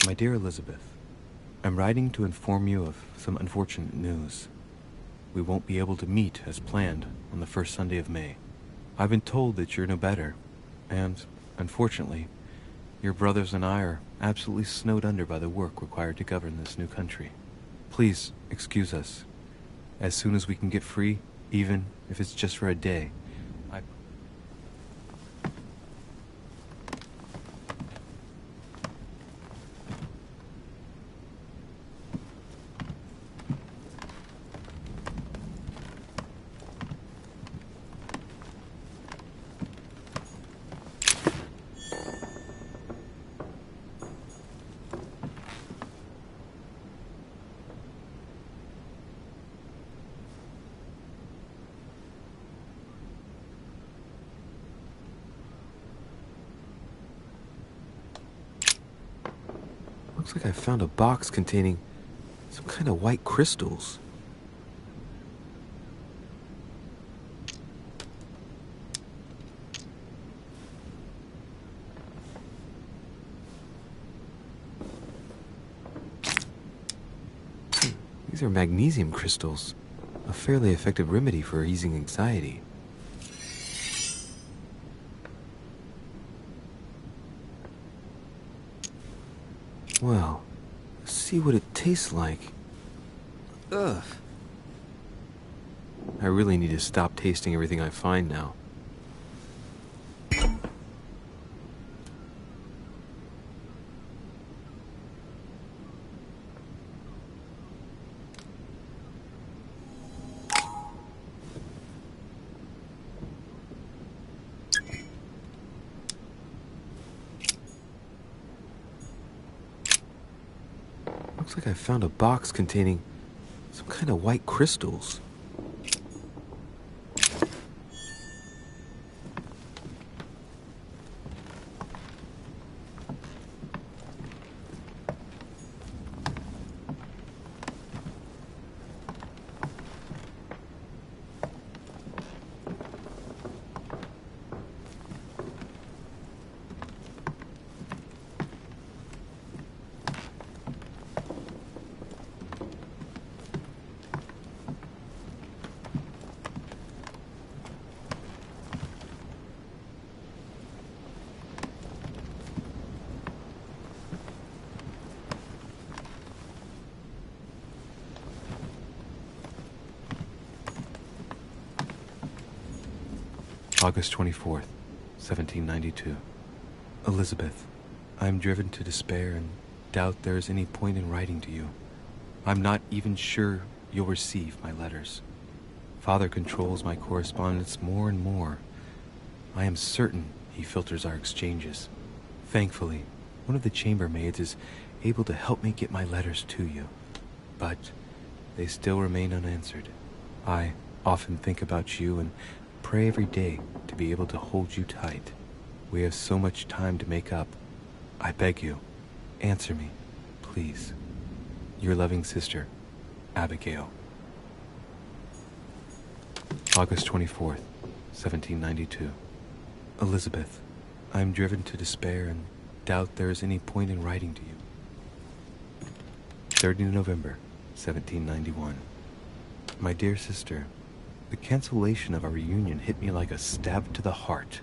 My dear Elizabeth, I'm writing to inform you of some unfortunate news. we won't be able to meet as planned on the first Sunday of May. I've been told that you're no better, and, unfortunately, your brothers and I are absolutely snowed under by the work required to govern this new country. Please excuse us. As soon as we can get free, even if it's just for a day, Looks like I found a box containing some kind of white crystals. These are magnesium crystals, a fairly effective remedy for easing anxiety. Well, let's see what it tastes like. Ugh. I really need to stop tasting everything I find now. Looks like I found a box containing some kind of white crystals. August 24th, 1792. Elizabeth, I am driven to despair and doubt there is any point in writing to you. I'm not even sure you'll receive my letters. Father controls my correspondence more and more. I am certain he filters our exchanges. Thankfully, one of the chambermaids is able to help me get my letters to you, but they still remain unanswered. I often think about you and pray every day to be able to hold you tight. We have so much time to make up. I beg you, answer me, please. Your loving sister, Abigail. August 24th, 1792. Elizabeth, I am driven to despair and doubt there is any point in writing to you. 30 November, 1791. My dear sister, the cancellation of our reunion hit me like a stab to the heart.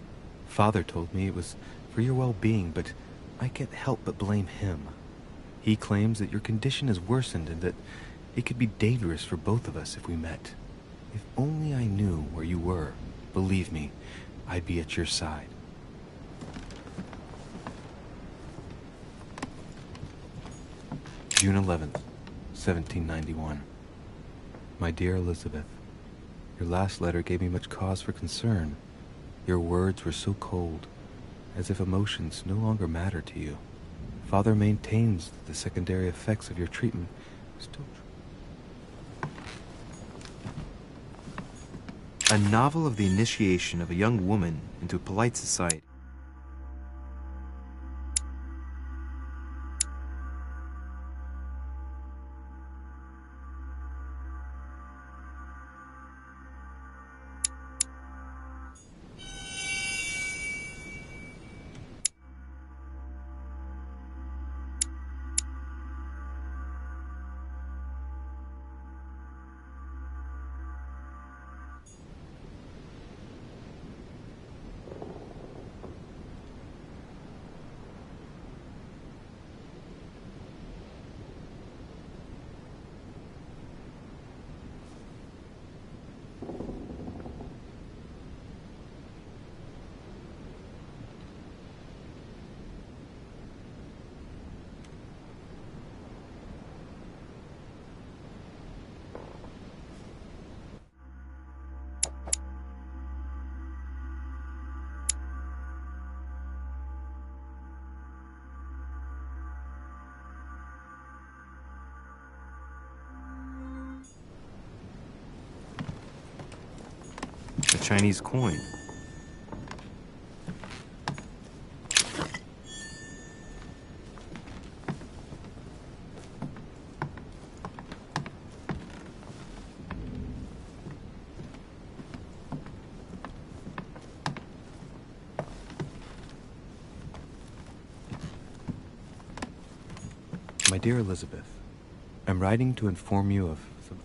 Father told me it was for your well-being, but I can't help but blame him. He claims that your condition has worsened and that it could be dangerous for both of us if we met. If only I knew where you were, believe me, I'd be at your side. June 11th, 1791. My dear Elizabeth, your last letter gave me much cause for concern. Your words were so cold, as if emotions no longer matter to you. Father maintains that the secondary effects of your treatment still... A novel of the initiation of a young woman into polite society. a Chinese coin. My dear Elizabeth, I'm writing to inform you of some...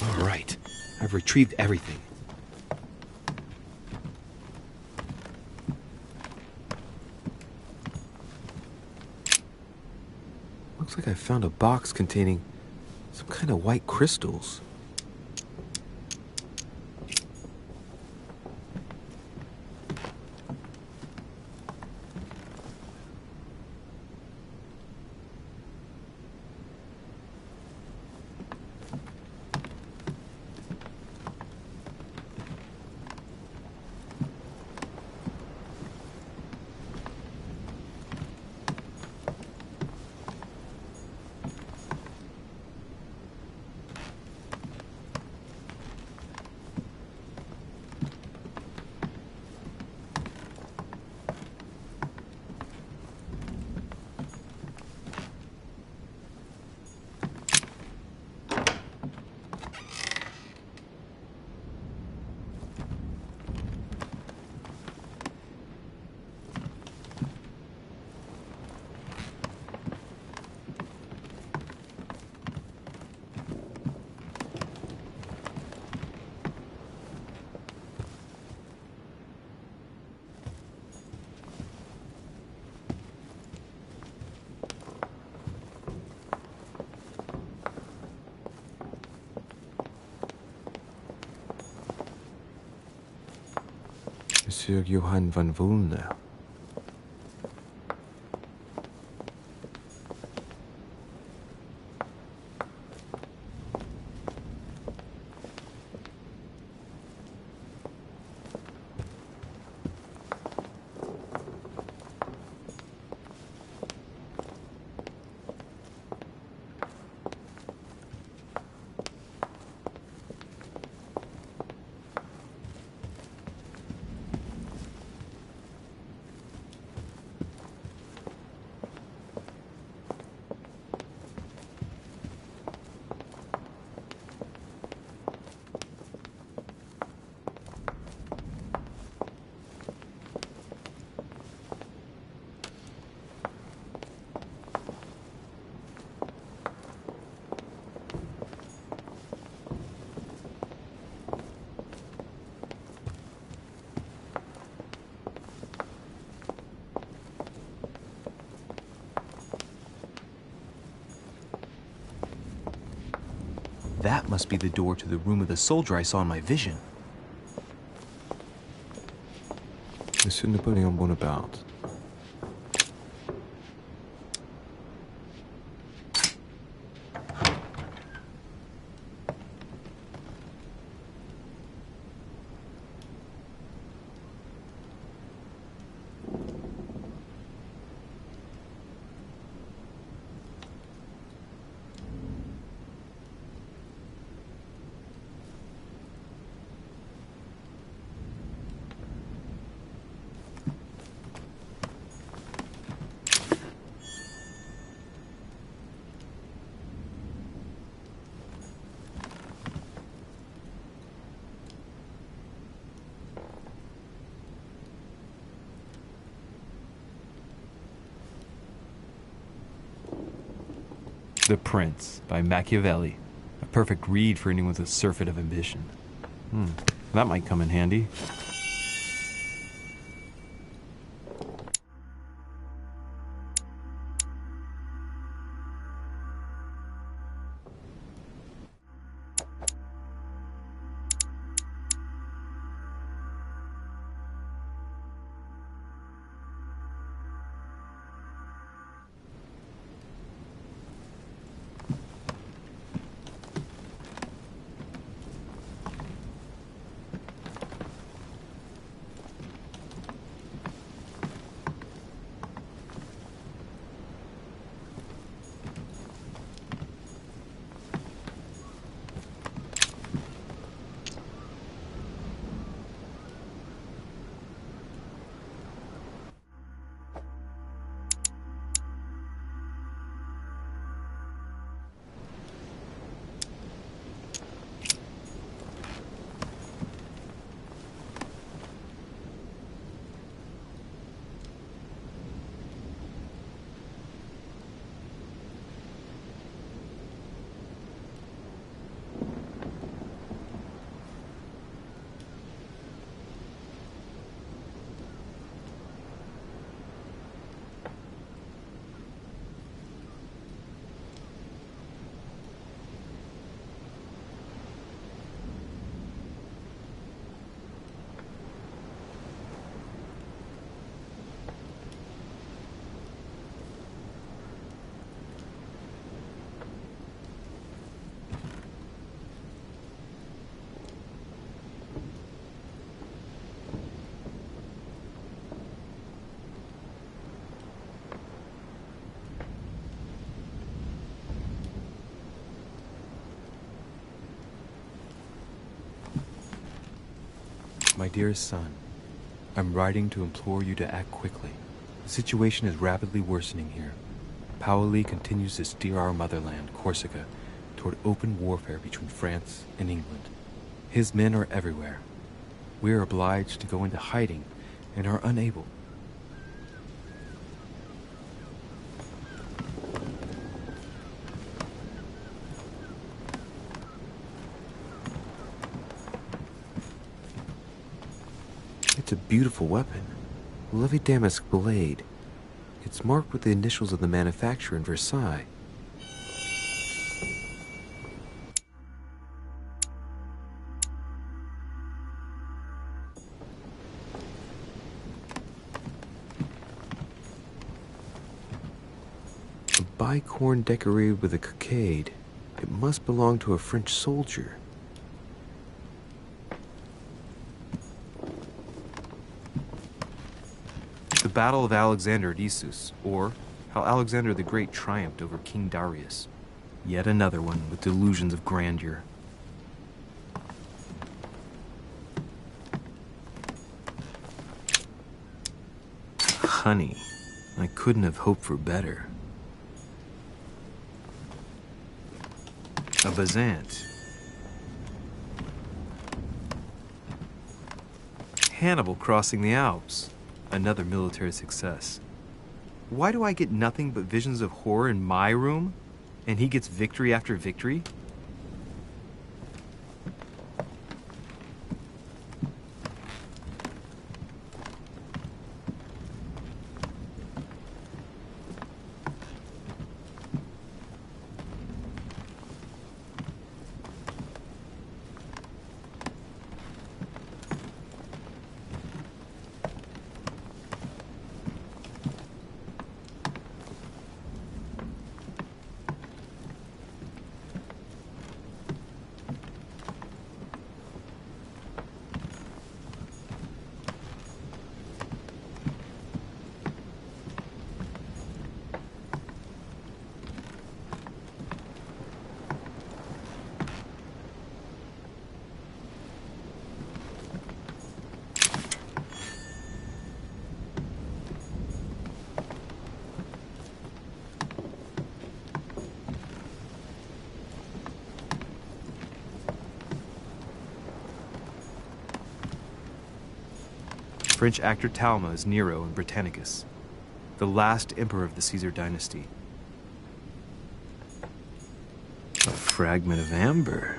All right, I've retrieved everything. Looks like I found a box containing some kind of white crystals. Monsieur Johann van Vulner. That must be the door to the room of the soldier I saw in my vision. Monsieur Napoleon Bonaparte. The Prince by Machiavelli. A perfect read for anyone with a surfeit of ambition. That might come in handy. My dearest son, I'm writing to implore you to act quickly. The situation is rapidly worsening here. Paoli continues to steer our motherland, Corsica, toward open warfare between France and England. His men are everywhere. We are obliged to go into hiding and are unable. It's a beautiful weapon. A lovely damask blade. It's marked with the initials of the manufacturer in Versailles. A bicorn decorated with a cockade. It must belong to a French soldier. The Battle of Alexander at Issus, or how Alexander the Great triumphed over King Darius. Yet another one with delusions of grandeur. Honey, I couldn't have hoped for better. A Bazant. Hannibal crossing the Alps. Another military success. Why do I get nothing but visions of horror in my room, and he gets victory after victory? French actor Talma is Nero in Britannicus, the last emperor of the Caesar dynasty. A fragment of amber.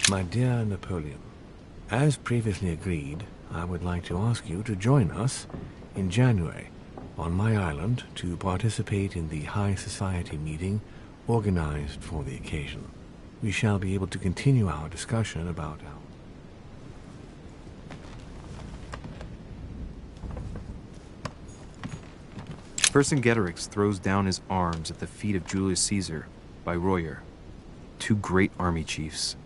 My dear Napoleon, as previously agreed, I would like to ask you to join us in January on my island to participate in the High Society meeting organized for the occasion. We shall be able to continue our discussion about our... Vercingetorix throws down his arms at the feet of Julius Caesar by Royer, two great army chiefs.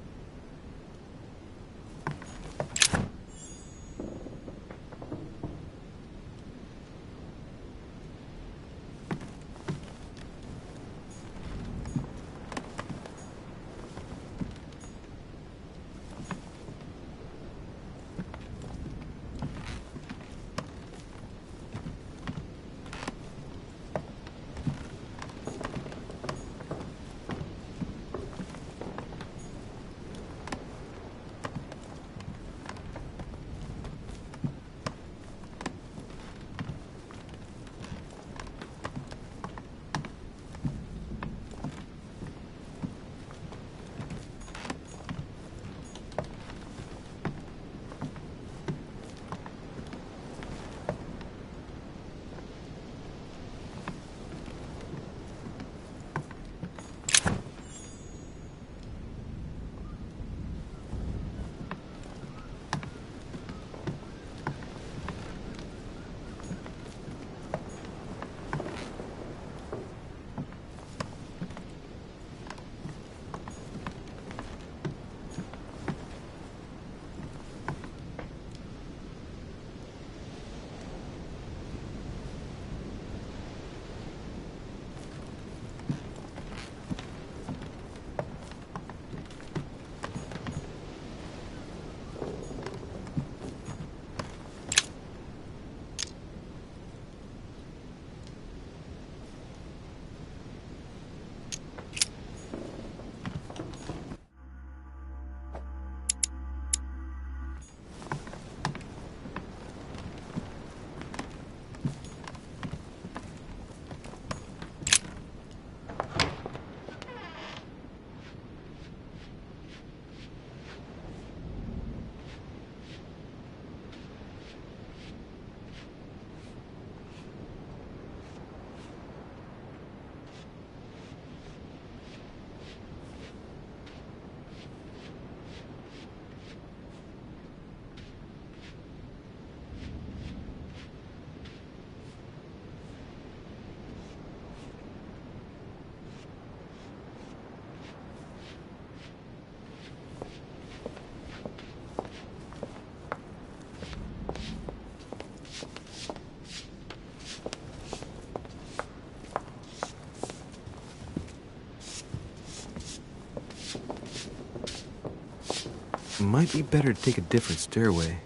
Might be better to take a different stairway.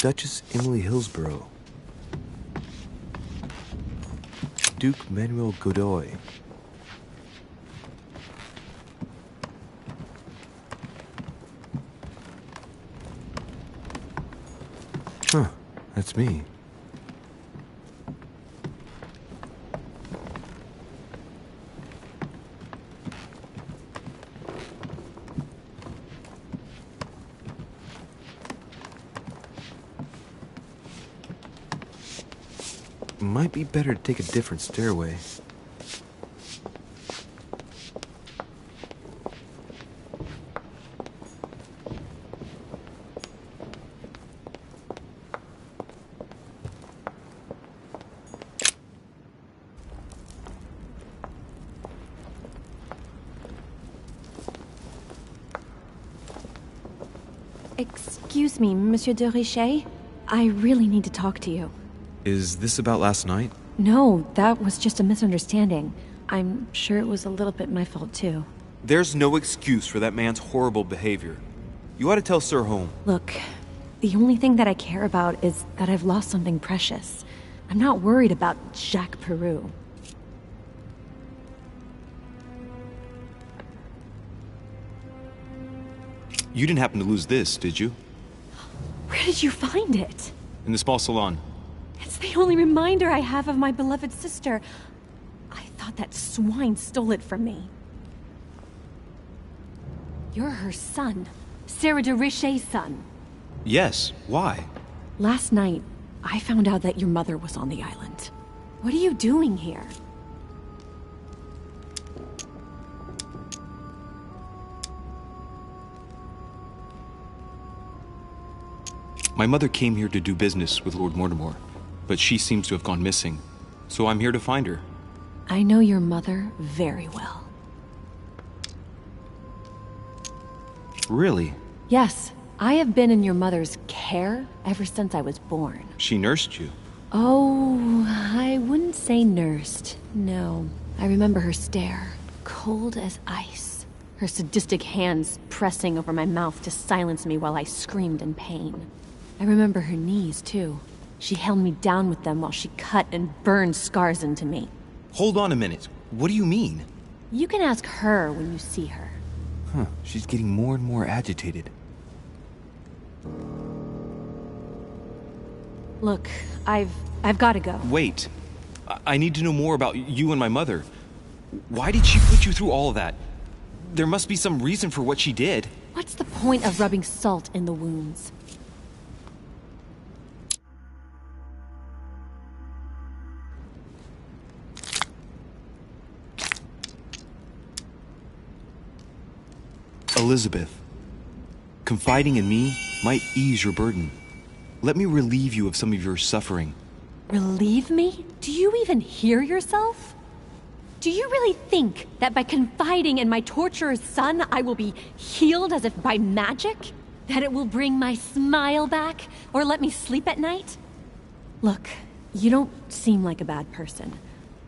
Duchess Emily Hillsborough. Duke Manuel Godoy. Huh, that's me. Might be better to take a different stairway. Excuse me, Monsieur de Richet. I really need to talk to you. Is this about last night? No, that was just a misunderstanding. I'm sure it was a little bit my fault, too. There's no excuse for that man's horrible behavior. You ought to tell Sir Home. Look, the only thing that I care about is that I've lost something precious. I'm not worried about Jacques Peru. You didn't happen to lose this, did you? Where did you find it? In the small salon. It's the only reminder I have of my beloved sister. I thought that swine stole it from me. You're her son. Sarah de Richet's son. Yes, why? Last night, I found out that your mother was on the island. What are you doing here? My mother came here to do business with Lord Mortimer, but she seems to have gone missing. So I'm here to find her. I know your mother very well. Really? Yes, I have been in your mother's care ever since I was born. She nursed you? Oh, I wouldn't say nursed. No, I remember her stare, cold as ice. Her sadistic hands pressing over my mouth to silence me while I screamed in pain. I remember her knees, too. She held me down with them while she cut and burned scars into me. Hold on a minute. What do you mean? You can ask her when you see her. Huh, she's getting more and more agitated. Look, I've got to go. Wait. I need to know more about you and my mother. Why did she put you through all of that? There must be some reason for what she did. What's the point of rubbing salt in the wounds? Elizabeth, confiding in me might ease your burden. Let me relieve you of some of your suffering. Relieve me? Do you even hear yourself? Do you really think that by confiding in my torturer's son, I will be healed as if by magic? That it will bring my smile back, or let me sleep at night? Look, you don't seem like a bad person,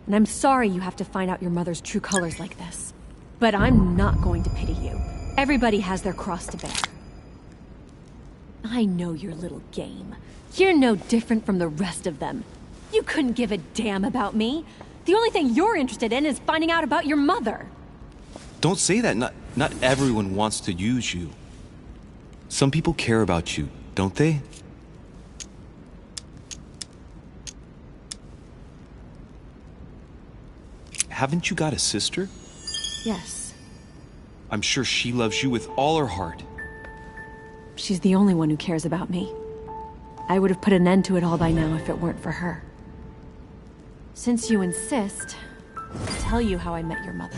and I'm sorry you have to find out your mother's true colors like this. But I'm not going to pity you. Everybody has their cross to bear. I know your little game. You're no different from the rest of them. You couldn't give a damn about me. The only thing you're interested in is finding out about your mother. Don't say that. Not everyone wants to use you. Some people care about you, don't they? Haven't you got a sister? Yes. I'm sure she loves you with all her heart. She's the only one who cares about me. I would have put an end to it all by now if it weren't for her. Since you insist, I'll tell you how I met your mother.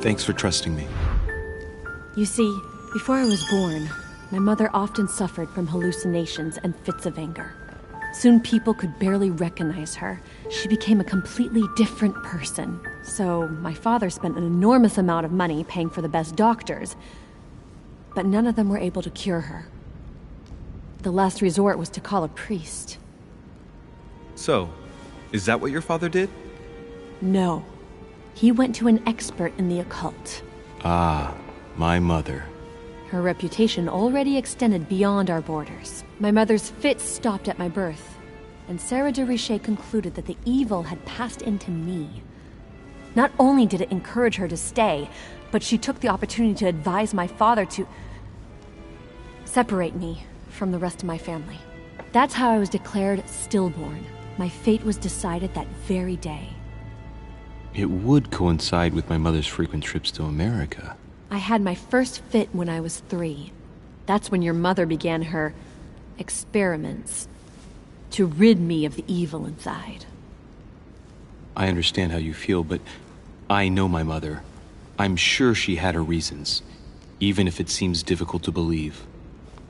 Thanks for trusting me. You see, before I was born, my mother often suffered from hallucinations and fits of anger. Soon people could barely recognize her. She became a completely different person. So my father spent an enormous amount of money paying for the best doctors, but none of them were able to cure her. The last resort was to call a priest. So, is that what your father did? No. He went to an expert in the occult. Ah, my mother. Her reputation already extended beyond our borders. My mother's fits stopped at my birth, and Sarah de Richet concluded that the evil had passed into me. Not only did it encourage her to stay, but she took the opportunity to advise my father to separate me from the rest of my family. That's how I was declared stillborn. My fate was decided that very day. It would coincide with my mother's frequent trips to America. I had my first fit when I was 3. That's when your mother began her experiments to rid me of the evil inside. I understand how you feel, but I know my mother. I'm sure she had her reasons, even if it seems difficult to believe.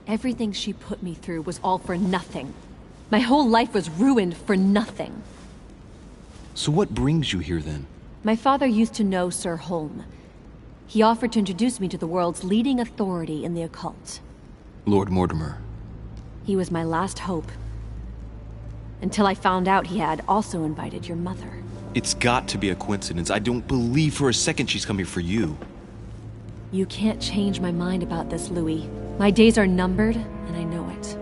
Everything she put me through was all for nothing. My whole life was ruined for nothing. So what brings you here then? My father used to know Sir Holm. He offered to introduce me to the world's leading authority in the occult. Lord Mortimer. He was my last hope. Until I found out he had also invited your mother. It's got to be a coincidence. I don't believe for a second she's coming for you. You can't change my mind about this, Louis. My days are numbered, and I know it.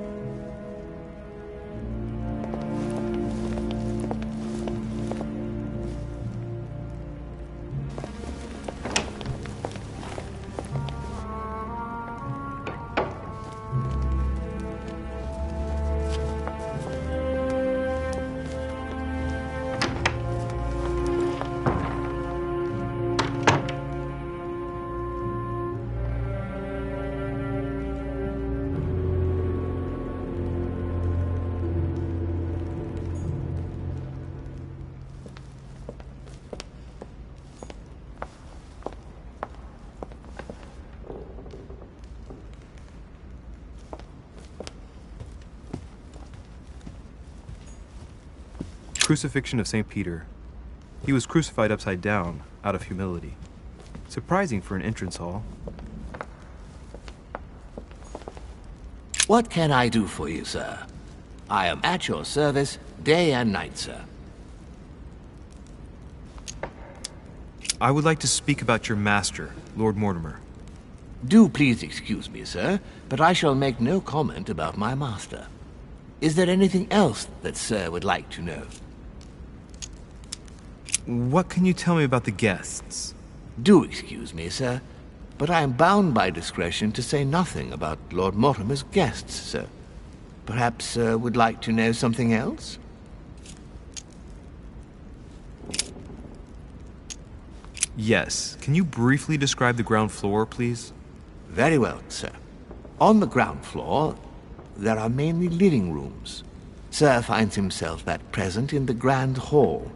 Crucifixion of St. Peter. He was crucified upside down, out of humility. Surprising for an entrance hall. What can I do for you, sir? I am at your service, day and night, sir. I would like to speak about your master, Lord Mortimer. Do please excuse me, sir, but I shall make no comment about my master. Is there anything else that sir would like to know? What can you tell me about the guests? Do excuse me, sir, but I am bound by discretion to say nothing about Lord Mortimer's guests, sir. Perhaps sir would like to know something else? Yes. Can you briefly describe the ground floor, please? Very well, sir. On the ground floor, there are mainly living rooms. Sir finds himself at present in the Grand Hall.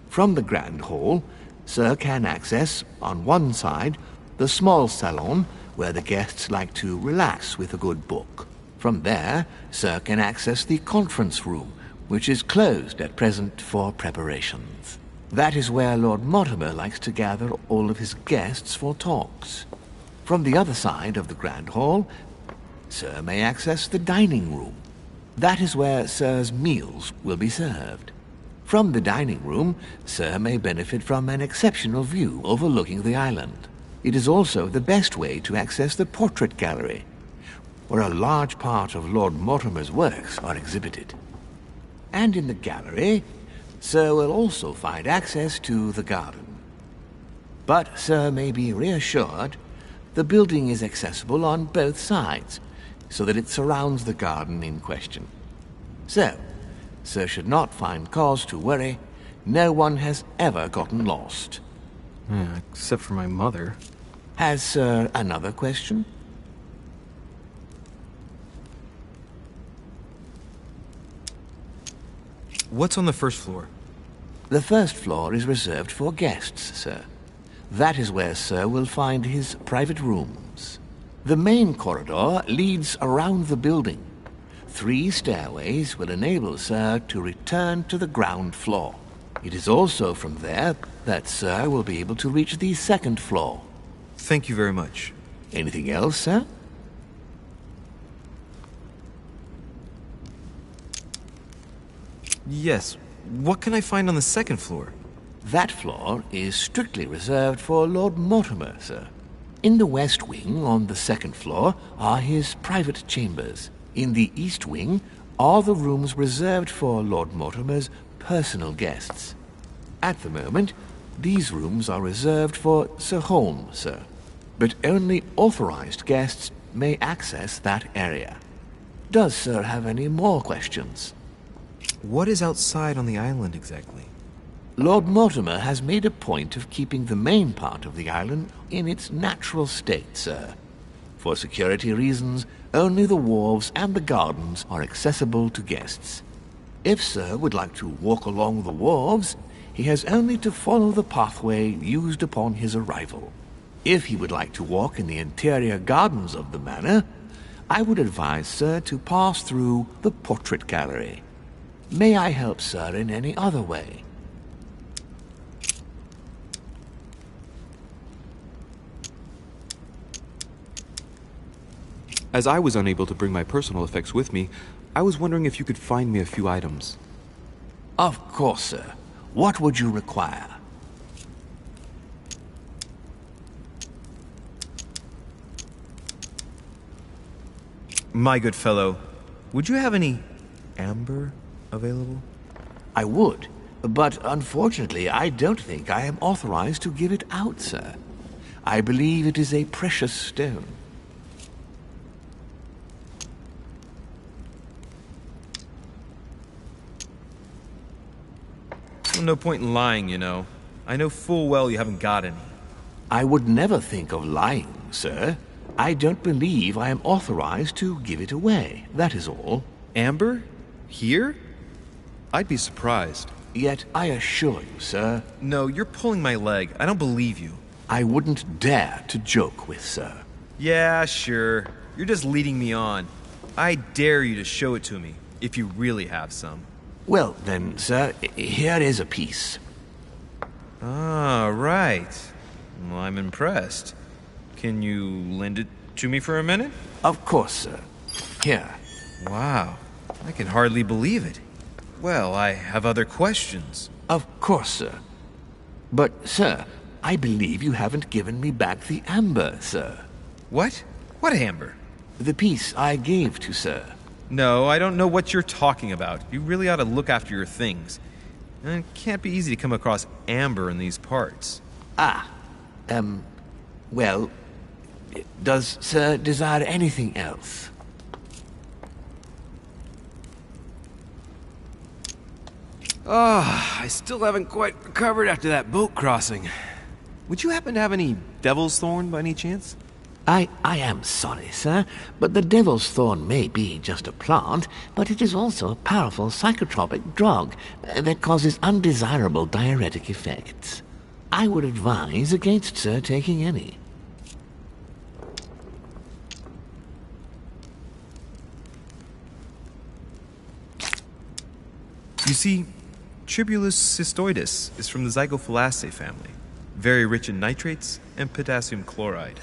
From the Grand Hall, Sir can access, on one side, the small salon where the guests like to relax with a good book. From there, Sir can access the conference room, which is closed at present for preparations. That is where Lord Mortimer likes to gather all of his guests for talks. From the other side of the Grand Hall, Sir may access the dining room. That is where Sir's meals will be served. From the dining room, Sir may benefit from an exceptional view overlooking the island. It is also the best way to access the portrait gallery, where a large part of Lord Mortimer's works are exhibited. And in the gallery, Sir will also find access to the garden. But Sir may be reassured the building is accessible on both sides, so that it surrounds the garden in question. So, Sir should not find cause to worry. No one has ever gotten lost. Except for my mother. Has Sir another question? What's on the first floor? The first floor is reserved for guests, sir. That is where Sir will find his private rooms. The main corridor leads around the building. 3 stairways will enable Sir to return to the ground floor. It is also from there that Sir will be able to reach the second floor. Thank you very much. Anything else, sir? Yes. What can I find on the second floor? That floor is strictly reserved for Lord Mortimer, sir. In the west wing, on the second floor, are his private chambers. In the east wing are the rooms reserved for Lord Mortimer's personal guests. At the moment, these rooms are reserved for Sir Holmes, sir. But only authorized guests may access that area. Does Sir have any more questions? What is outside on the island exactly? Lord Mortimer has made a point of keeping the main part of the island in its natural state, sir. For security reasons, only the wharves and the gardens are accessible to guests. If Sir would like to walk along the wharves, he has only to follow the pathway used upon his arrival. If he would like to walk in the interior gardens of the manor, I would advise Sir to pass through the portrait gallery. May I help Sir in any other way? As I was unable to bring my personal effects with me, I was wondering if you could find me a few items. Of course, sir. What would you require? My good fellow, would you have any amber available? I would, but unfortunately I don't think I am authorized to give it out, sir. I believe it is a precious stone. Well, no point in lying, you know. I know full well you haven't got any. I would never think of lying, sir. I don't believe I am authorized to give it away, that is all. Amber? Here? I'd be surprised. Yet I assure you, sir... No, you're pulling my leg. I don't believe you. I wouldn't dare to joke with Sir. Yeah, sure. You're just leading me on. I dare you to show it to me, if you really have some. Well, then, sir, here is a piece. Ah, right. Well, I'm impressed. Can you lend it to me for a minute? Of course, sir. Here. Wow. I can hardly believe it. Well, I have other questions. Of course, sir. But, sir, I believe you haven't given me back the amber, sir. What? What amber? The piece I gave to Sir. No, I don't know what you're talking about. You really ought to look after your things. It can't be easy to come across amber in these parts. Well, does Sir desire anything else? I still haven't quite recovered after that boat crossing. Would you happen to have any devil's thorn by any chance? I am sorry, sir, but the devil's thorn may be just a plant, but it is also a powerful psychotropic drug that causes undesirable diuretic effects. I would advise against Sir taking any. You see, Tribulus cystoides is from the Zygophalaceae family, very rich in nitrates and potassium chloride.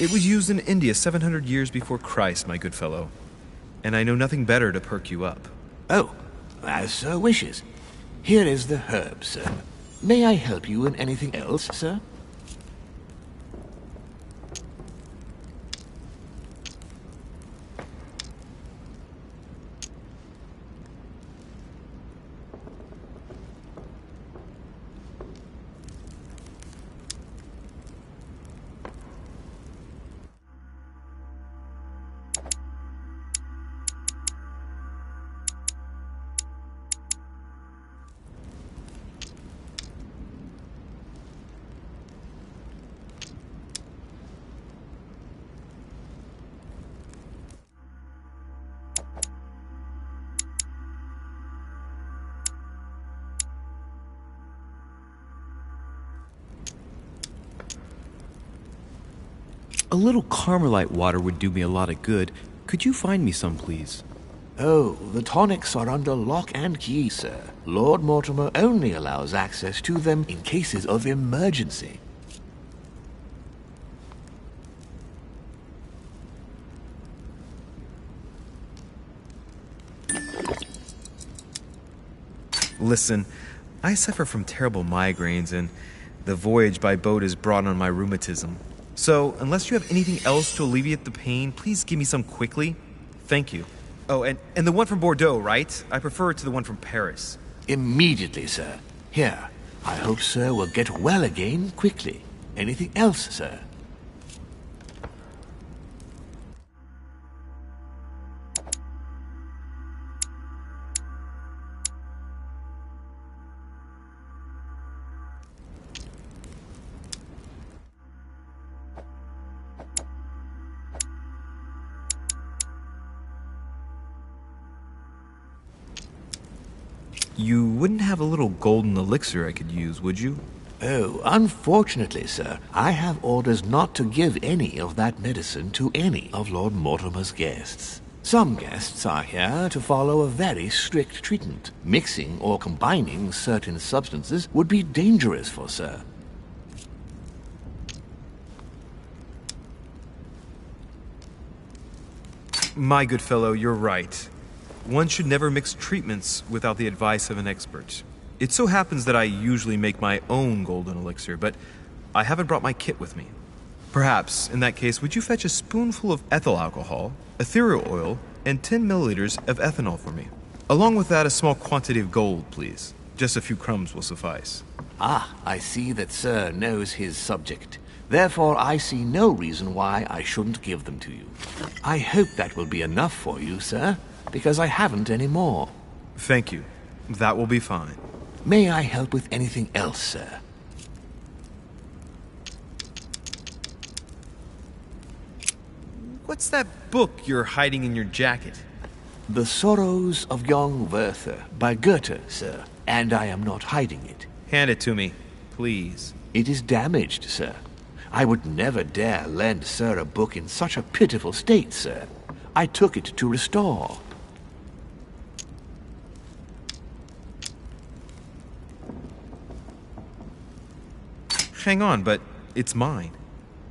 It was used in India 700 years before Christ, my good fellow, and I know nothing better to perk you up. Oh, as Sir wishes. Here is the herb, sir. May I help you in anything else, sir? A little Carmelite water would do me a lot of good. Could you find me some, please? Oh, the tonics are under lock and key, sir. Lord Mortimer only allows access to them in cases of emergency. Listen, I suffer from terrible migraines, and the voyage by boat has brought on my rheumatism. So, unless you have anything else to alleviate the pain, please give me some quickly. Thank you. Oh, and the one from Bordeaux, right? I prefer it to the one from Paris. Immediately, sir. Here. I hope sir will get well again quickly. Anything else, sir? You wouldn't have a little golden elixir I could use, would you? Oh, unfortunately, sir, I have orders not to give any of that medicine to any of Lord Mortimer's guests. Some guests are here to follow a very strict treatment. Mixing or combining certain substances would be dangerous for sir. My good fellow, you're right. One should never mix treatments without the advice of an expert. It so happens that I usually make my own golden elixir, but I haven't brought my kit with me. Perhaps, in that case, would you fetch a spoonful of ethyl alcohol, ethereal oil, and 10 milliliters of ethanol for me? Along with that, a small quantity of gold, please. Just a few crumbs will suffice. Ah, I see that sir knows his subject. Therefore, I see no reason why I shouldn't give them to you. I hope that will be enough for you, sir, because I haven't any more. Thank you. That will be fine. May I help with anything else, sir? What's that book you're hiding in your jacket? The Sorrows of Young Werther by Goethe, sir. And I am not hiding it. Hand it to me, please. It is damaged, sir. I would never dare lend sir a book in such a pitiful state, sir. I took it to restore. Hang on, but it's mine.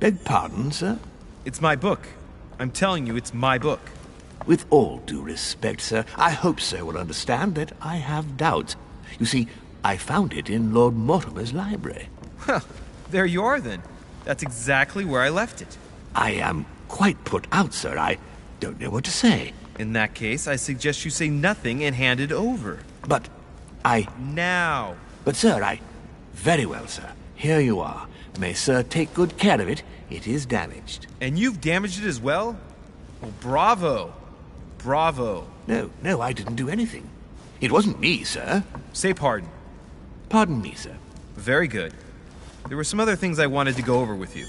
Beg pardon, sir? It's my book. I'm telling you, it's my book. With all due respect, sir, I hope sir will understand that I have doubts. You see, I found it in Lord Mortimer's library. Huh, there you are then. That's exactly where I left it. I am quite put out, sir. I don't know what to say. In that case, I suggest you say nothing and hand it over. But I... Now! But sir, Very well, sir. Here you are. May sir take good care of it. It is damaged. And you've damaged it as well? Well, bravo. Bravo. No, I didn't do anything. It wasn't me, sir. Say pardon. Pardon me, sir. Very good. There were some other things I wanted to go over with you.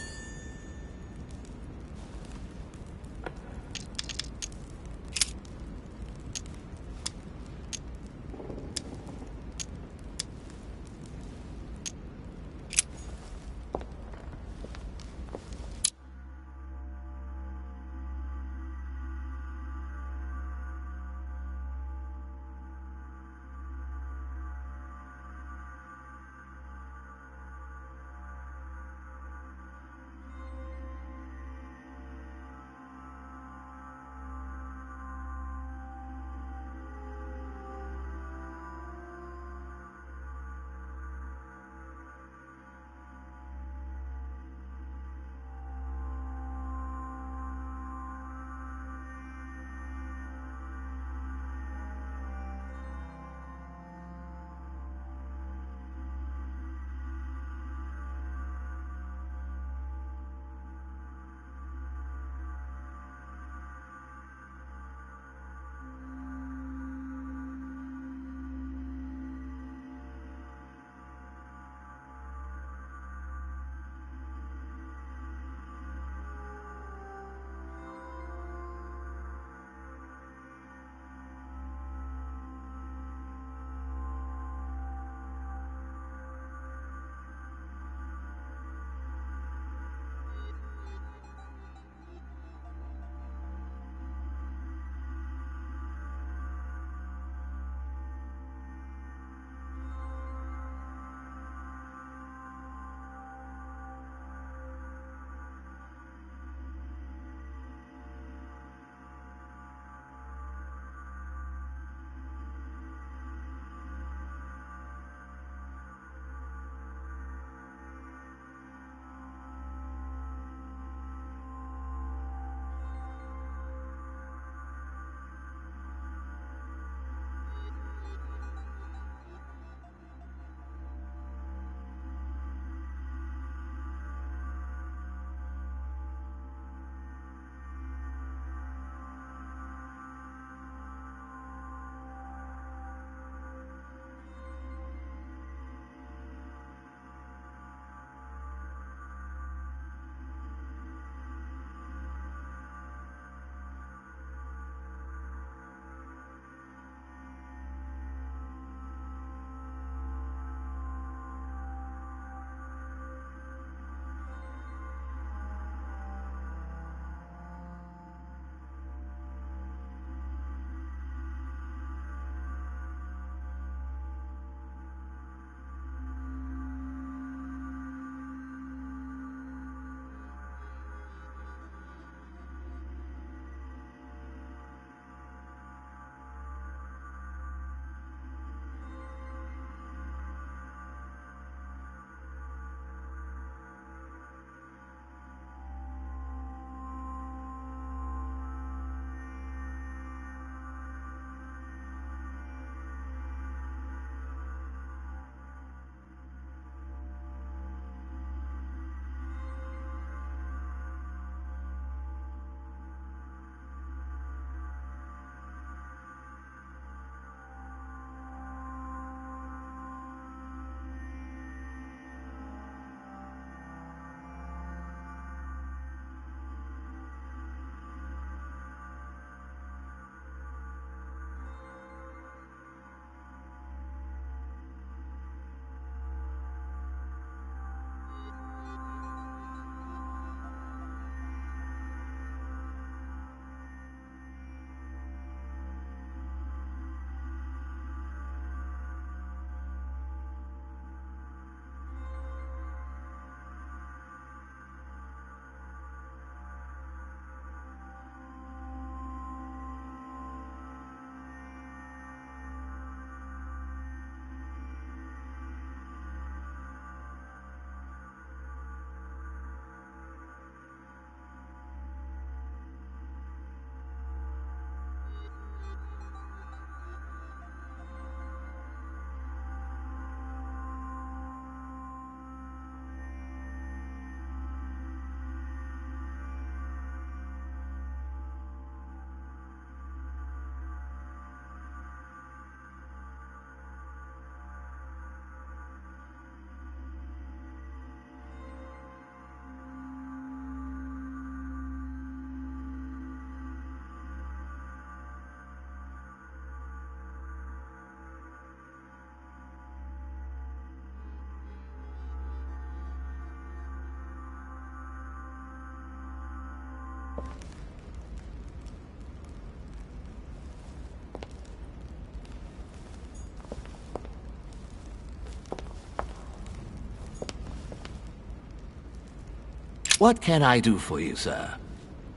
What can I do for you, sir?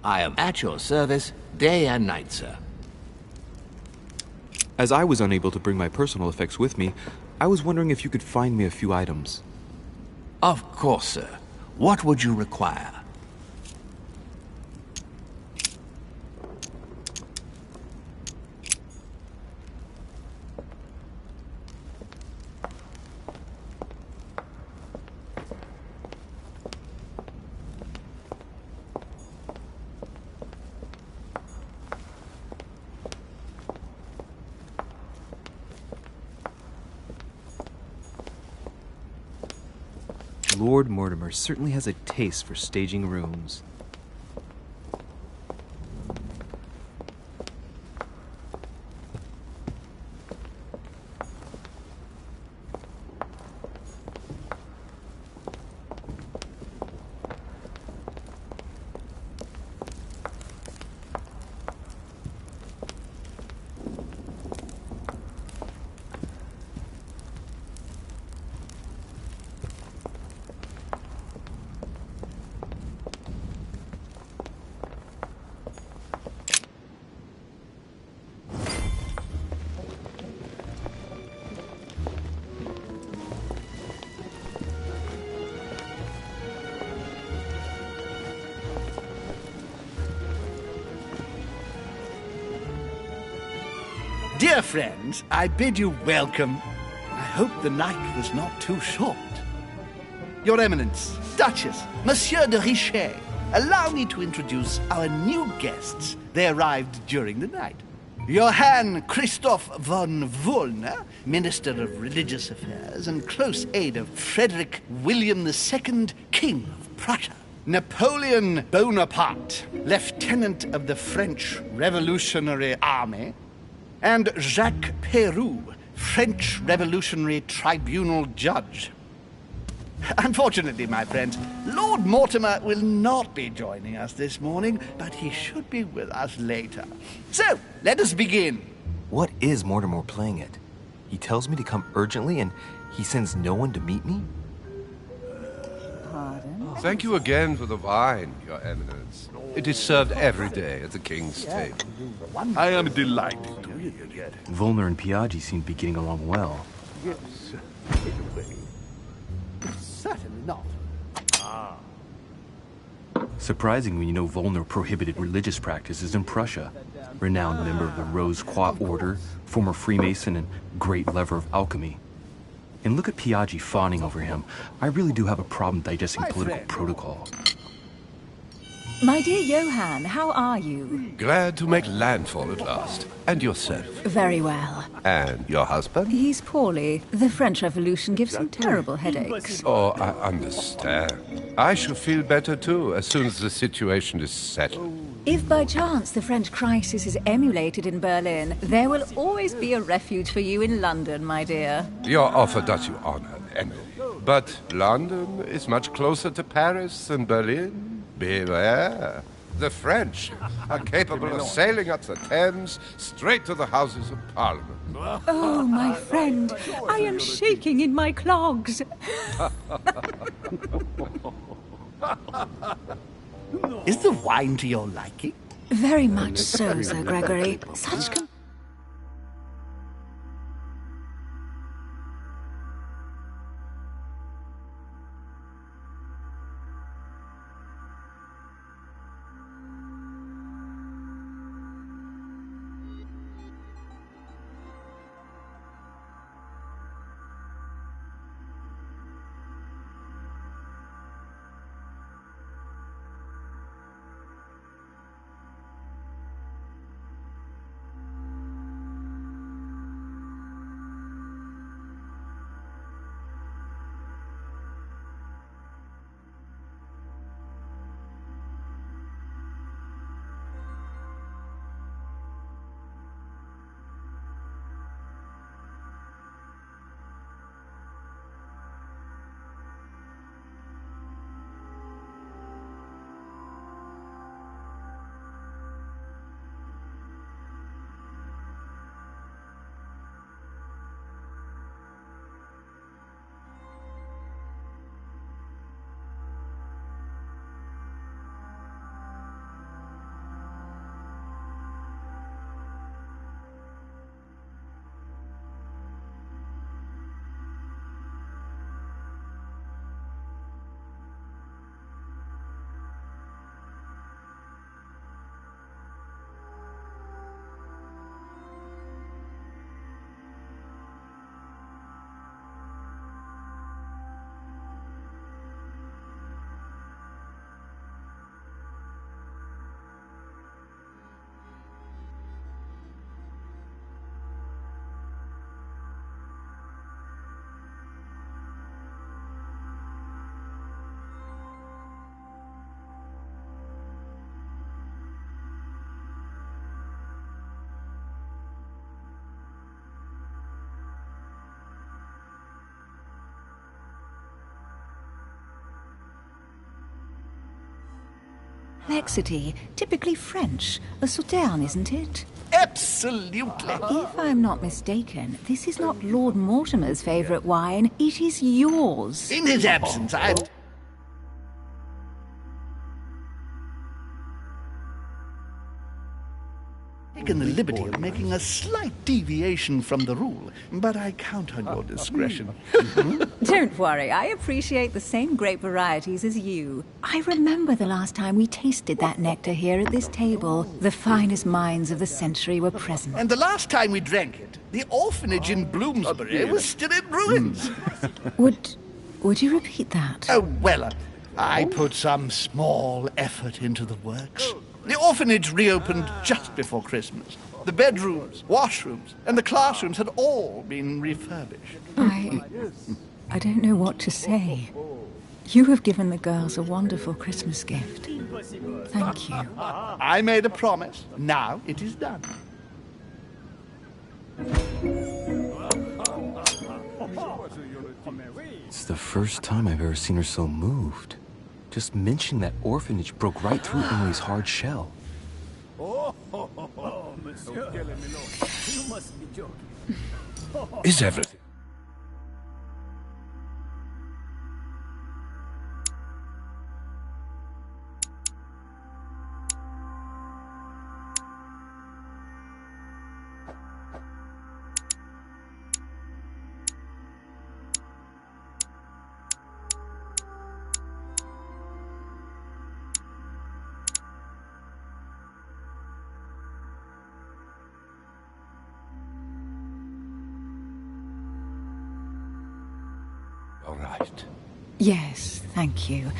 I am at your service day and night, sir. As I was unable to bring my personal effects with me, I was wondering if you could find me a few items. Of course, sir. What would you require? Lord Mortimer certainly has a taste for staging rooms. Dear friends, I bid you welcome. I hope the night was not too short. Your Eminence, Duchess, Monsieur de Richet, allow me to introduce our new guests. They arrived during the night. Johann Christoph von Wollner, Minister of Religious Affairs and close aide of Frederick William II, King of Prussia. Napoleon Bonaparte, Lieutenant of the French Revolutionary Army. And Jacques Peroux, French Revolutionary Tribunal Judge. Unfortunately, my friends, Lord Mortimer will not be joining us this morning, but he should be with us later. So, let us begin. What is Mortimer playing at? He tells me to come urgently and he sends no one to meet me? Pardon? Thank you again for the wine, Your Eminence. It is served every day at the king's table. I am delighted to hear it. Volner and Piaggi seem to be getting along well. Yes, certainly not. Surprising when you know Volner prohibited religious practices in Prussia. Renowned member of the Rose Croix Order, former Freemason, and great lover of alchemy. And look at Piaggi fawning over him. I really do have a problem digesting political protocol. My dear Johann, how are you? Glad to make landfall at last. And yourself? Very well. And your husband? He's poorly. The French Revolution gives him terrible headaches. Oh, I understand. I shall feel better too, as soon as the situation is settled. If by chance the French crisis is emulated in Berlin, there will always be a refuge for you in London, my dear. Your offer does you honor, Emily. But London is much closer to Paris than Berlin. Beware. The French are capable of sailing up the Thames straight to the Houses of Parliament. Oh, my friend, I am shaking in my clogs. Is the wine to your liking? Very much so, Sir Gregory. Such complexity. Typically French. A sauterne, isn't it? Absolutely. If I'm not mistaken, this is not Lord Mortimer's favourite wine. It is yours. In his absence, I've taken the liberty of making a slight deviation from the rule, but I count on your discretion. Don't worry, I appreciate the same grape varieties as you. I remember the last time we tasted that nectar here at this table. The finest minds of the century were present. And the last time we drank it, the orphanage in Bloomsbury was still in ruins. Would you repeat that? Oh, well, I put some small effort into the works. The orphanage reopened just before Christmas. The bedrooms, washrooms, and the classrooms had all been refurbished. I don't know what to say. You have given the girls a wonderful Christmas gift. Thank you. I made a promise. Now it is done. It's the first time I've ever seen her so moved. Just mentioning that orphanage broke right through Emily's hard shell. Monsieur, you must be joking. Is everything? All right. Yes, thank you.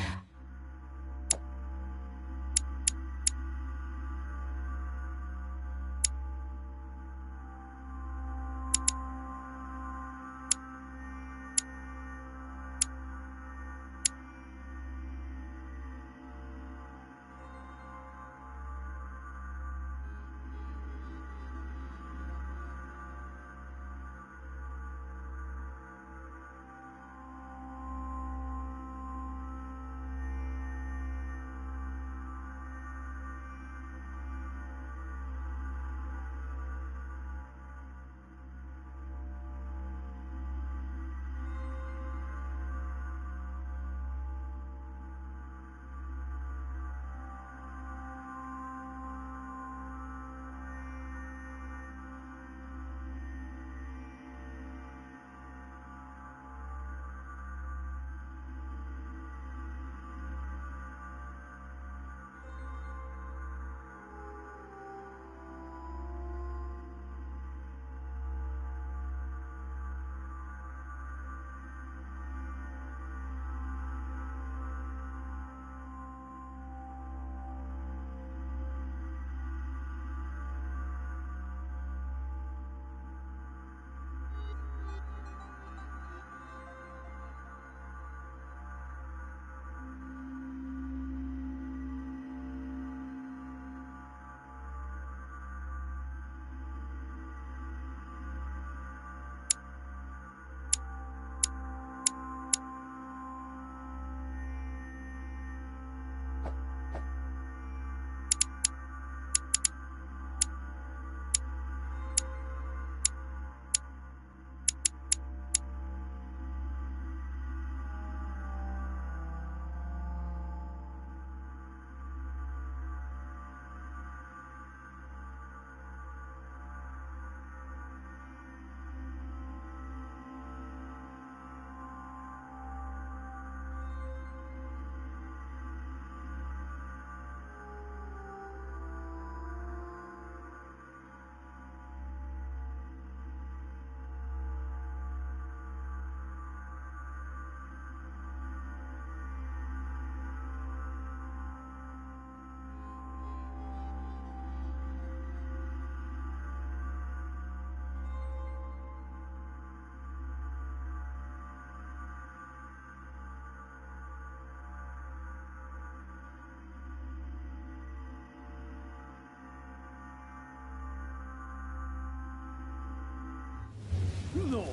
No.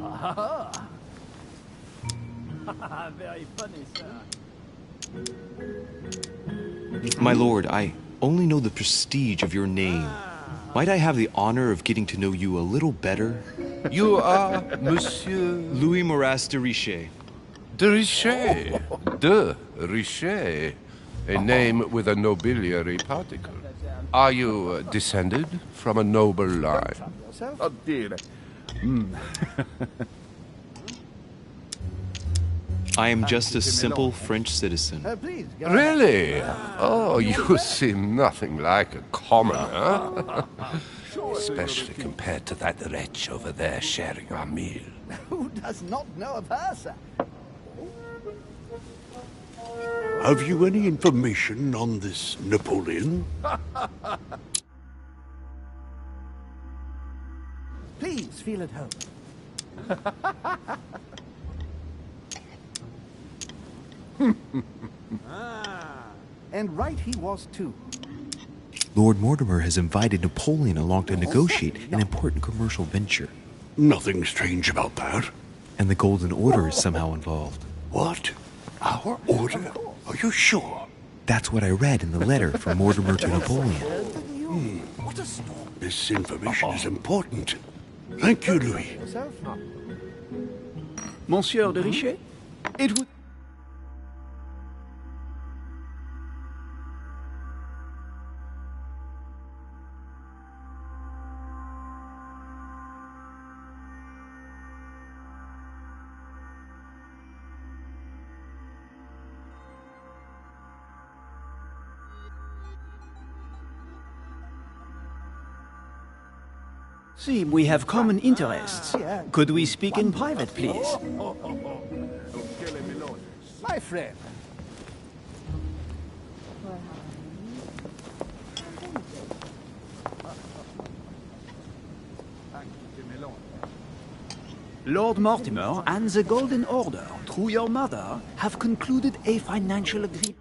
Aha. Very funny, sir. My lord, I only know the prestige of your name. Might I have the honor of getting to know you a little better? You are Monsieur... Louis Moras de Richet. De Richet. De Richet. A name with a nobiliary particle. Are you descended from a noble line? Oh, dear. I am just a simple French citizen. Please, go Really? Oh, you seem nothing like a commoner. Especially compared to that wretch over there sharing our meal. Who does not know of her, sir? Have you any information on this Napoleon? Please feel at home. And right he was too. Lord Mortimer has invited Napoleon along to negotiate an important commercial venture. Nothing strange about that. And the Golden Order is somehow involved. What? Our order? Are you sure? That's what I read in the letter from Mortimer to Napoleon. This information is important. Thank you, Louis. Monsieur de Richet? It would... See, we have common interests. Could we speak in private, please? My friend. Lord Mortimer and the Golden Order, through your mother, have concluded a financial agreement.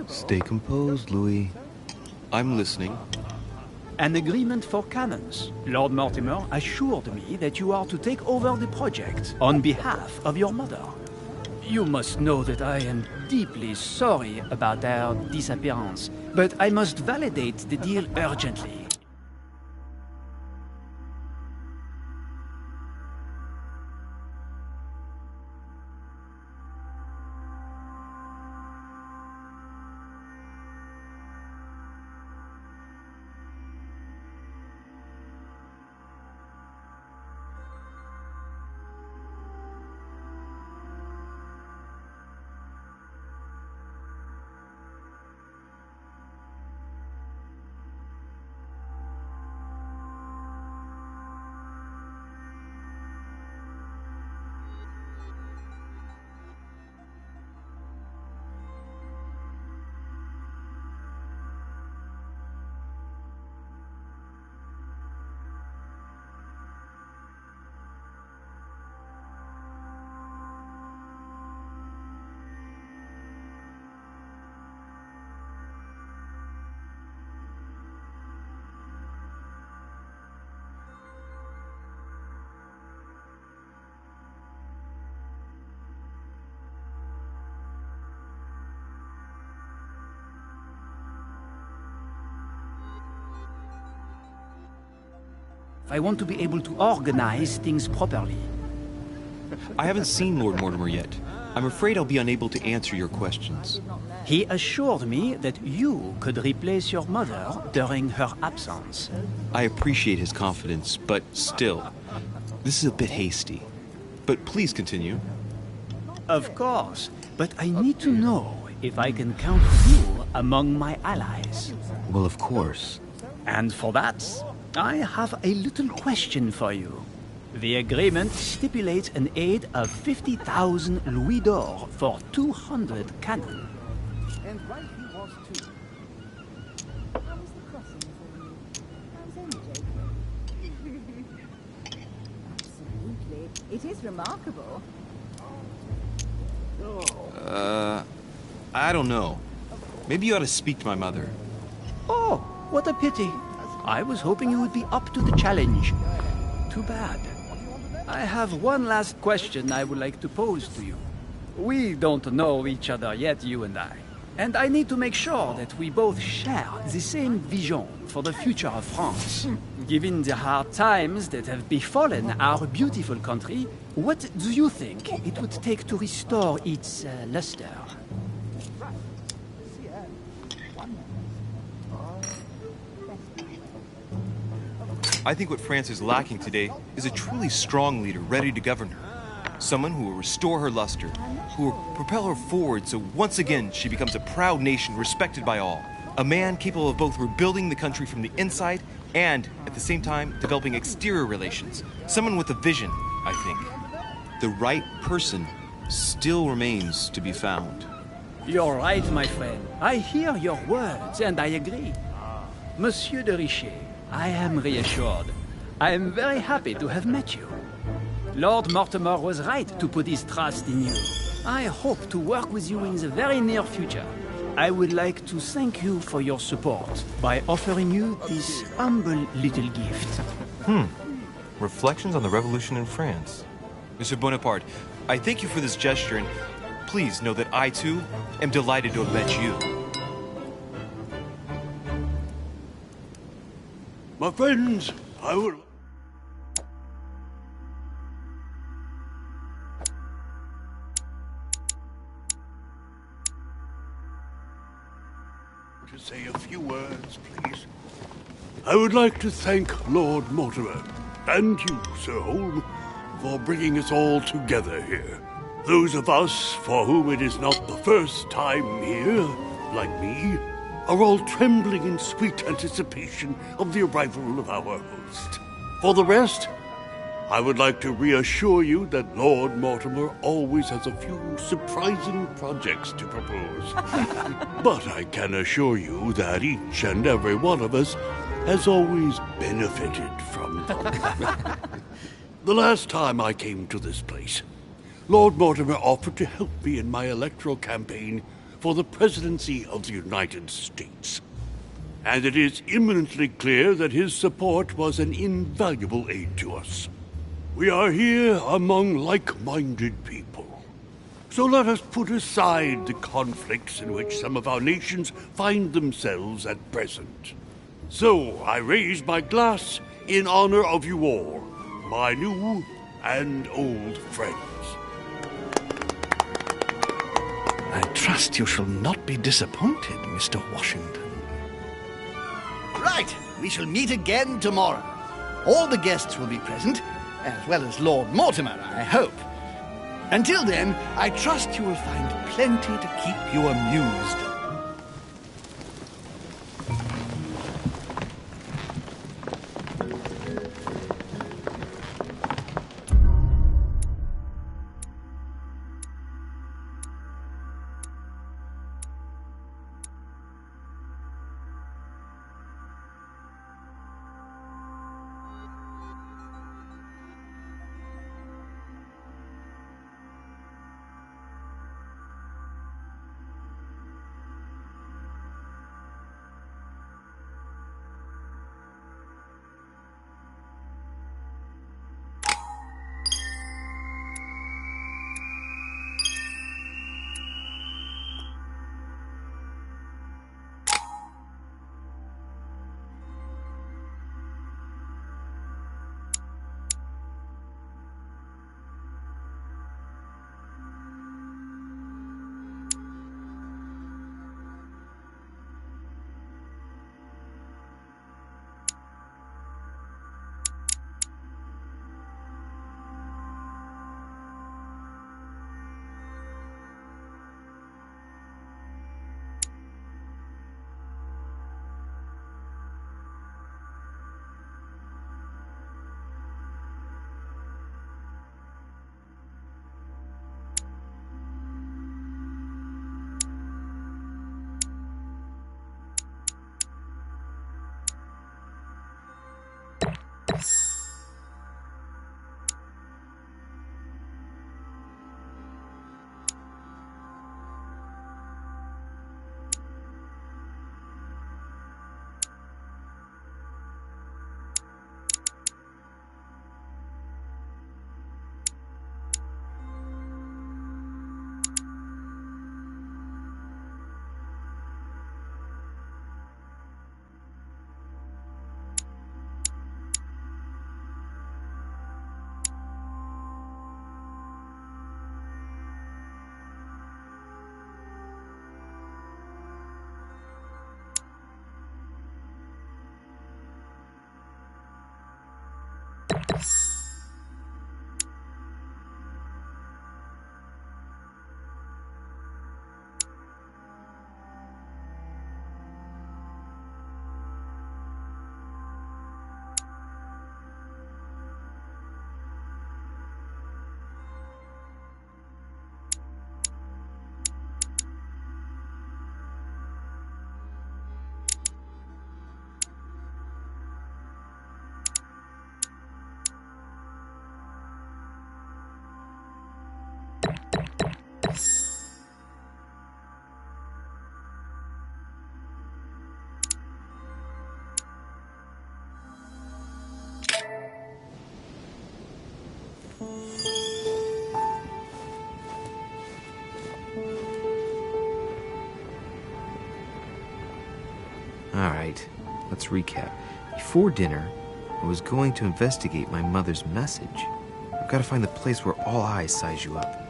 Stay composed, Louis. I'm listening. An agreement for cannons. Lord Mortimer assured me that you are to take over the project on behalf of your mother. You must know that I am deeply sorry about their disappearance, but I must validate the deal urgently. I want to be able to organize things properly. I haven't seen Lord Mortimer yet. I'm afraid I'll be unable to answer your questions. He assured me that you could replace your mother during her absence. I appreciate his confidence, but still, this is a bit hasty. But please continue. Of course, but I need to know if I can count you among my allies. Well, of course. And for that, I have a little question for you. The agreement stipulates an aid of 50,000 louis d'or for 200 cannon. And right he was too. How was the crossing for you? I was only joking. Absolutely. It is remarkable. I don't know. Maybe you ought to speak to my mother. Oh, what a pity. I was hoping you would be up to the challenge. Too bad. I have one last question I would like to pose to you. We don't know each other yet, you and I. And I need to make sure that we both share the same vision for the future of France. Given the hard times that have befallen our beautiful country, what do you think it would take to restore its luster? I think what France is lacking today is a truly strong leader ready to govern her. Someone who will restore her luster, who will propel her forward so once again she becomes a proud nation respected by all. A man capable of both rebuilding the country from the inside and, at the same time, developing exterior relations. Someone with a vision, I think. The right person still remains to be found. You're right, my friend. I hear your words and I agree. Monsieur de Richet, I am reassured. I am very happy to have met you. Lord Mortimer was right to put his trust in you. I hope to work with you in the very near future. I would like to thank you for your support by offering you this humble little gift. Reflections on the Revolution in France. Mr. Bonaparte, I thank you for this gesture, and please know that I, too, am delighted to have met you. My friends, I will... to say a few words, please. I would like to thank Lord Mortimer, and you, Sir Holm, for bringing us all together here. Those of us for whom it is not the first time here, like me, are all trembling in sweet anticipation of the arrival of our host. For the rest, I would like to reassure you that Lord Mortimer always has a few surprising projects to propose. But I can assure you that each and every one of us has always benefited from them. The last time I came to this place, Lord Mortimer offered to help me in my electoral campaign for the presidency of the United States. And it is imminently clear that his support was an invaluable aid to us. We are here among like-minded people. So let us put aside the conflicts in which some of our nations find themselves at present. So I raise my glass in honor of you all, my new and old friends. I trust you shall not be disappointed, Mr. Washington. Right, we shall meet again tomorrow. All the guests will be present, as well as Lord Mortimer, I hope. Until then, I trust you will find plenty to keep you amused. Alright, let's recap. Before dinner, I was going to investigate my mother's message. I've got to find the place where all eyes size you up.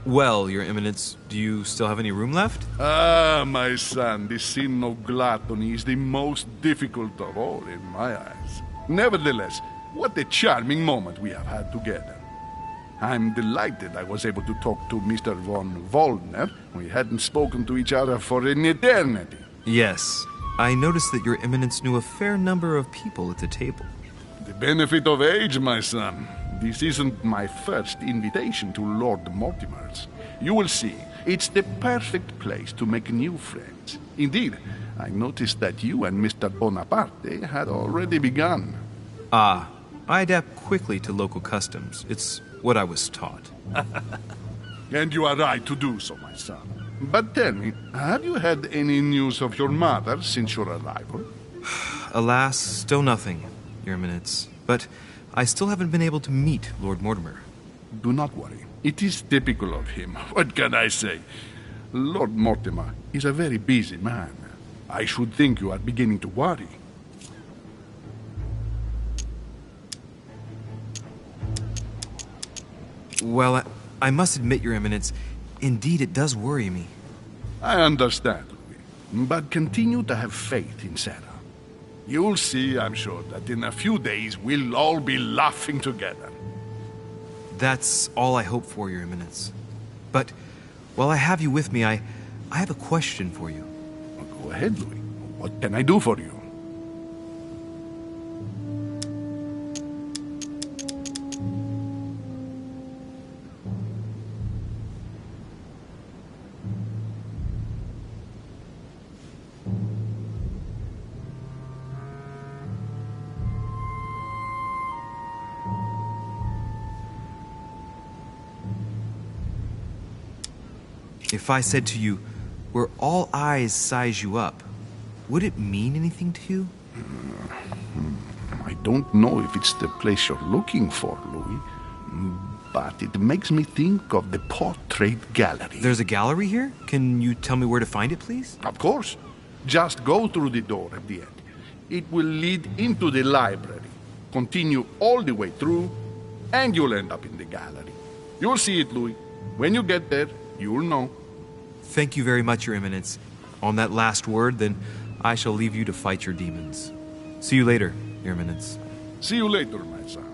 Well, Your Eminence, do you still have any room left? Ah, my son, the sin of gluttony is the most difficult of all in my eyes. Nevertheless, what a charming moment we have had together. I'm delighted I was able to talk to Mr. von Wollner. We hadn't spoken to each other for an eternity. Yes. I noticed that Your Eminence knew a fair number of people at the table. The benefit of age, my son. This isn't my first invitation to Lord Mortimer's. You will see, it's the perfect place to make new friends. Indeed, I noticed that you and Mr. Bonaparte had already begun. Ah, I adapt quickly to local customs. It's what I was taught. And you are right to do so, my son. But tell me, have you had any news of your mother since your arrival? Alas, still nothing, Your Eminence. But I still haven't been able to meet Lord Mortimer. Do not worry. It is typical of him. What can I say? Lord Mortimer is a very busy man. I should think you are beginning to worry. Well, I must admit, Your Eminence, indeed it does worry me. I understand, Louis. But continue to have faith in Sarah. You'll see, I'm sure, that in a few days we'll all be laughing together. That's all I hope for, Your Eminence. But while I have you with me, I have a question for you. Go ahead, Louis. What can I do for you? If I said to you, where all eyes size you up, would it mean anything to you? I don't know if it's the place you're looking for, Louis, but it makes me think of the portrait gallery. There's a gallery here? Can you tell me where to find it, please? Of course. Just go through the door at the end. It will lead into the library. Continue all the way through, and you'll end up in the gallery. You'll see it, Louis. When you get there, you'll know. Thank you very much, Your Eminence. On that last word, then, I shall leave you to fight your demons. See you later, Your Eminence. See you later, my son.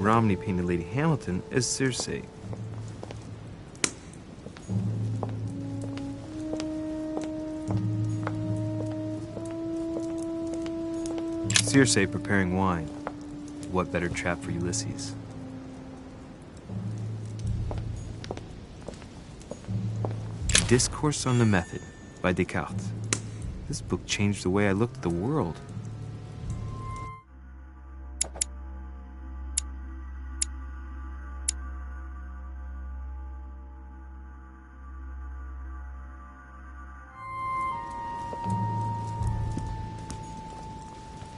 Romney painted Lady Hamilton as Circe. Circe preparing wine. What better trap for Ulysses? Discourse on the Method by Descartes. This book changed the way I looked at the world.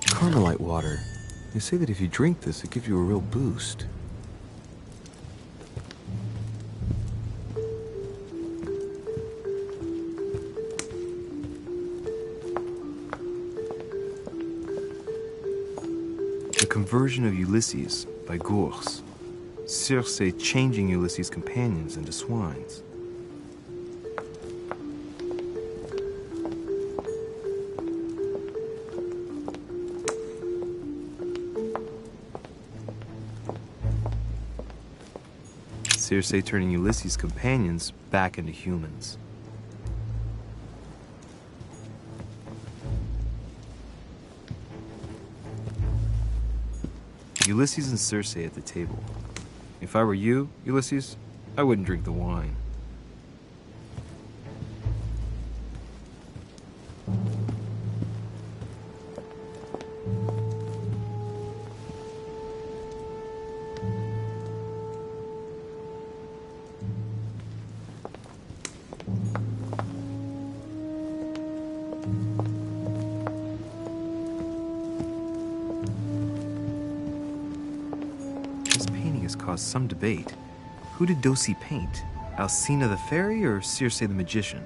Carmelite water. They say that if you drink this, it gives you a real boost. The Conversion of Ulysses by Gurs. Circe changing Ulysses' companions into swines. Circe turning Ulysses' companions back into humans. Ulysses and Circe at the table. If I were you, Ulysses, I wouldn't drink the wine. Caused some debate. Who did Dosi paint? Alcina the fairy or Circe the magician?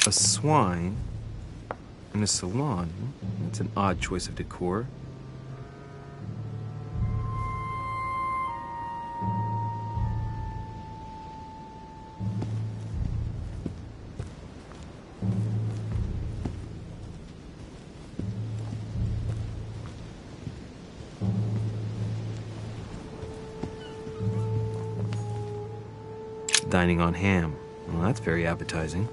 A swine in a salon. That's an odd choice of decor. Dining on ham. Well, that's very appetizing.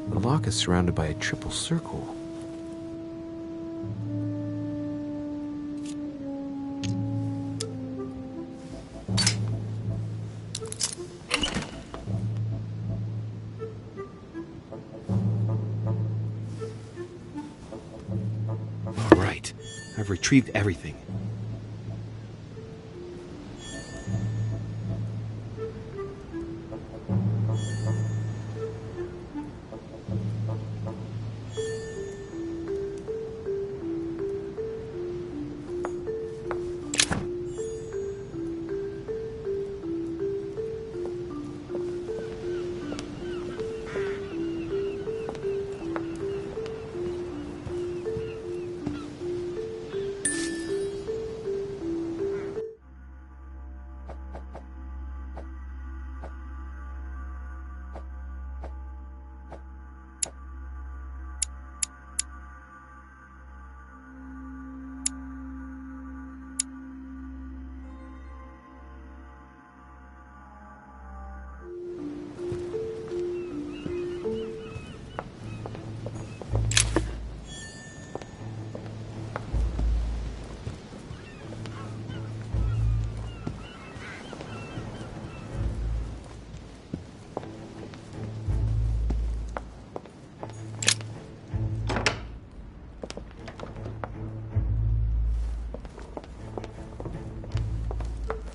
The lock is surrounded by a triple circle. All right, I've retrieved everything.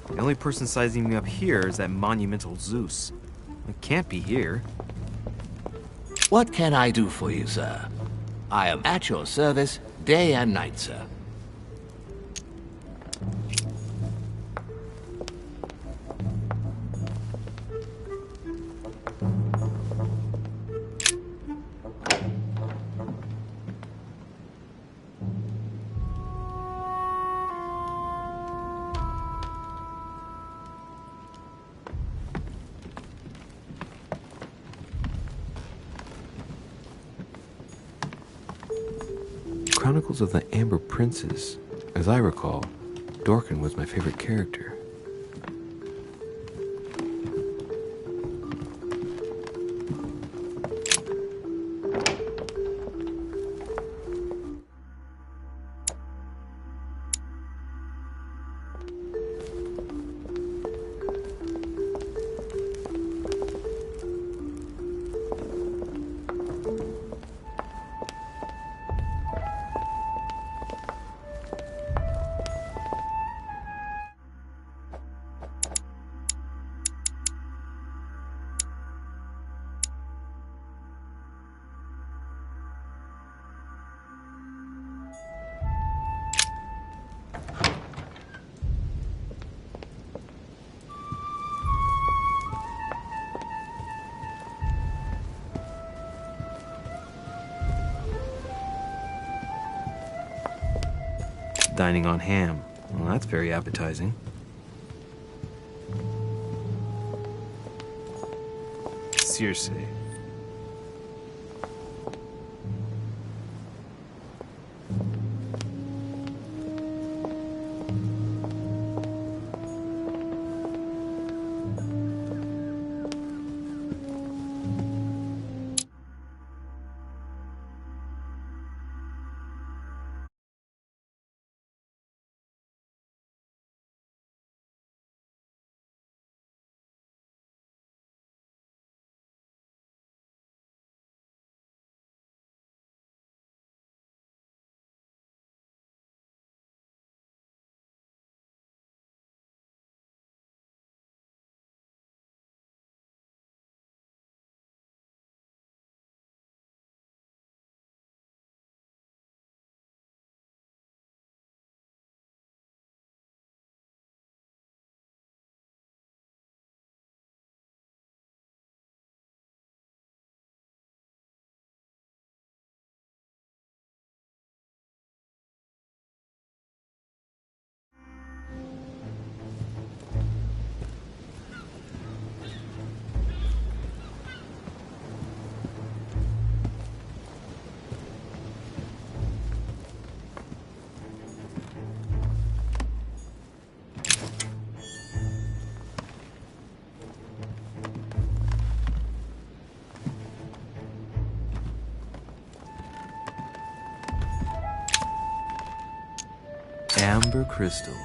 The only person sizing me up here is that monumental Zeus. It can't be here. What can I do for you, sir? I am at your service day and night, sir. Chronicles of the Amber Princes. As I recall, Dorkin was my favorite character. dining on ham. Well, that's very appetizing. Circe. Amber crystals.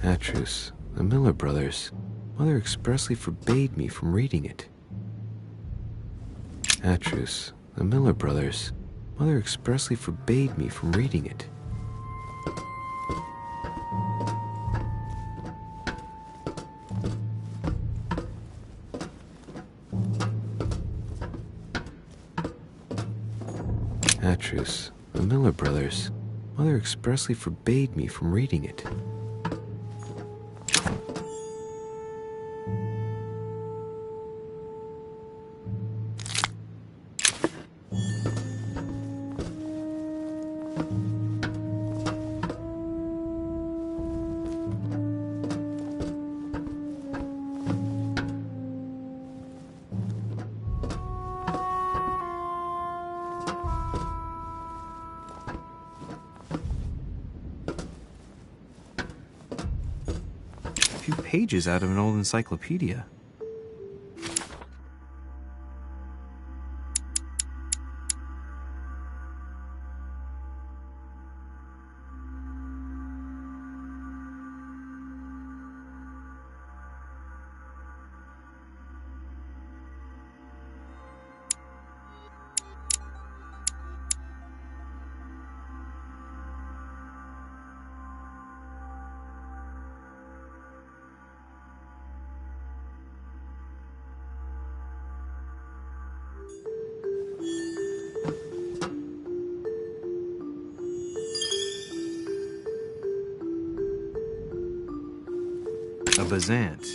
Atrus, the Miller Brothers. Mother expressly forbade me from reading it. Atrus, the Miller Brothers. Mother expressly forbade me from reading it. Atrus, the Miller Brothers. Mother expressly forbade me from reading it. Pages out of an old encyclopedia. A Bazant.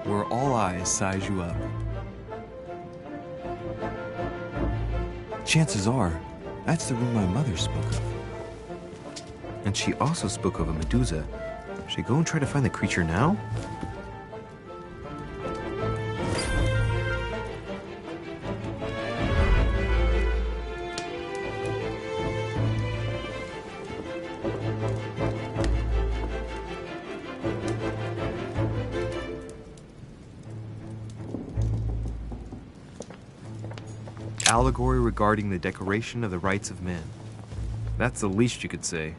Where all eyes size you up. Chances are, that's the room my mother spoke of. And she also spoke of a Medusa. Should I go and try to find the creature now? Allegory regarding the decoration of the rights of men. That's the least you could say.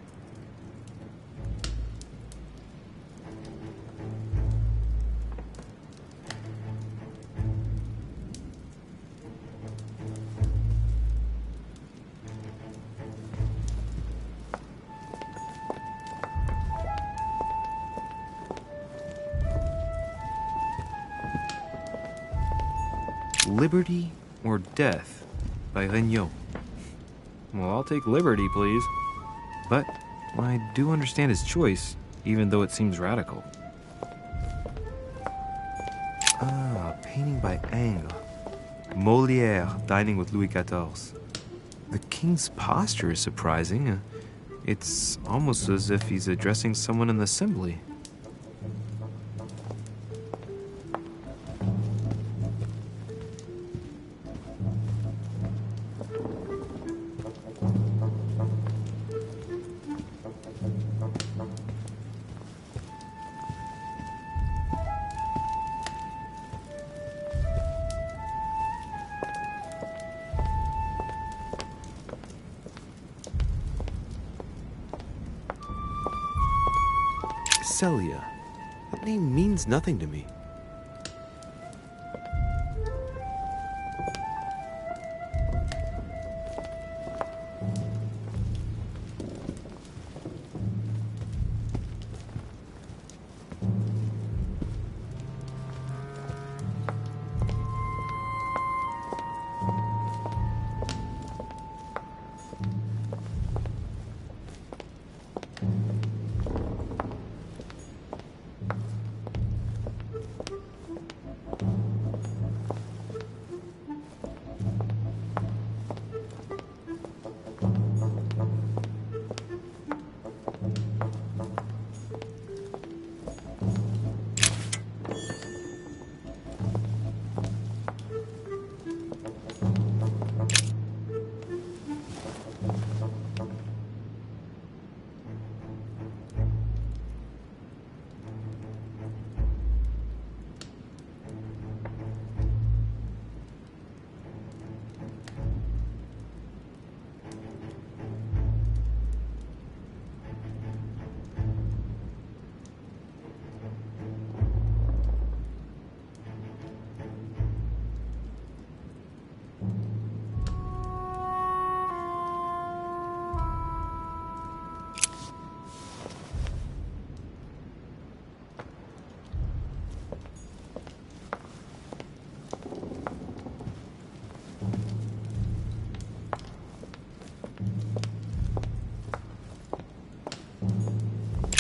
Liberty or Death by Regnault. Well, I'll take liberty, please. But I do understand his choice, even though it seems radical. Ah, a painting by Ingres. Molière dining with Louis XIV. The king's posture is surprising. It's almost as if he's addressing someone in the assembly. Celia. That name means nothing to me.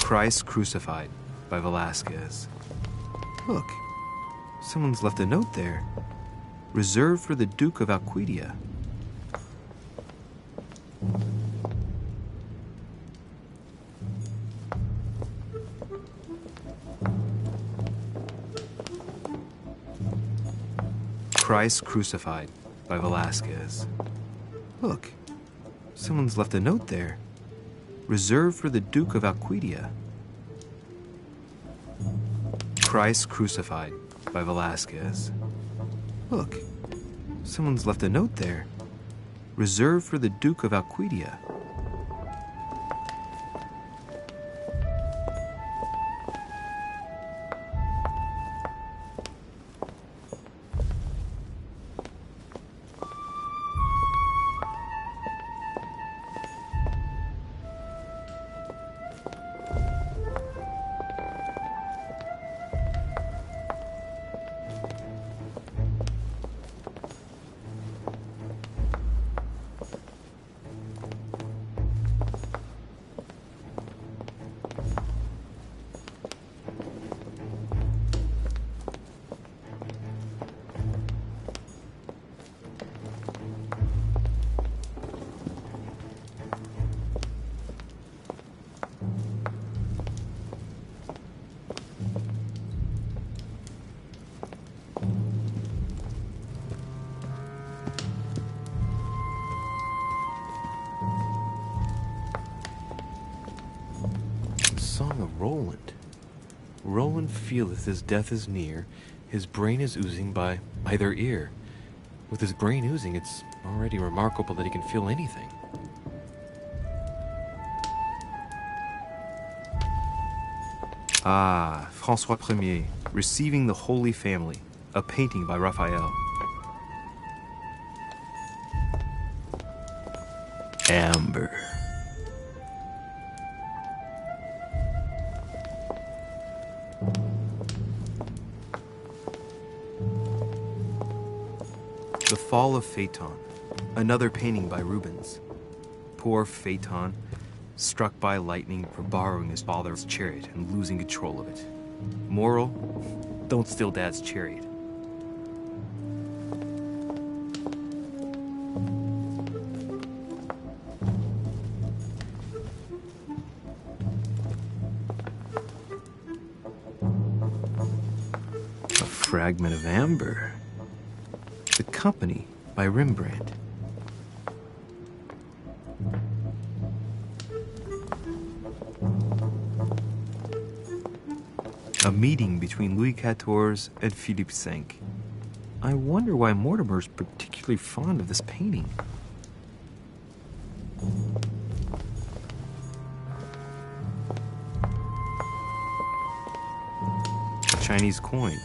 Christ Crucified by Velázquez. Look, someone's left a note there. Reserved for the Duke of Alcudia. Christ Crucified by Velasquez. Look, someone's left a note there. Reserved for the Duke of Alcudia. Christ Crucified by Velasquez. Look, someone's left a note there. Reserved for the Duke of Alcudia. Song of Roland. Roland feeleth his death is near, his brain is oozing by either ear. With his brain oozing, it's already remarkable that he can feel anything. Ah, François Ier, Receiving the Holy Family, a painting by Raphael. Amber. The Fall of Phaeton, another painting by Rubens. Poor Phaeton, struck by lightning for borrowing his father's chariot and losing control of it. Moral, don't steal Dad's chariot. A fragment of amber. The Company by Rembrandt. A meeting between Louis XIV and Philippe V. I wonder why Mortimer's particularly fond of this painting. A Chinese coin.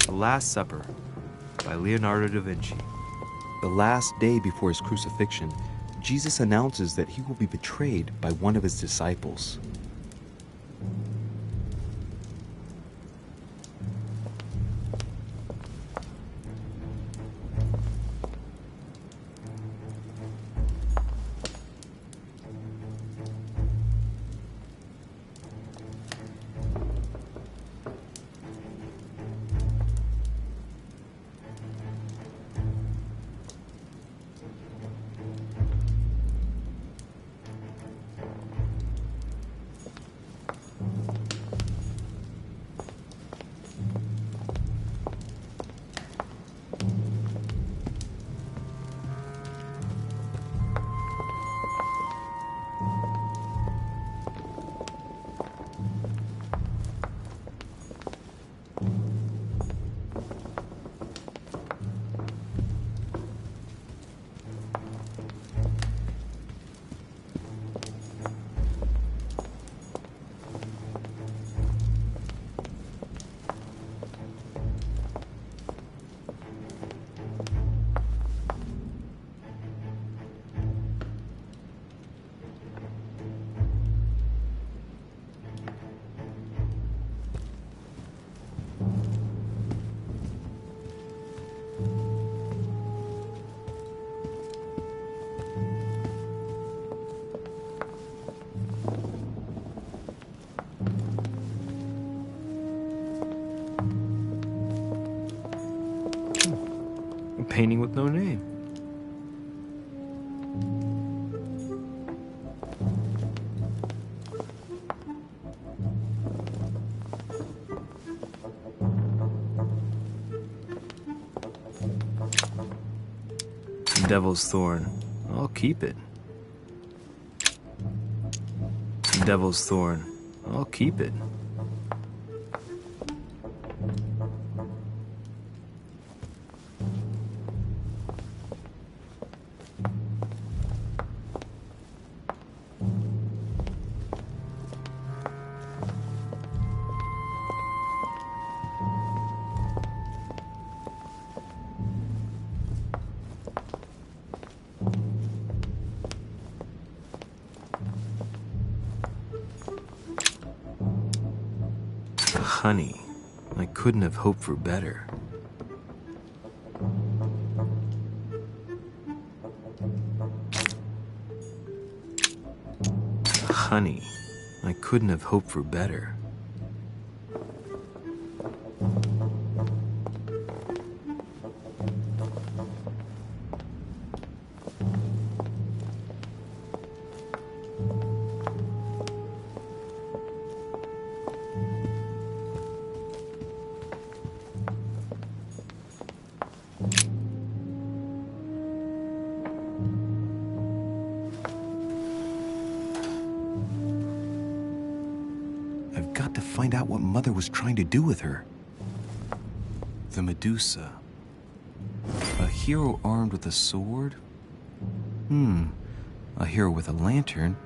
The Last Supper by Leonardo da Vinci. The last day before his crucifixion, Jesus announces that he will be betrayed by one of his disciples. painting with no name. Devil's Thorn. I'll keep it. Devil's Thorn. I'll keep it. Honey, I couldn't have hoped for better. Honey, I couldn't have hoped for better. I've got to find out what Mother was trying to do with her. The Medusa. A hero armed with a sword? A hero with a lantern?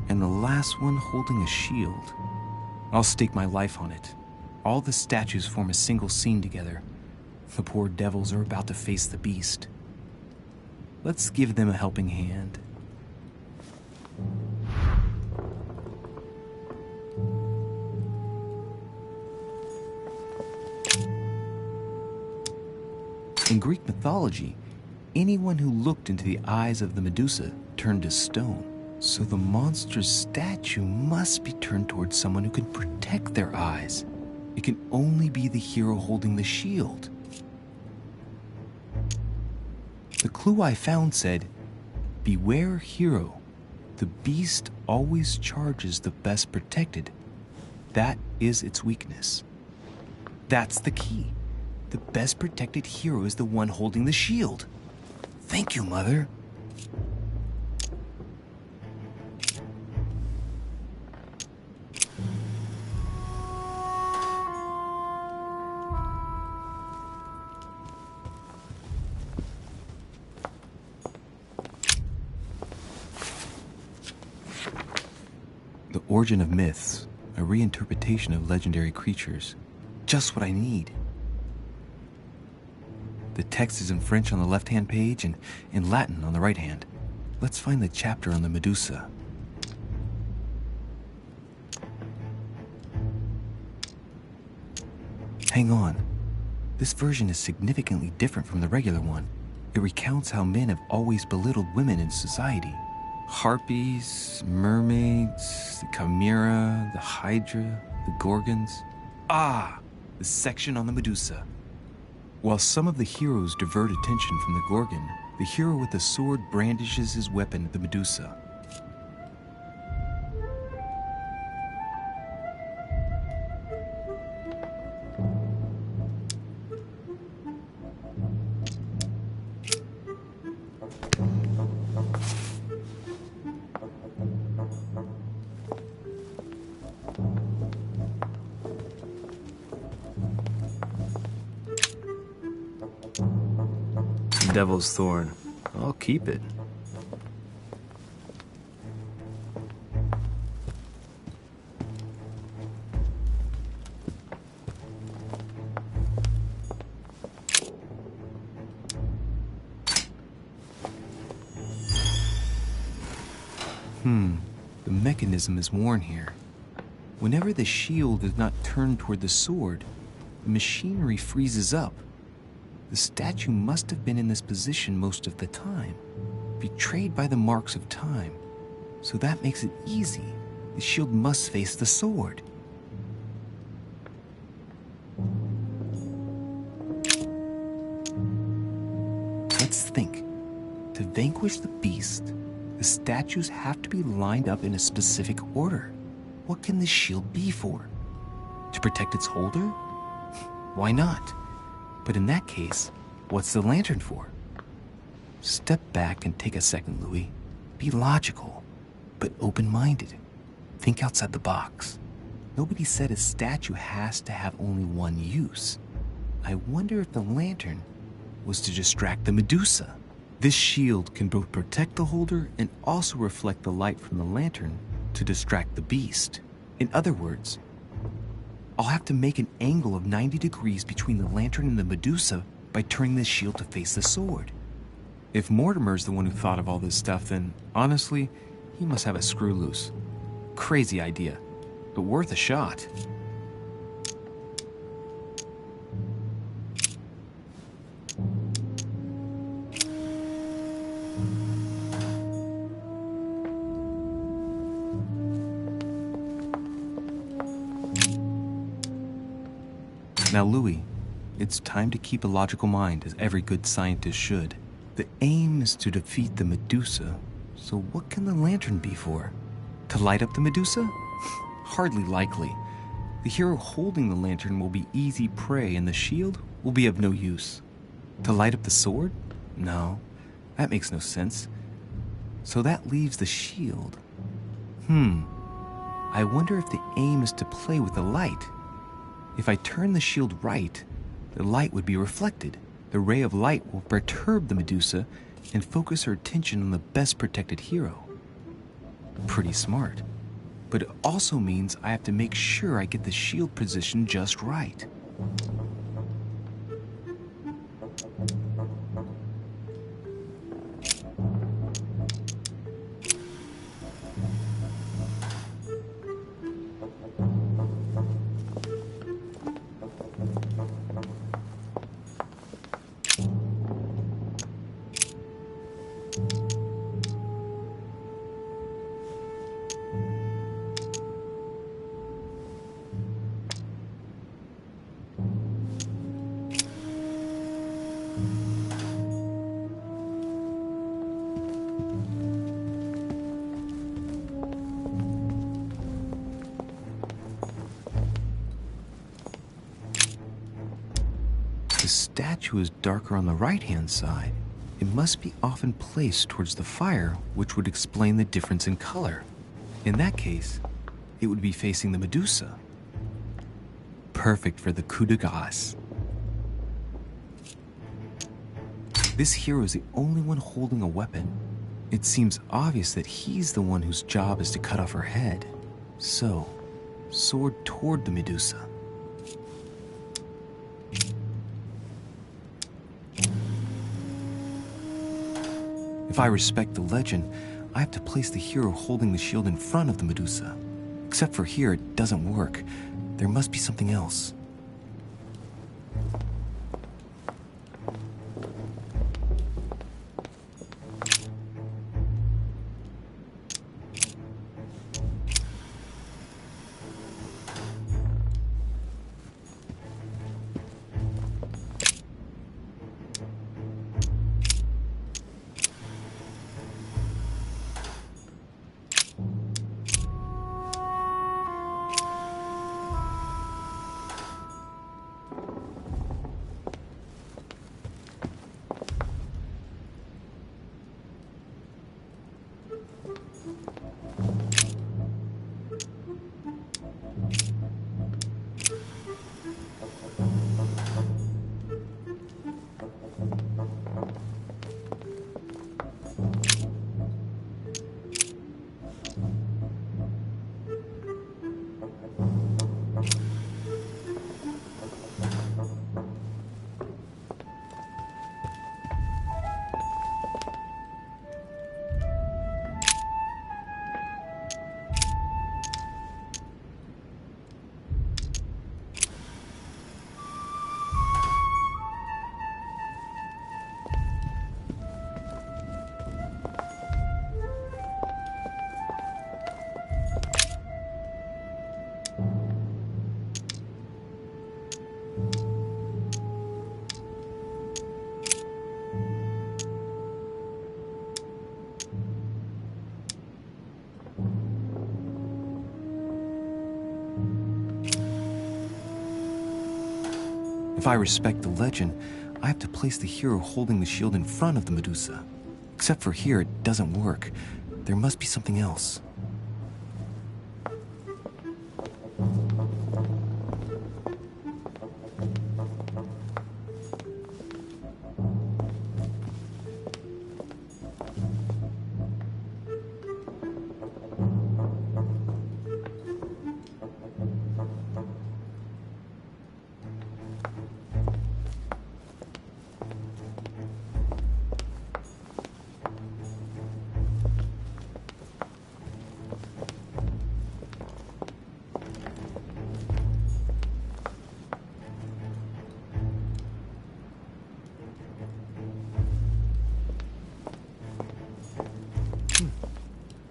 And the last one holding a shield. I'll stake my life on it. All the statues form a single scene together. The poor devils are about to face the beast. Let's give them a helping hand. In Greek mythology, anyone who looked into the eyes of the Medusa turned to stone. So the monster's statue must be turned towards someone who can protect their eyes. It can only be the hero holding the shield. The clue I found said, "Beware hero. The beast always charges the best protected. That is its weakness." That's the key. The best protected hero is the one holding the shield. Thank you, Mother. The Origin of Myths, a reinterpretation of legendary creatures. Just what I need. The text is in French on the left-hand page and in Latin on the right hand. Let's find the chapter on the Medusa. Hang on. This version is significantly different from the regular one. It recounts how men have always belittled women in society. Harpies, mermaids, the chimera, the hydra, the gorgons. Ah, the section on the Medusa. While some of the heroes divert attention from the Gorgon, the hero with the sword brandishes his weapon at the Medusa. Devil's Thorn. I'll keep it. The mechanism is worn here. Whenever the shield is not turned toward the sword, the machinery freezes up. The statue must have been in this position most of the time, betrayed by the marks of time. So that makes it easy. The shield must face the sword. Let's think. To vanquish the beast, the statues have to be lined up in a specific order. What can this shield be for? To protect its holder? Why not? But in that case, what's the lantern for? Step back and take a second, Louis. Be logical, but open-minded. Think outside the box. Nobody said a statue has to have only one use. I wonder if the lantern was to distract the Medusa. This shield can both protect the holder and also reflect the light from the lantern to distract the beast. In other words, I'll have to make an angle of 90 degrees between the lantern and the Medusa by turning this shield to face the sword. If Mortimer's the one who thought of all this stuff, then honestly, he must have a screw loose. Crazy idea, but worth a shot. Now, Louis, it's time to keep a logical mind, as every good scientist should. The aim is to defeat the Medusa, so what can the lantern be for? To light up the Medusa? Hardly likely. The hero holding the lantern will be easy prey, and the shield will be of no use. To light up the sword? No, that makes no sense. So that leaves the shield. I wonder if the aim is to play with the light. If I turn the shield right, the light would be reflected. The ray of light will perturb the Medusa and focus her attention on the best protected hero. Pretty smart. But it also means I have to make sure I get the shield position just right. The statue is darker on the right-hand side. It must be often placed towards the fire, which would explain the difference in color. In that case, it would be facing the Medusa. Perfect for the coup de grace. This hero is the only one holding a weapon. It seems obvious that he's the one whose job is to cut off her head. So, sword toward the Medusa. If I respect the legend, I have to place the hero holding the shield in front of the Medusa. Except for here, it doesn't work. There must be something else. If I respect the legend, I have to place the hero holding the shield in front of the Medusa. Except for here, it doesn't work. There must be something else.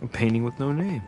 A painting with no name.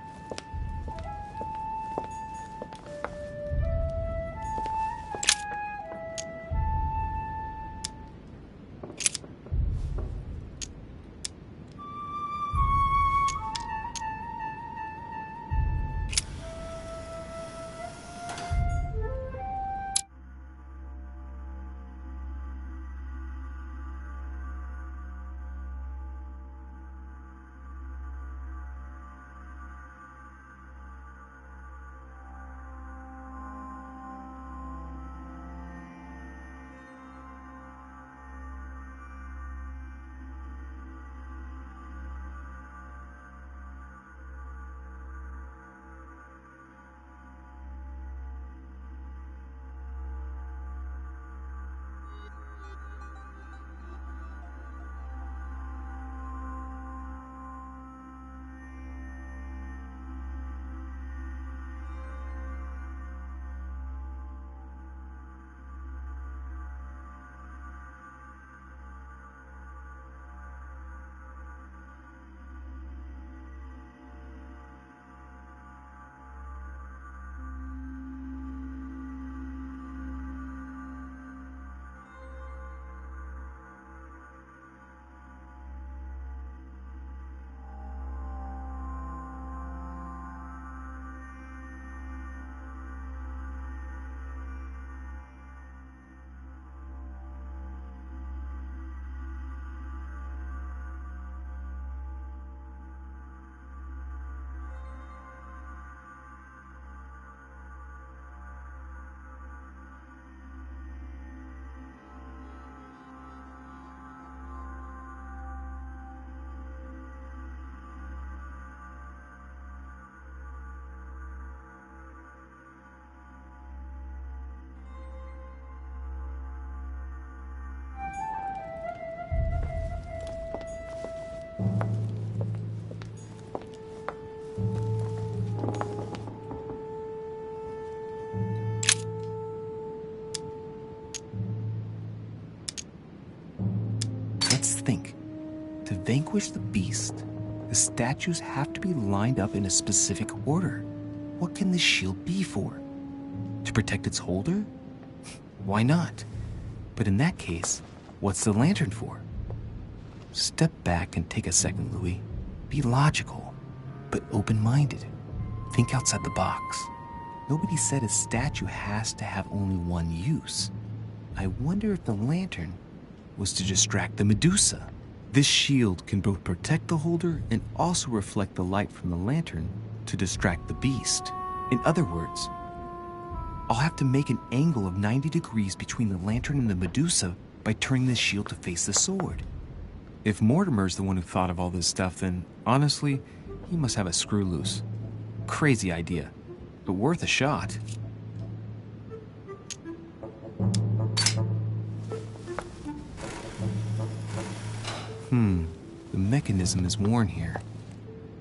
Let's think. To vanquish the beast, the statues have to be lined up in a specific order. What can this shield be for? To protect its holder? Why not? But in that case, what's the lantern for? Step back and take a second, Louis. Be logical, but open-minded. Think outside the box. Nobody said a statue has to have only one use. I wonder if the lantern was to distract the Medusa. This shield can both protect the holder and also reflect the light from the lantern to distract the beast. In other words, I'll have to make an angle of 90 degrees between the lantern and the Medusa by turning the shield to face the sword. If Mortimer's the one who thought of all this stuff, then honestly, he must have a screw loose. Crazy idea, but worth a shot. The mechanism is worn here.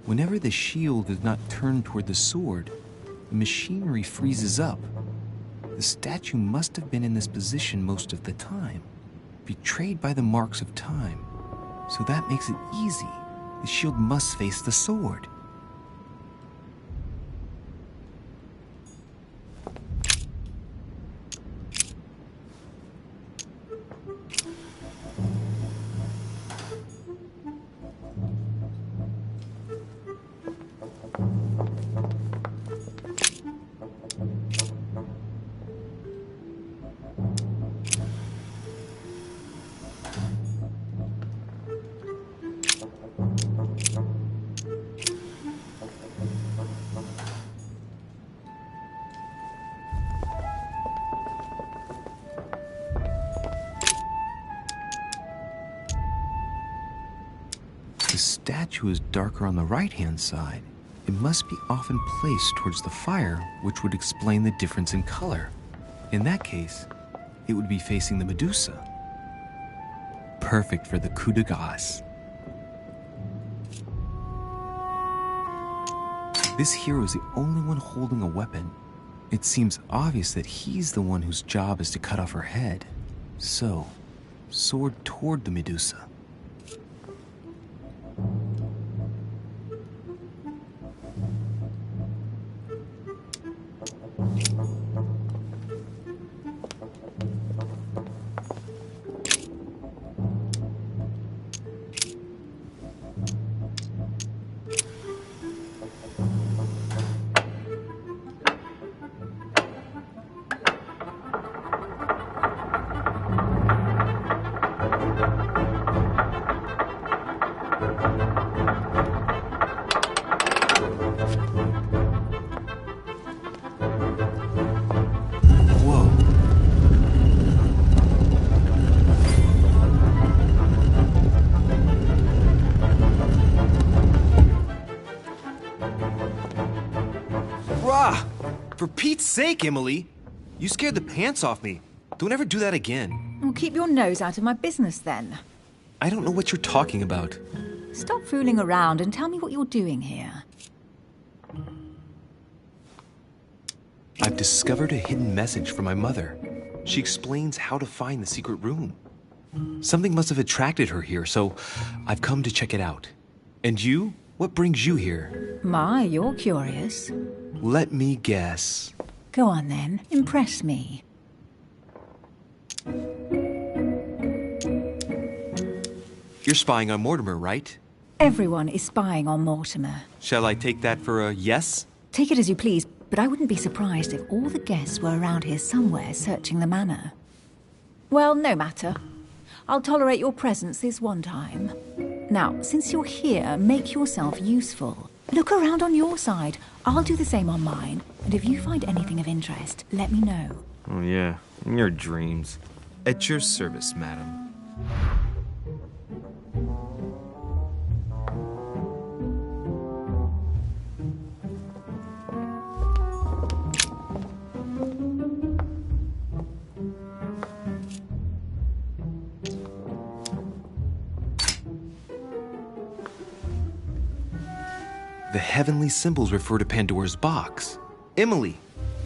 Whenever the shield is not turned toward the sword, the machinery freezes up. The statue must have been in this position most of the time, betrayed by the marks of time. So that makes it easy. The shield must face the sword. statue is darker on the right-hand side. It must be often placed towards the fire, which would explain the difference in color. In that case, it would be facing the Medusa. Perfect for the coup de grace. This hero is the only one holding a weapon. It seems obvious that he's the one whose job is to cut off her head. So, sword toward the Medusa. For Pete's sake, Emily! You scared the pants off me. Don't ever do that again. Well, keep your nose out of my business then. I don't know what you're talking about. Stop fooling around and tell me what you're doing here. I've discovered a hidden message from my mother. She explains how to find the secret room. Something must have attracted her here, so I've come to check it out. And you? What brings you here? My, you're curious. Let me guess. Go on then, impress me. You're spying on Mortimer, right? Everyone is spying on Mortimer. Shall I take that for a yes? Take it as you please, but I wouldn't be surprised if all the guests were around here somewhere searching the manor. Well, no matter. I'll tolerate your presence this one time. Now, since you're here, make yourself useful. Look around on your side. I'll do the same on mine. And if you find anything of interest, let me know. Oh yeah, in your dreams. At your service, madam. The heavenly symbols refer to Pandora's box. Emily,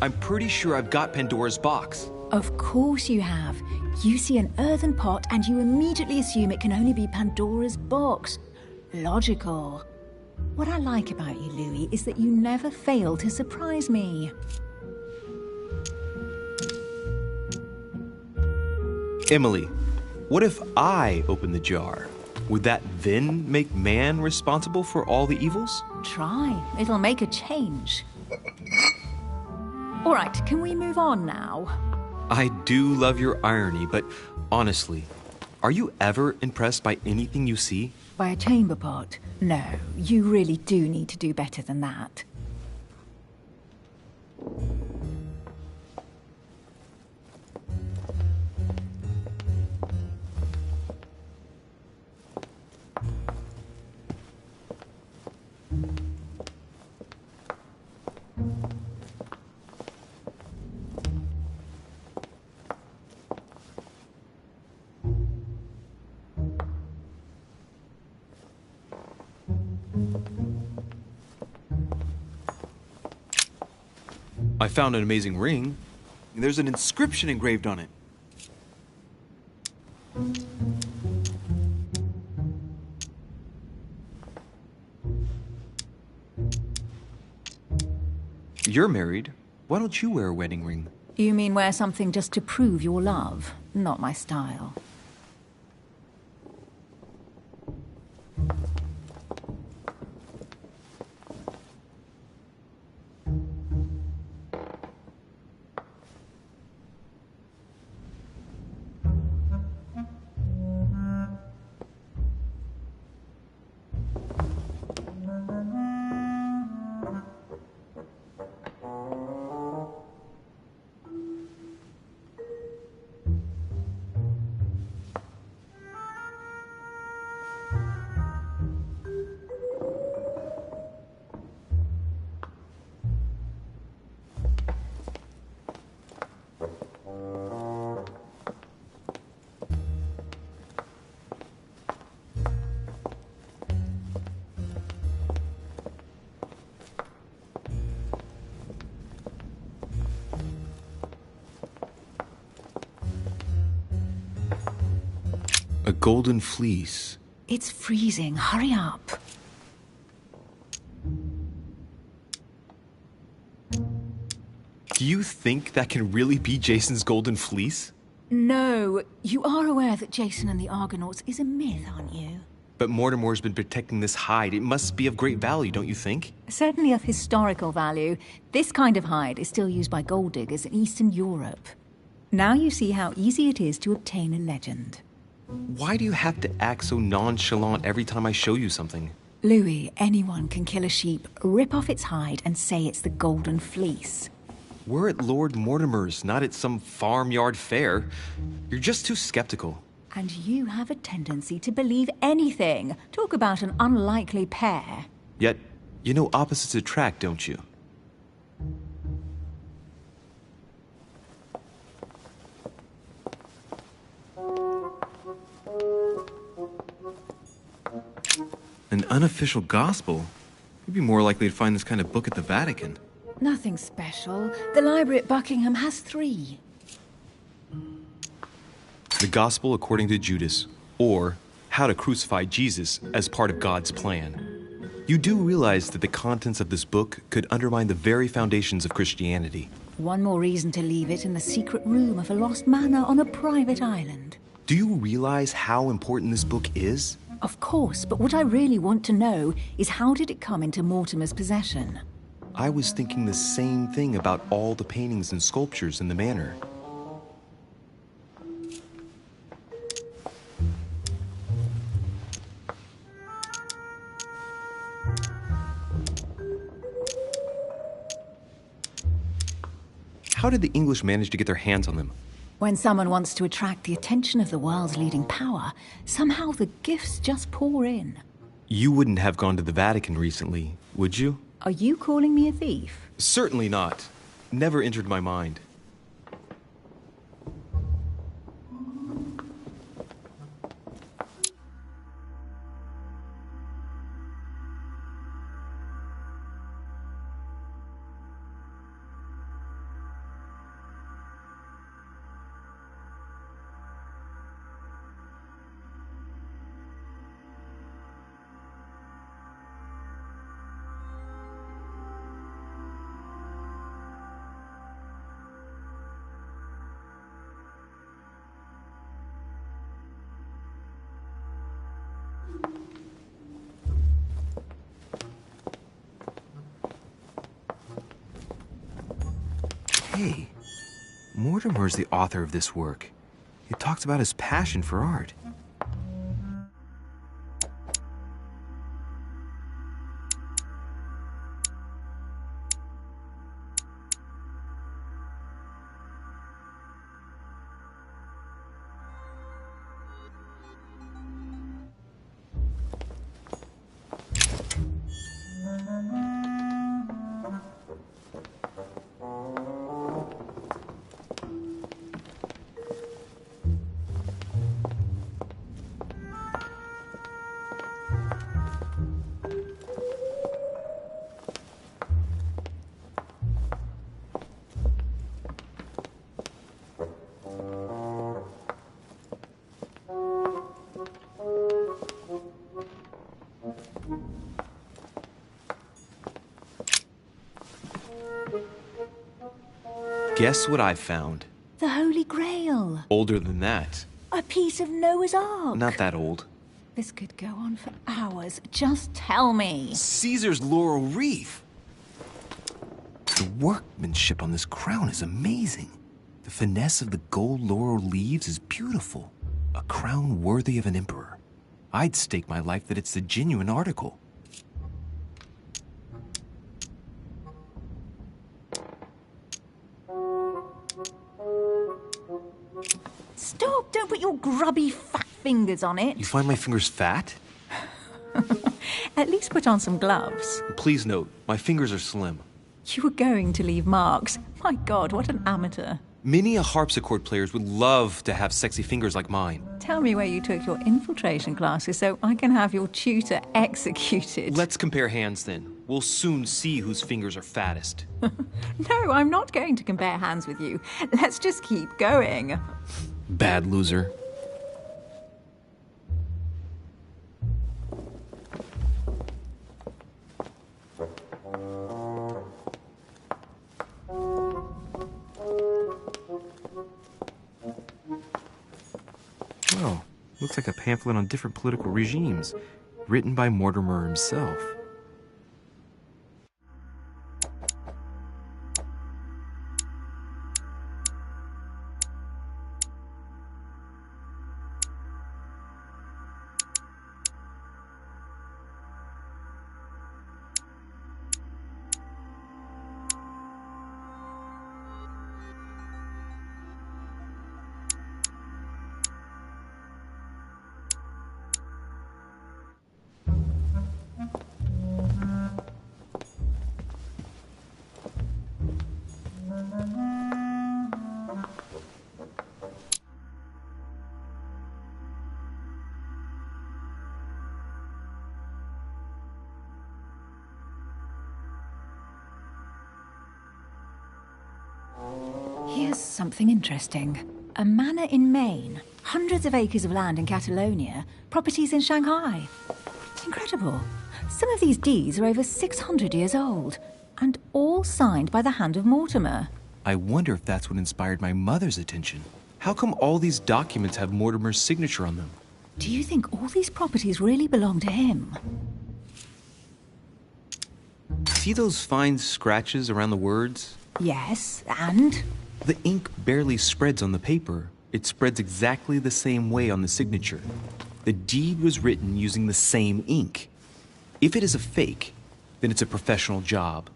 I'm pretty sure I've got Pandora's box. Of course you have. You see an earthen pot and you immediately assume it can only be Pandora's box. Logical. What I like about you, Louis, is that you never fail to surprise me. Emily, what if I open the jar? Would that then make man responsible for all the evils? Try. It'll make a change. All right, can we move on now? I do love your irony, but honestly, are you ever impressed by anything you see? By a chamber pot? No, you really do need to do better than that. I found an amazing ring. There's an inscription engraved on it. You're married. Why don't you wear a wedding ring? You mean wear something just to prove your love? Not my style. A golden fleece. It's freezing. Hurry up. Do you think that can really be Jason's golden fleece? No. You are aware that Jason and the Argonauts is a myth, aren't you? But Mortimer's been protecting this hide. It must be of great value, don't you think? Certainly of historical value. This kind of hide is still used by gold diggers in Eastern Europe. Now you see how easy it is to obtain a legend. Why do you have to act so nonchalant every time I show you something? Louis, anyone can kill a sheep, rip off its hide, and say it's the golden fleece. We're at Lord Mortimer's, not at some farmyard fair. You're just too skeptical. And you have a tendency to believe anything. Talk about an unlikely pair. Yet, you know opposites attract, don't you? An unofficial gospel? You'd be more likely to find this kind of book at the Vatican. Nothing special. The library at Buckingham has 3. The Gospel according to Judas, or How to Crucify Jesus as part of God's plan. You do realize that the contents of this book could undermine the very foundations of Christianity. One more reason to leave it in the secret room of a lost manor on a private island. Do you realize how important this book is? Of course, but what I really want to know is how did it come into Mortimer's possession? I was thinking the same thing about all the paintings and sculptures in the manor. How did the English manage to get their hands on them? When someone wants to attract the attention of the world's leading power, somehow the gifts just pour in. You wouldn't have gone to the Vatican recently, would you? Are you calling me a thief? Certainly not. Never entered my mind. Hey, Mortimer's the author of this work. It talks about his passion for art. Guess what I found? The Holy Grail. Older than that. A piece of Noah's Ark. Not that old. This could go on for hours. Just tell me. Caesar's laurel wreath. The workmanship on this crown is amazing. The finesse of the gold laurel leaves is beautiful. A crown worthy of an emperor. I'd stake my life that it's the genuine article. Stop! Don't put your grubby fat fingers on it. You find my fingers fat? At least put on some gloves. Please note, my fingers are slim. You were going to leave marks. My God, what an amateur. Many a harpsichord players would love to have sexy fingers like mine. Tell me where you took your infiltration classes so I can have your tutor executed. Let's compare hands then. We'll soon see whose fingers are fattest. No, I'm not going to compare hands with you. Let's just keep going. Bad loser. Looks like a pamphlet on different political regimes, written by Mortimer himself. Here's something interesting. A manor in Maine, hundreds of acres of land in Catalonia, properties in Shanghai. Incredible. Some of these deeds are over 600 years old, and all signed by the hand of Mortimer. I wonder if that's what inspired my mother's attention. How come all these documents have Mortimer's signature on them? Do you think all these properties really belong to him? See those fine scratches around the words? Yes, and? The ink barely spreads on the paper. It spreads exactly the same way on the signature. The deed was written using the same ink. If it is a fake, then it's a professional job.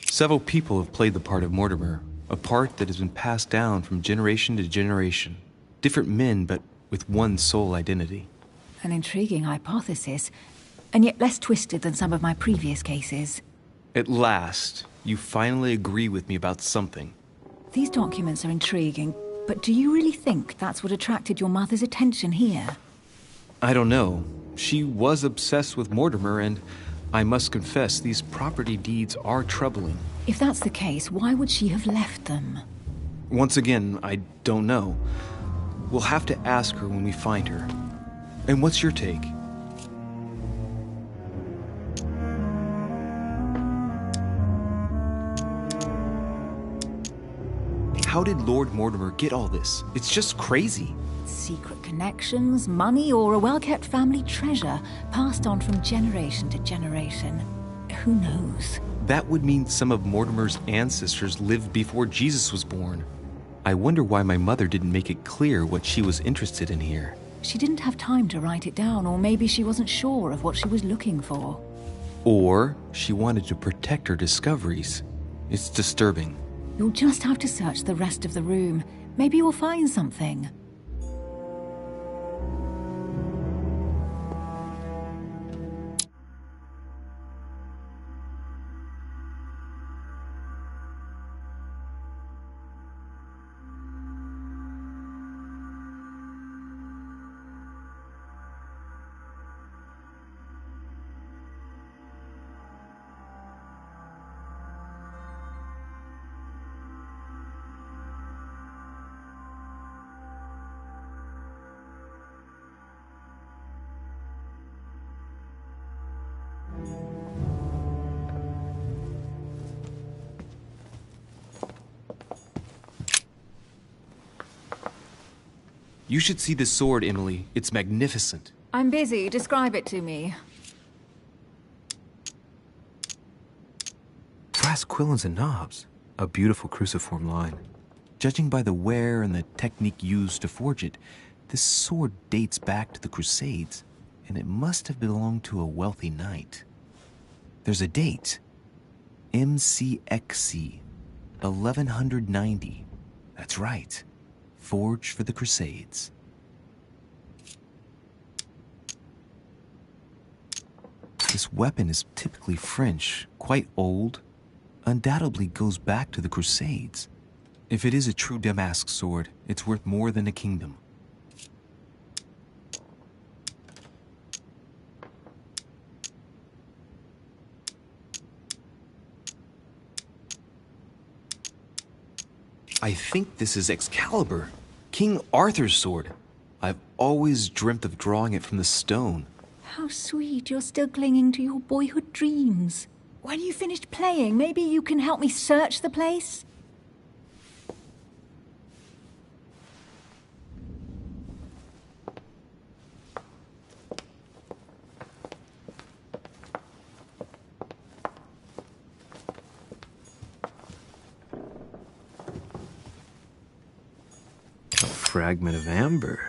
Several people have played the part of Mortimer, a part that has been passed down from generation to generation. Different men, but with one sole identity. An intriguing hypothesis, and yet less twisted than some of my previous cases. At last, you finally agree with me about something. These documents are intriguing, but do you really think that's what attracted your mother's attention here? I don't know. She was obsessed with Mortimer, and I must confess, these property deeds are troubling. If that's the case, why would she have left them? Once again, I don't know. We'll have to ask her when we find her. And what's your take? How did Lord Mortimer get all this? It's just crazy. Secret connections, money, or a well-kept family treasure passed on from generation to generation. Who knows? That would mean some of Mortimer's ancestors lived before Jesus was born. I wonder why my mother didn't make it clear what she was interested in here. She didn't have time to write it down, or maybe she wasn't sure of what she was looking for. Or she wanted to protect her discoveries. It's disturbing. You'll just have to search the rest of the room. Maybe you'll find something. You should see this sword, Emily. It's magnificent. I'm busy. Describe it to me. Brass quillons and knobs. A beautiful cruciform line. Judging by the wear and the technique used to forge it, this sword dates back to the Crusades, and it must have belonged to a wealthy knight. There's a date. MCXC, 1190. That's right. Forged for the Crusades. This weapon is typically French, quite old, undoubtedly goes back to the Crusades. If it is a true Damask sword, it's worth more than a kingdom. I think this is Excalibur, King Arthur's sword. I've always dreamt of drawing it from the stone. How sweet, you're still clinging to your boyhood dreams. When you finished playing, maybe you can help me search the place? A fragment of amber.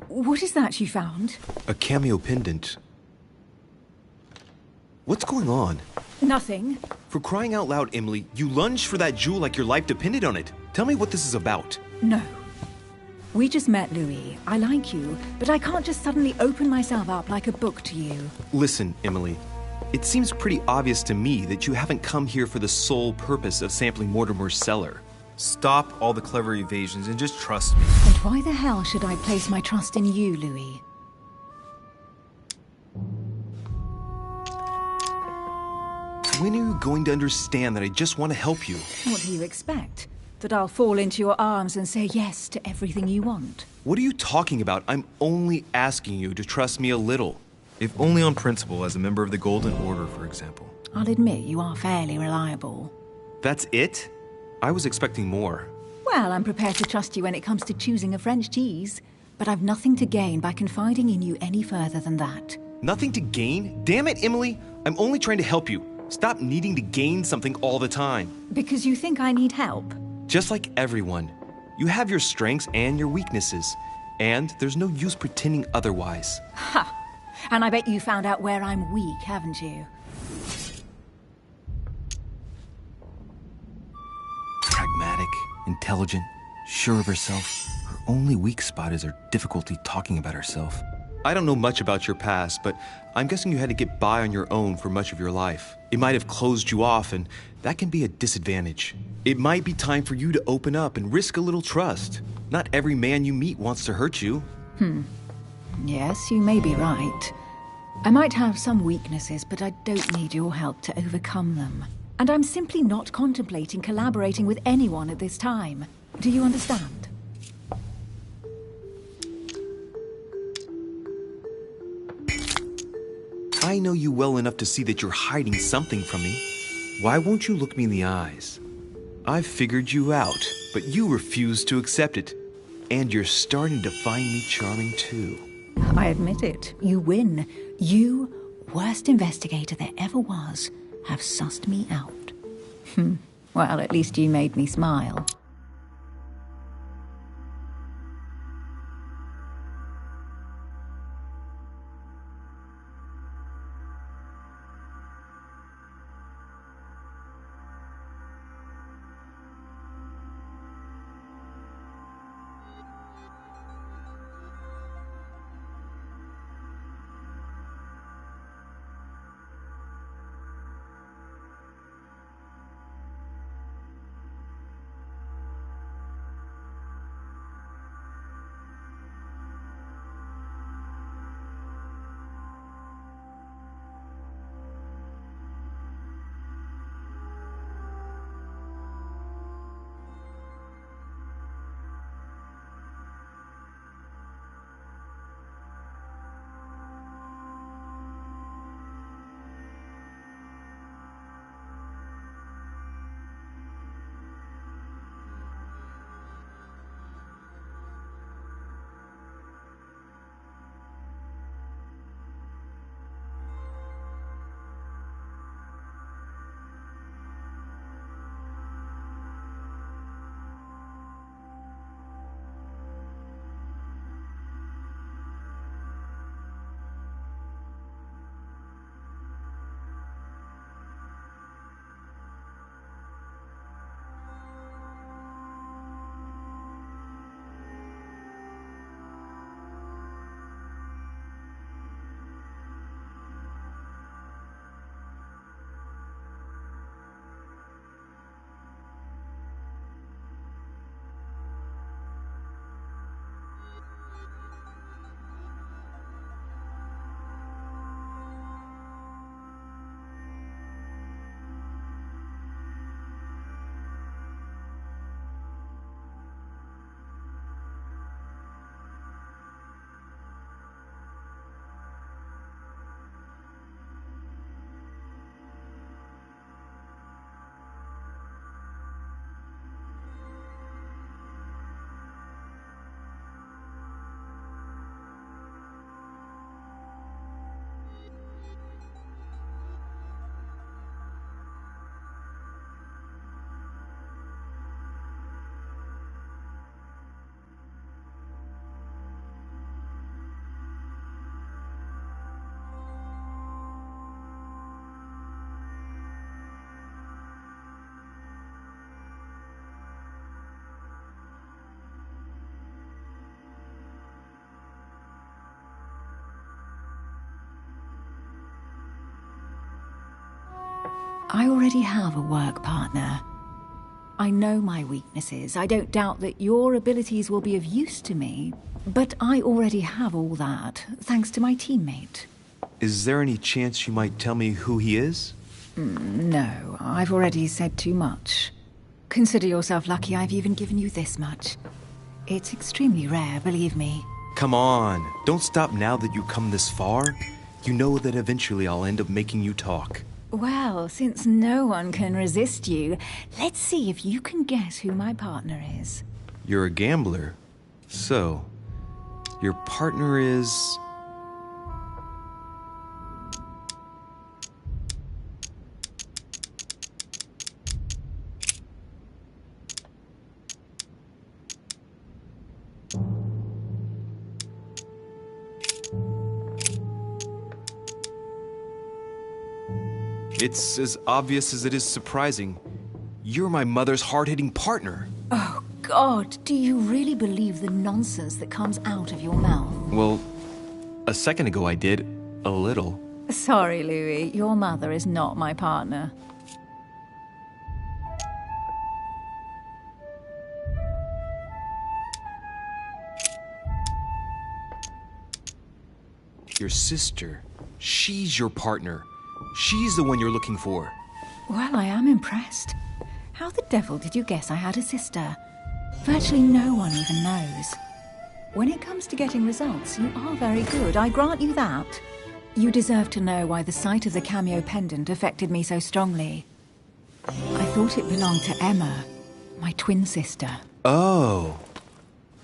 What is that you found? A cameo pendant. What's going on? Nothing. For crying out loud, Emily, you lunged for that jewel like your life depended on it. Tell me what this is about. No. We just met, Louis. I like you, but I can't just suddenly open myself up like a book to you. Listen, Emily. It seems pretty obvious to me that you haven't come here for the sole purpose of sampling Mortimer's cellar. Stop all the clever evasions and just trust me. And why the hell should I place my trust in you, Louis? When are you going to understand that I just want to help you? What do you expect? That I'll fall into your arms and say yes to everything you want? What are you talking about? I'm only asking you to trust me a little. If only on principle, as a member of the Golden Order, for example. I'll admit you are fairly reliable. That's it? I was expecting more. Well, I'm prepared to trust you when it comes to choosing a French cheese, but I've nothing to gain by confiding in you any further than that. Nothing to gain? Damn it, Emily! I'm only trying to help you. Stop needing to gain something all the time. Because you think I need help? Just like everyone. You have your strengths and your weaknesses, and there's no use pretending otherwise. Ha! And I bet you found out where I'm weak, haven't you? Pragmatic, intelligent, sure of herself. Her only weak spot is her difficulty talking about herself. I don't know much about your past, but I'm guessing you had to get by on your own for much of your life. It might have closed you off, and that can be a disadvantage. It might be time for you to open up and risk a little trust. Not every man you meet wants to hurt you. Yes, you may be right. I might have some weaknesses, but I don't need your help to overcome them. And I'm simply not contemplating collaborating with anyone at this time. Do you understand? I know you well enough to see that you're hiding something from me. Why won't you look me in the eyes? I've figured you out, but you refuse to accept it. And you're starting to find me charming too. I admit it. You win. You, worst investigator there ever was, have sussed me out. Well, at least you made me smile. I already have a work partner. I know my weaknesses. I don't doubt that your abilities will be of use to me, but I already have all that, thanks to my teammate. Is there any chance you might tell me who he is? No, I've already said too much. Consider yourself lucky I've even given you this much. It's extremely rare, believe me. Come on, don't stop now that you've come this far. You know that eventually I'll end up making you talk. Well, since no one can resist you, let's see if you can guess who my partner is. You're a gambler. So, your partner is... It's as obvious as it is surprising. You're my mother's hard-hitting partner. Oh, God, do you really believe the nonsense that comes out of your mouth? Well, a second ago I did. A little. Sorry, Louis, your mother is not my partner. Your sister. She's your partner. She's the one you're looking for. Well, I am impressed. How the devil did you guess I had a sister? Virtually no one even knows. When it comes to getting results, you are very good, I grant you that. You deserve to know why the sight of the cameo pendant affected me so strongly. I thought it belonged to Emma, my twin sister. Oh.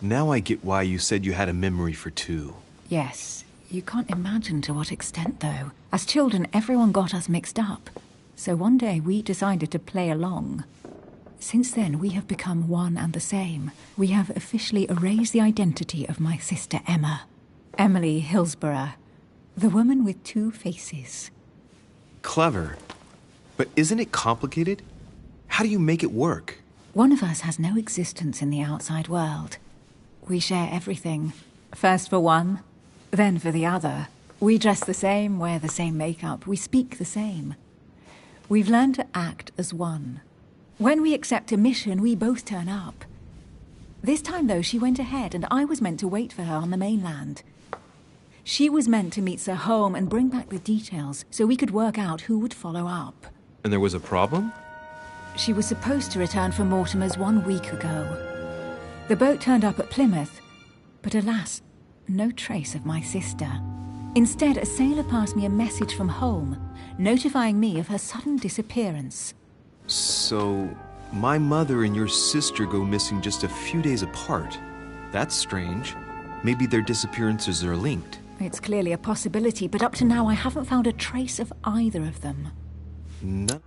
Now I get why you said you had a memory for two. Yes. You can't imagine to what extent, though. As children, everyone got us mixed up. So one day we decided to play along. Since then, we have become one and the same. We have officially erased the identity of my sister Emma. Emily Hillsborough. The woman with two faces. Clever. But isn't it complicated? How do you make it work? One of us has no existence in the outside world. We share everything. First for one, then for the other. We dress the same, wear the same makeup, we speak the same. We've learned to act as one. When we accept a mission, we both turn up. This time, though, she went ahead, and I was meant to wait for her on the mainland. She was meant to meet Sir Home and bring back the details, so we could work out who would follow up. And there was a problem? She was supposed to return from Mortimer's 1 week ago. The boat turned up at Plymouth, but alas, no trace of my sister. Instead, a sailor passed me a message from home, notifying me of her sudden disappearance. So, my mother and your sister go missing just a few days apart. That's strange. Maybe their disappearances are linked. It's clearly a possibility, but up to now I haven't found a trace of either of them. No.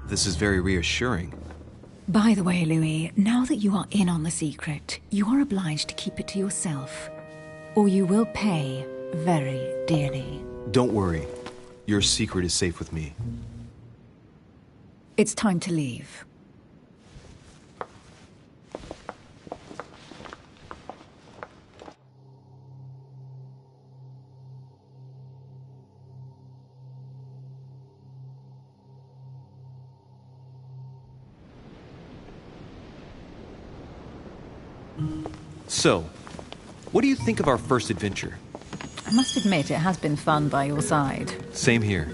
This is very reassuring. By the way, Louis, now that you are in on the secret, you are obliged to keep it to yourself, or you will pay very dearly. Don't worry. Your secret is safe with me. It's time to leave. So, what do you think of our first adventure? I must admit, it has been fun by your side. Same here.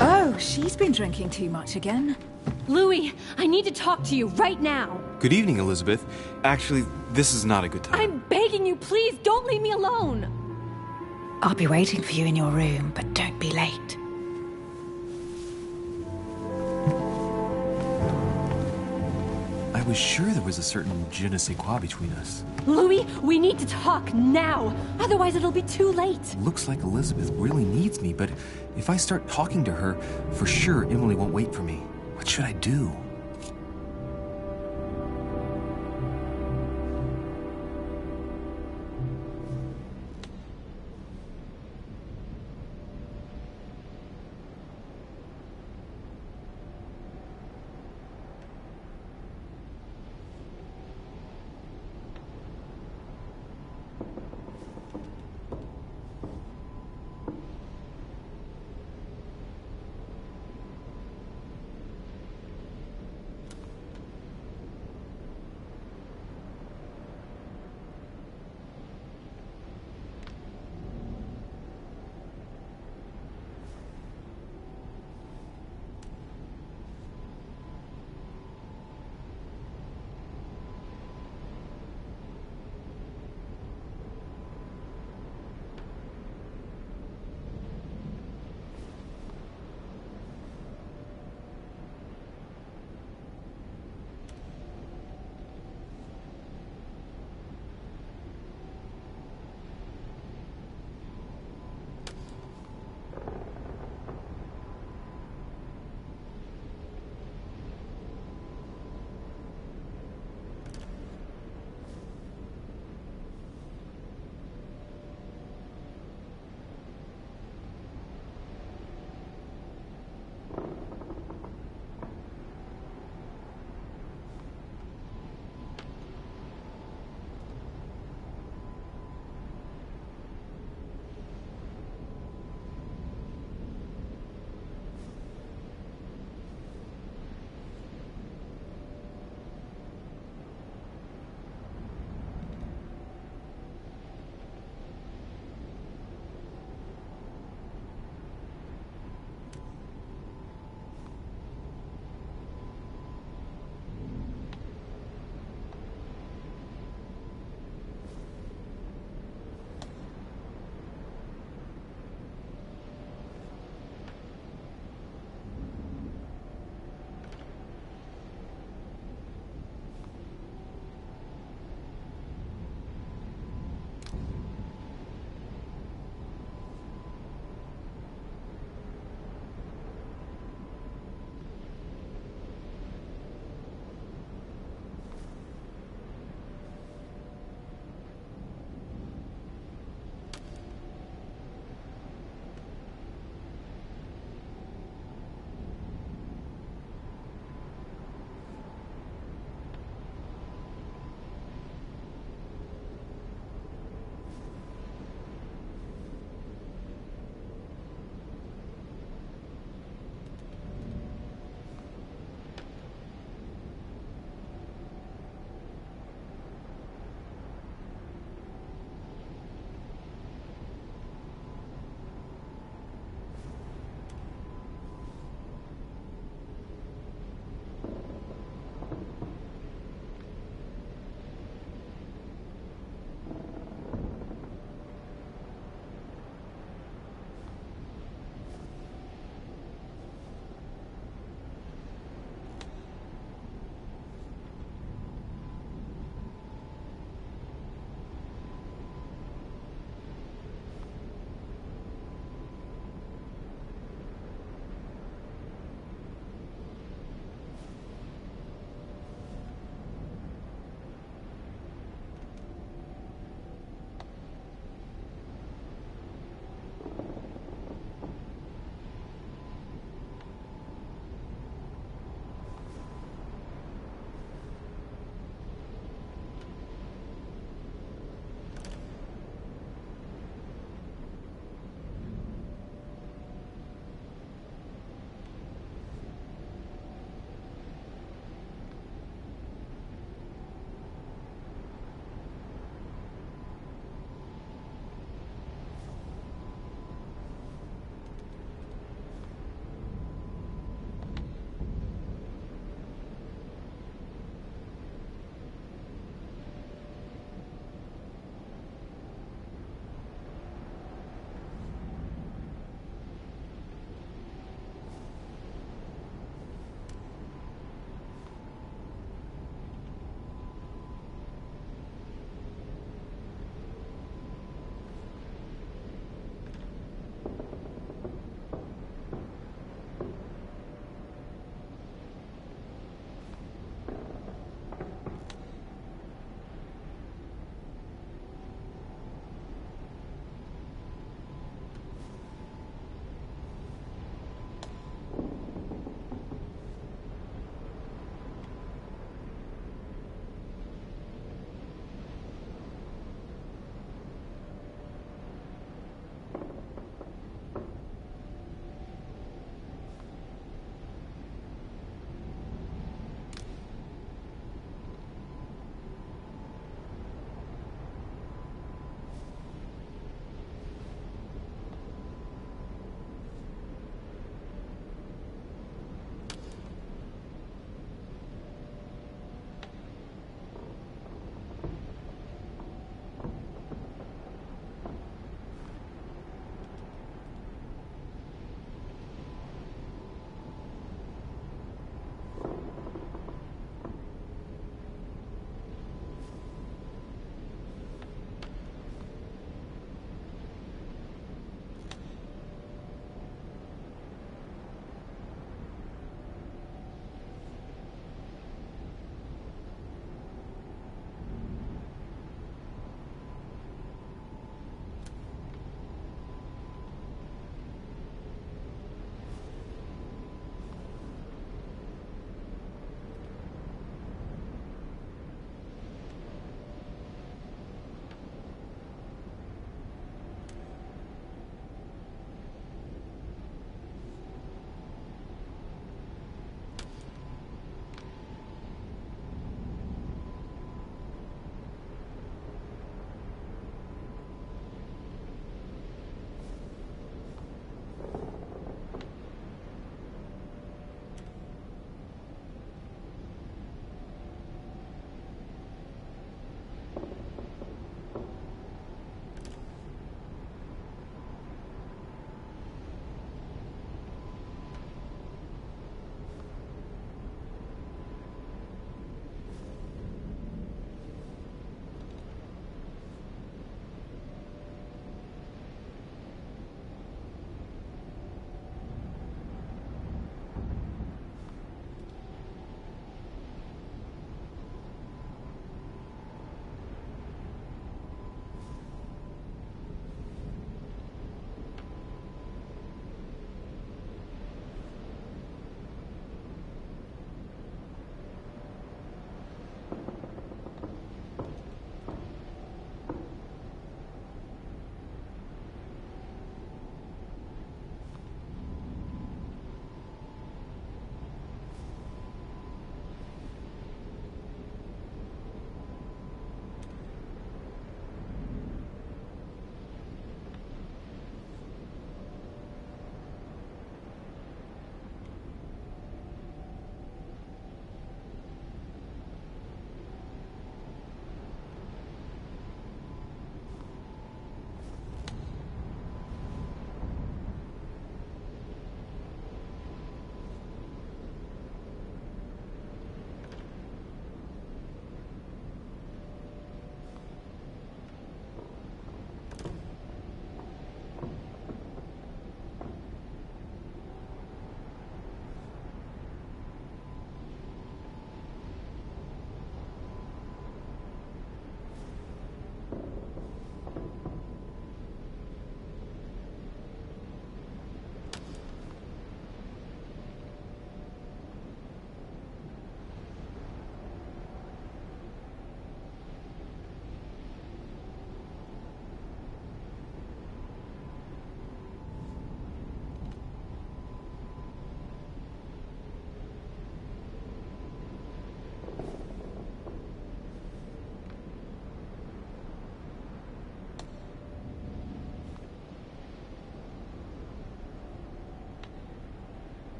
Oh, she's been drinking too much again. Louis, I need to talk to you right now. Good evening, Elizabeth. Actually, this is not a good time. I'm begging you, please don't leave me alone. I'll be waiting for you in your room, but don't be late. I was sure there was a certain je ne sais quoi between us. Louis, we need to talk now. Otherwise it'll be too late. Looks like Elizabeth really needs me, but if I start talking to her, for sure Emily won't wait for me. What should I do?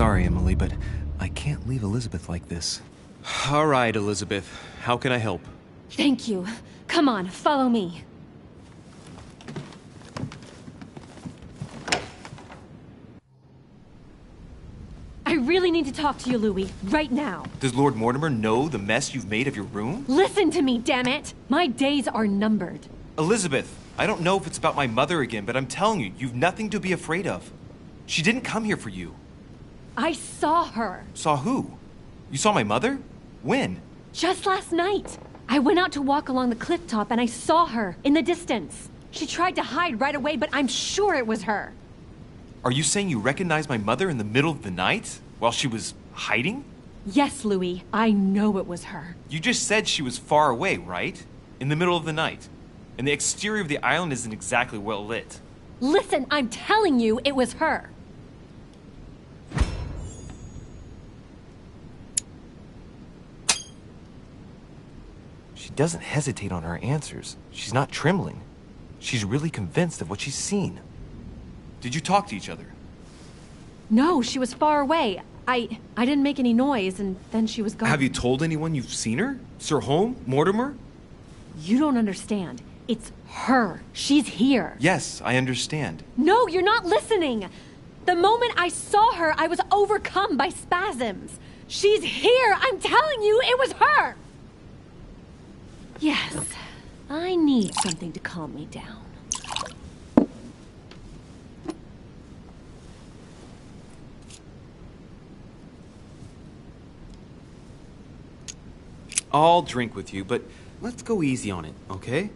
sorry, Emily, but I can't leave Elizabeth like this. All right, Elizabeth. How can I help? Thank you. Come on, follow me. I really need to talk to you, Louis, right now. Does Lord Mortimer know the mess you've made of your room? Listen to me, damn it! My days are numbered. Elizabeth, I don't know if it's about my mother again, but I'm telling you, you've nothing to be afraid of. She didn't come here for you. I saw her. Saw who? You saw my mother? When? Just last night. I went out to walk along the cliff top and I saw her in the distance. She tried to hide right away, but I'm sure it was her. Are you saying you recognized my mother in the middle of the night while she was hiding? Yes, Louis. I know it was her. You just said she was far away, right? In the middle of the night. And the exterior of the island isn't exactly well lit. Listen, I'm telling you it was her. She doesn't hesitate on her answers. She's not trembling. She's really convinced of what she's seen. Did you talk to each other? No, she was far away. I didn't make any noise, and then she was gone. Have you told anyone you've seen her? Sir Holm? Mortimer? You don't understand. It's her. She's here. Yes, I understand. No, you're not listening. The moment I saw her, I was overcome by spasms. She's here. I'm telling you, it was her. Yes, I need something to calm me down. I'll drink with you, but let's go easy on it, okay?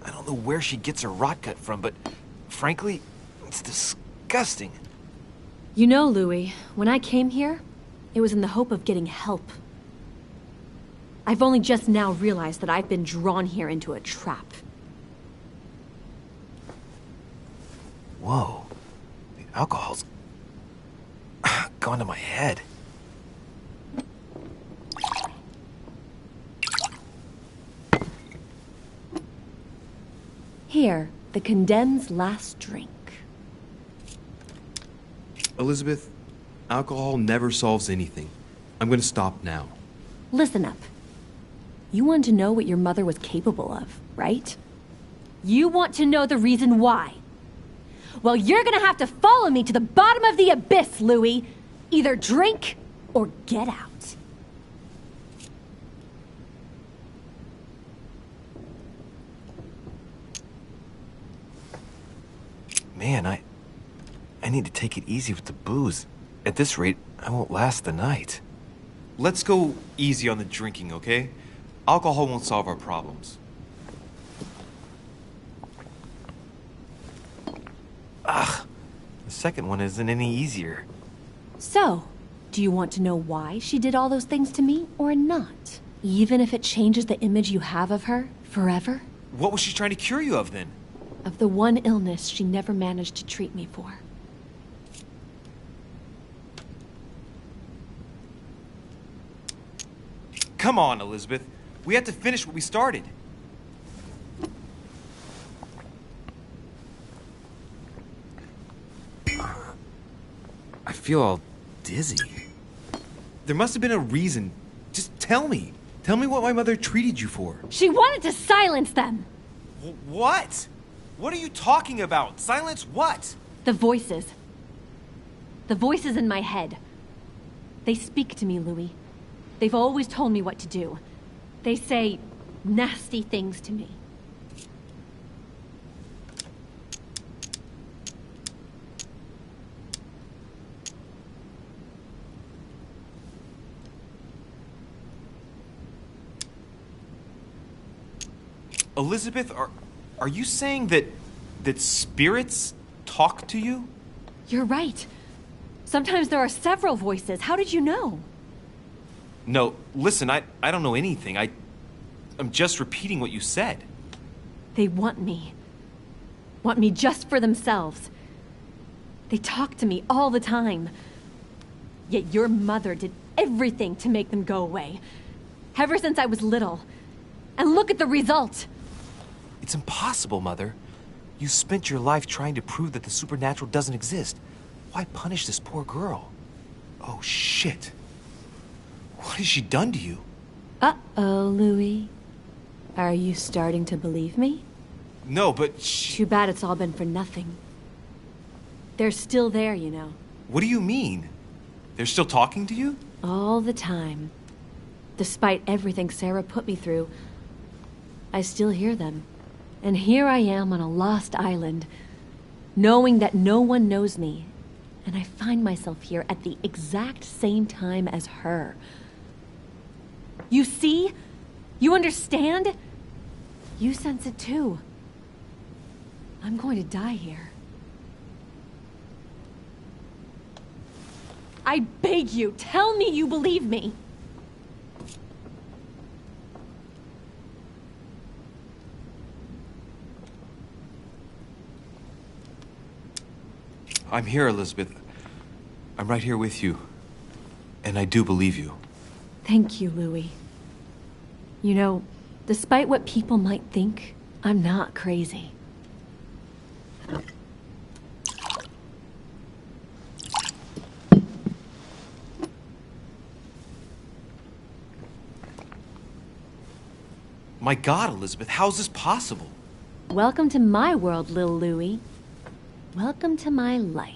I don't know where she gets her rot gut from, but frankly, it's disgusting. You know, Louis, when I came here, it was in the hope of getting help. I've only just now realized that I've been drawn here into a trap. Whoa. The alcohol's gone to my head. Here, the condemned's last drink. Elizabeth, alcohol never solves anything. I'm gonna stop now. Listen up. You want to know what your mother was capable of, right? You want to know the reason why. Well, you're gonna have to follow me to the bottom of the abyss, Louis. Either drink or get out. Man, I need to take it easy with the booze. At this rate, I won't last the night. Let's go easy on the drinking, okay? Alcohol won't solve our problems. Ugh, the second one isn't any easier. So, do you want to know why she did all those things to me or not? Even if it changes the image you have of her forever? What was she trying to cure you of then? Of the one illness she never managed to treat me for. Come on, Elizabeth. We have to finish what we started. I feel all dizzy. There must have been a reason. Just tell me. Tell me what my mother treated you for. She wanted to silence them! What? What are you talking about? Silence what? The voices. The voices in my head. They speak to me, Louis. They've always told me what to do. They say nasty things to me. Elizabeth, are you saying that spirits talk to you? You're right. Sometimes there are several voices. How did you know? No, listen, I don't know anything. I'm just repeating what you said. They want me. Want me just for themselves. They talk to me all the time. Yet your mother did everything to make them go away. Ever since I was little. And look at the result. It's impossible, Mother. You spent your life trying to prove that the supernatural doesn't exist. Why punish this poor girl? Oh, shit. What has she done to you? Uh-oh, Louis. Are you starting to believe me? No, but Too bad it's all been for nothing. They're still there, you know. What do you mean? They're still talking to you? All the time. Despite everything Sarah put me through, I still hear them. And here I am on a lost island, knowing that no one knows me. And I find myself here at the exact same time as her. You see? You understand? You sense it too. I'm going to die here. I beg you, tell me you believe me. I'm here, Elizabeth. I'm right here with you. And I do believe you. Thank you, Louis. You know, despite what people might think, I'm not crazy. My God, Elizabeth, how is this possible? Welcome to my world, Lil Louis. Welcome to my life.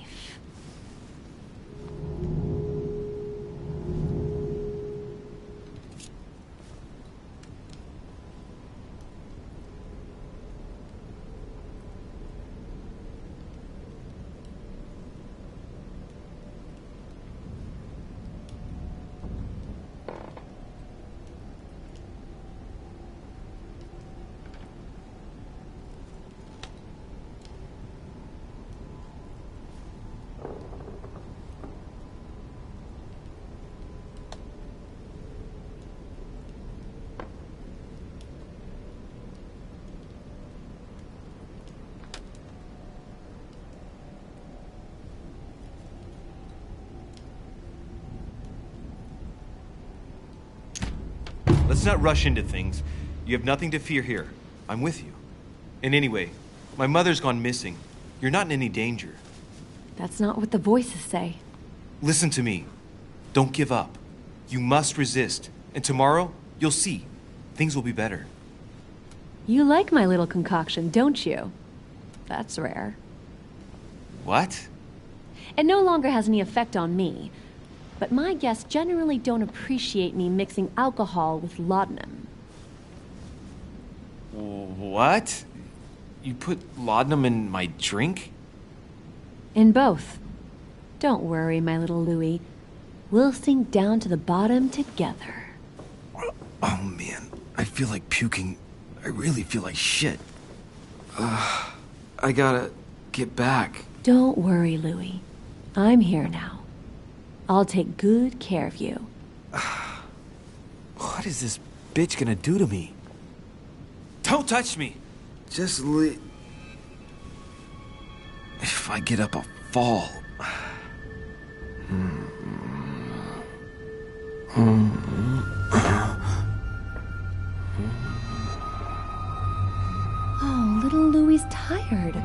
Let's not rush into things. You have nothing to fear here. I'm with you. And anyway, my mother's gone missing. You're not in any danger. That's not what the voices say. Listen to me. Don't give up. You must resist. And tomorrow, you'll see. Things will be better. You like my little concoction, don't you? That's rare. What? It no longer has any effect on me. But my guests generally don't appreciate me mixing alcohol with laudanum. What? You put laudanum in my drink? In both. Don't worry, my little Louis. We'll sink down to the bottom together. Oh, man. I feel like puking. I really feel like shit. I gotta get back. Don't worry, Louis. I'm here now. I'll take good care of you. What is this bitch gonna do to me? Don't touch me! Just leave. If I get up, I'll fall. Oh, little Louie's tired.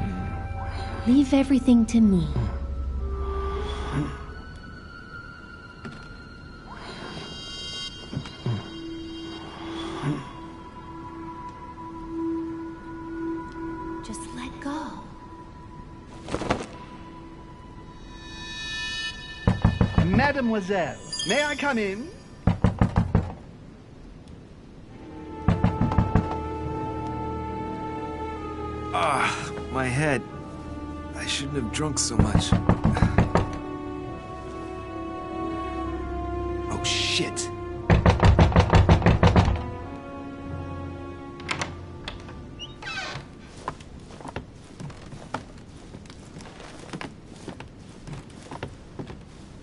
Leave everything to me. Just let go. Mademoiselle, may I come in? My head. I shouldn't have drunk so much. Oh, shit.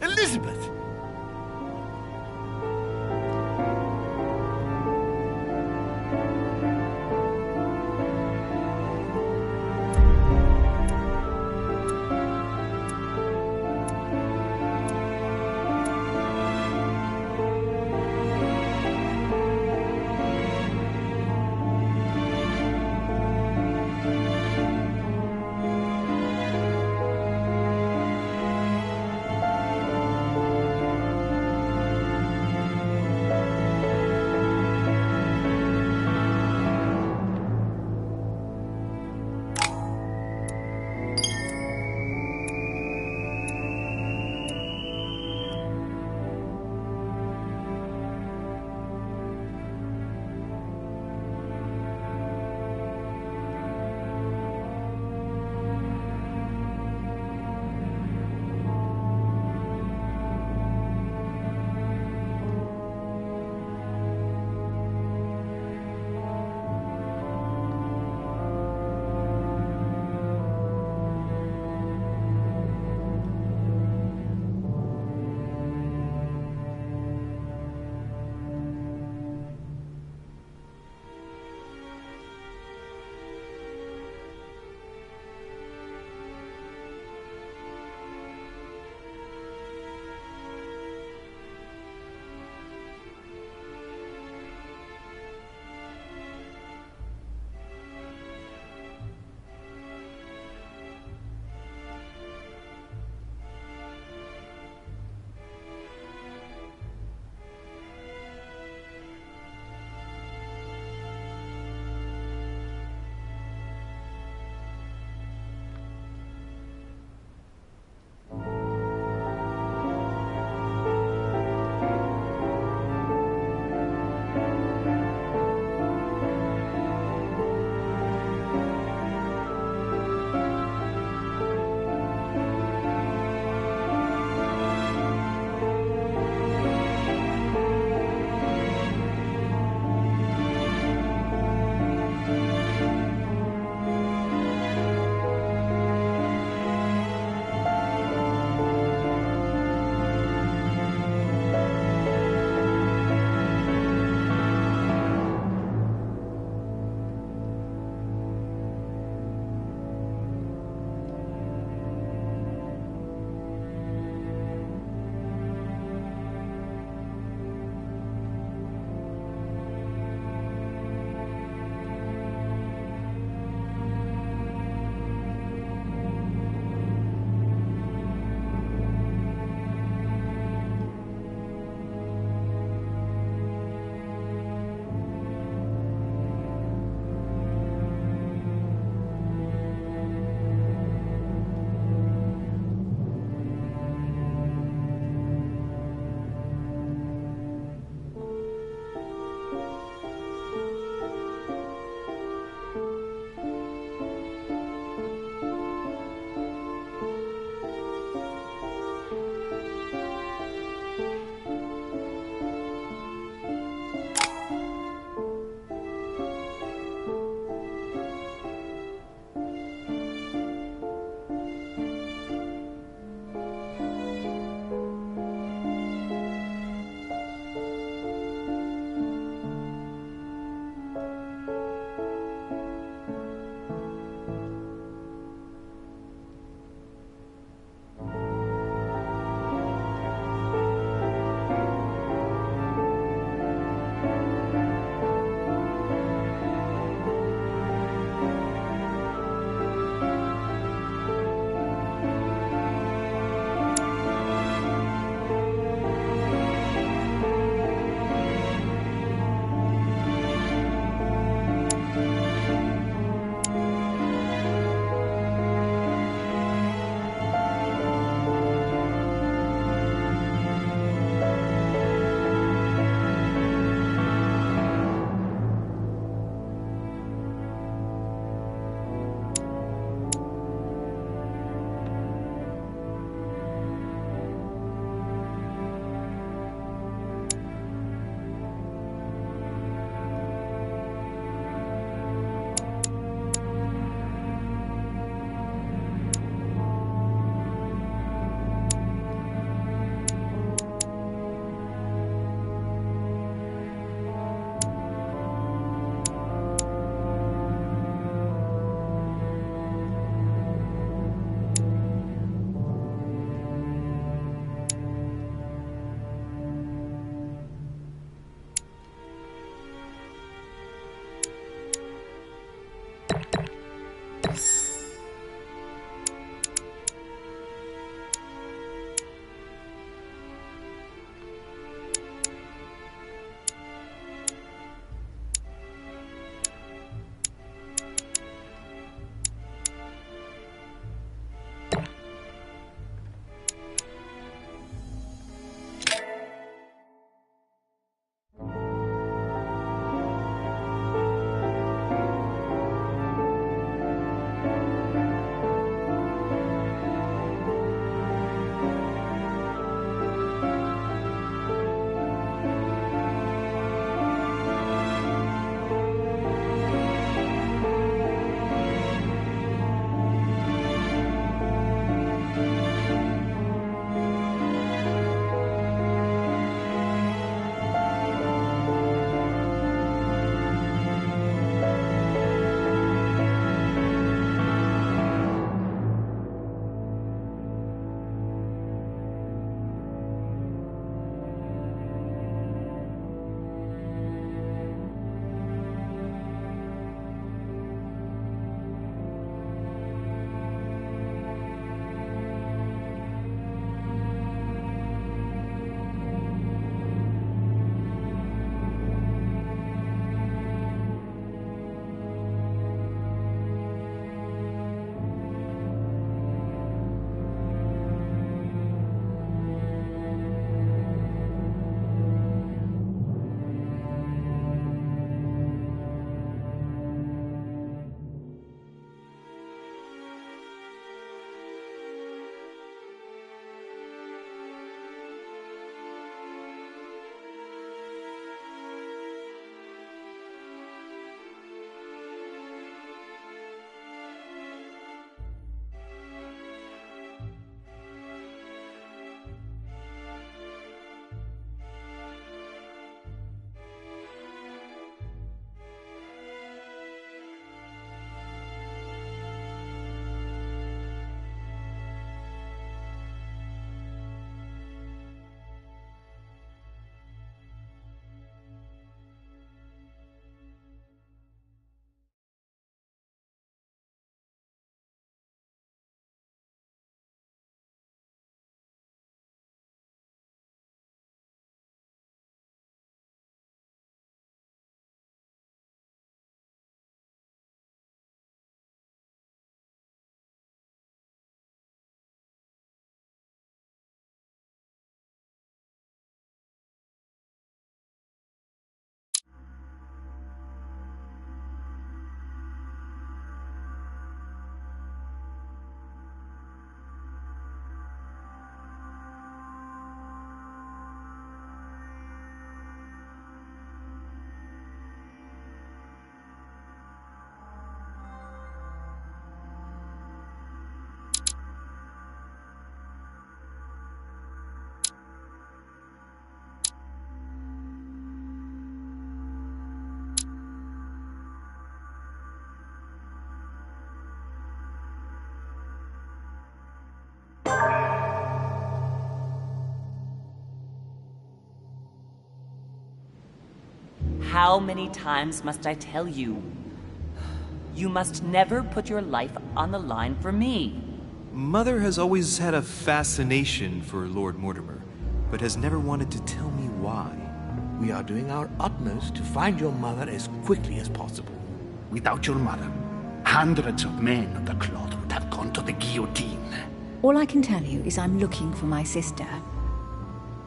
Elizabeth! How many times must I tell you? You must never put your life on the line for me. Mother has always had a fascination for Lord Mortimer, but has never wanted to tell me why. We are doing our utmost to find your mother as quickly as possible. Without your mother, hundreds of men of the cloth would have gone to the guillotine. All I can tell you is I'm looking for my sister.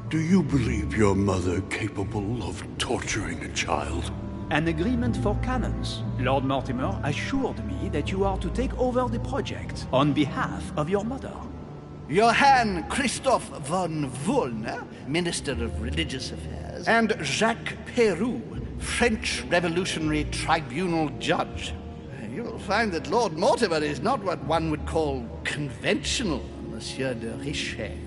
Do you believe your mother capable of torturing a child? An agreement for cannons. Lord Mortimer assured me that you are to take over the project on behalf of your mother. Johann Christoph von Wollner, Minister of Religious Affairs, and Jacques Peroux, French Revolutionary Tribunal Judge. You'll find that Lord Mortimer is not what one would call conventional, Monsieur de Richet.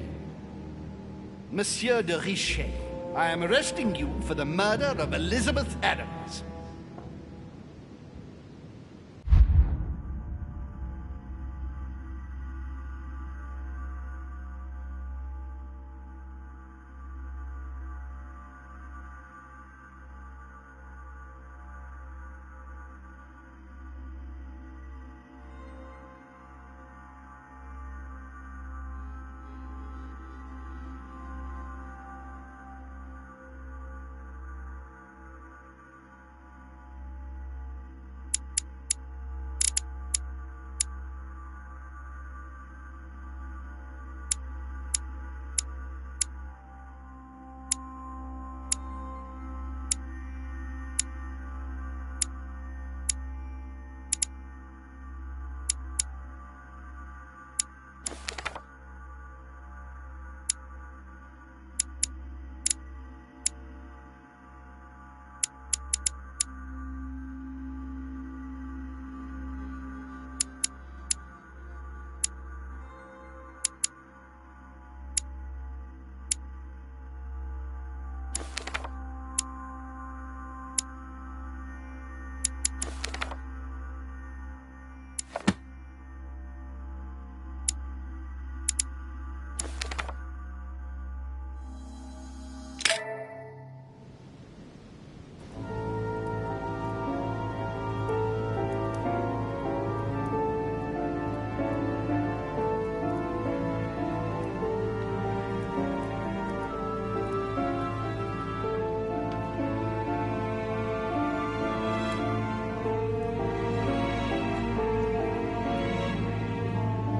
Monsieur de Richet, I am arresting you for the murder of Elizabeth Adams.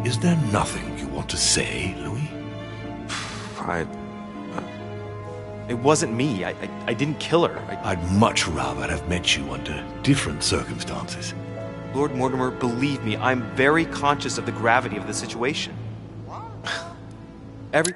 Is there nothing you want to say, Louis? It wasn't me. I didn't kill her. I'd much rather have met you under different circumstances. Lord Mortimer, believe me, I'm very conscious of the gravity of the situation. Every...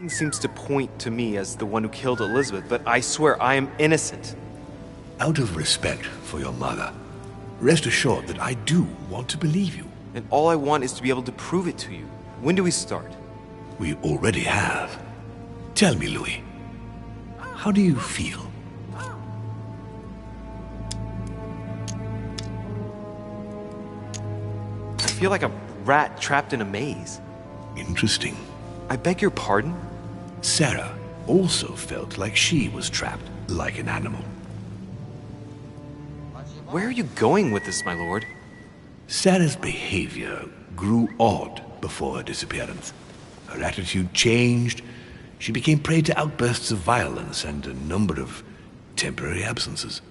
Everything seems to point to me as the one who killed Elizabeth, but I swear I am innocent. Out of respect for your mother, rest assured that I do want to believe you. And all I want is to be able to prove it to you. When do we start? We already have. Tell me, Louis, how do you feel? I feel like a rat trapped in a maze. Interesting. I beg your pardon? Sarah also felt like she was trapped like an animal. Where are you going with this, my lord? Sarah's behavior grew odd before her disappearance. Her attitude changed. She became prey to outbursts of violence and a number of temporary absences.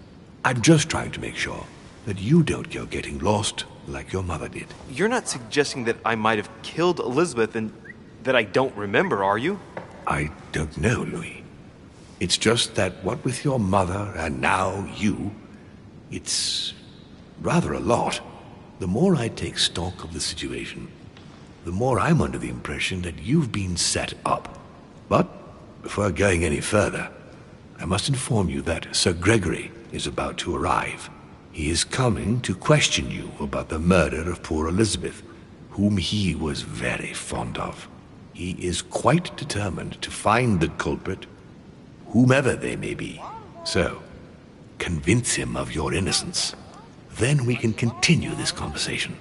I'm just trying to make sure that you don't go getting lost like your mother did. You're not suggesting that I might have killed Elizabeth and that I don't remember, are you? I don't know, Louis. It's just that what with your mother and now you, it's rather a lot. The more I take stock of the situation, the more I'm under the impression that you've been set up. But before going any further, I must inform you that Sir Gregory is about to arrive. He is coming to question you about the murder of poor Elizabeth, whom he was very fond of. He is quite determined to find the culprit, whomever they may be. So, convince him of your innocence. Then we can continue this conversation.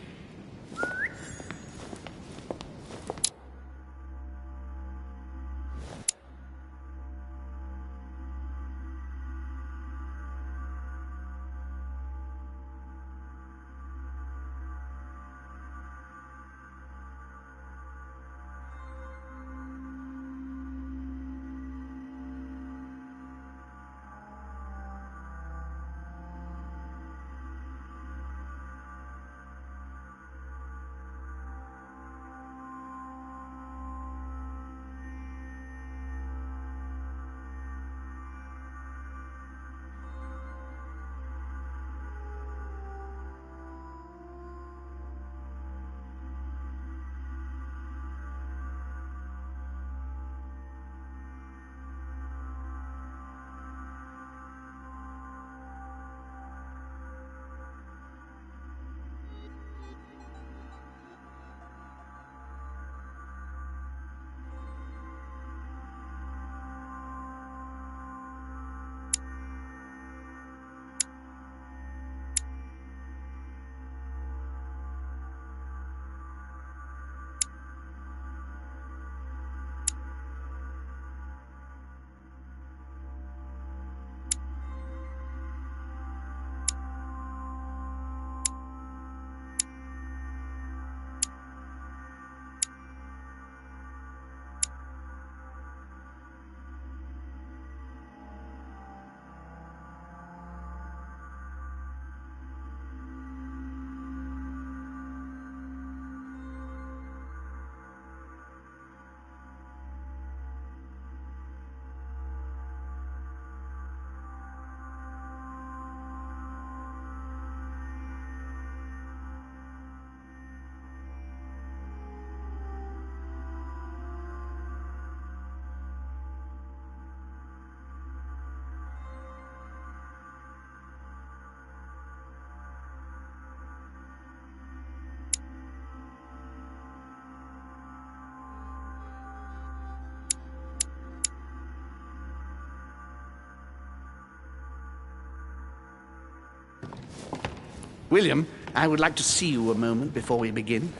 William, I would like to see you a moment before we begin.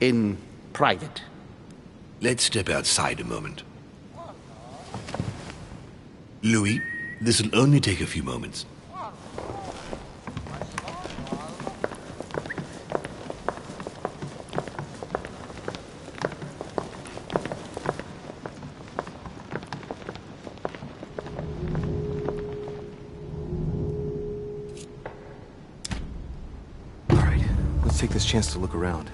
In private. Let's step outside a moment. Louis, this will only take a few moments. Let's take this chance to look around.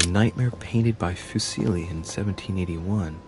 A nightmare painted by Fuseli in 1781.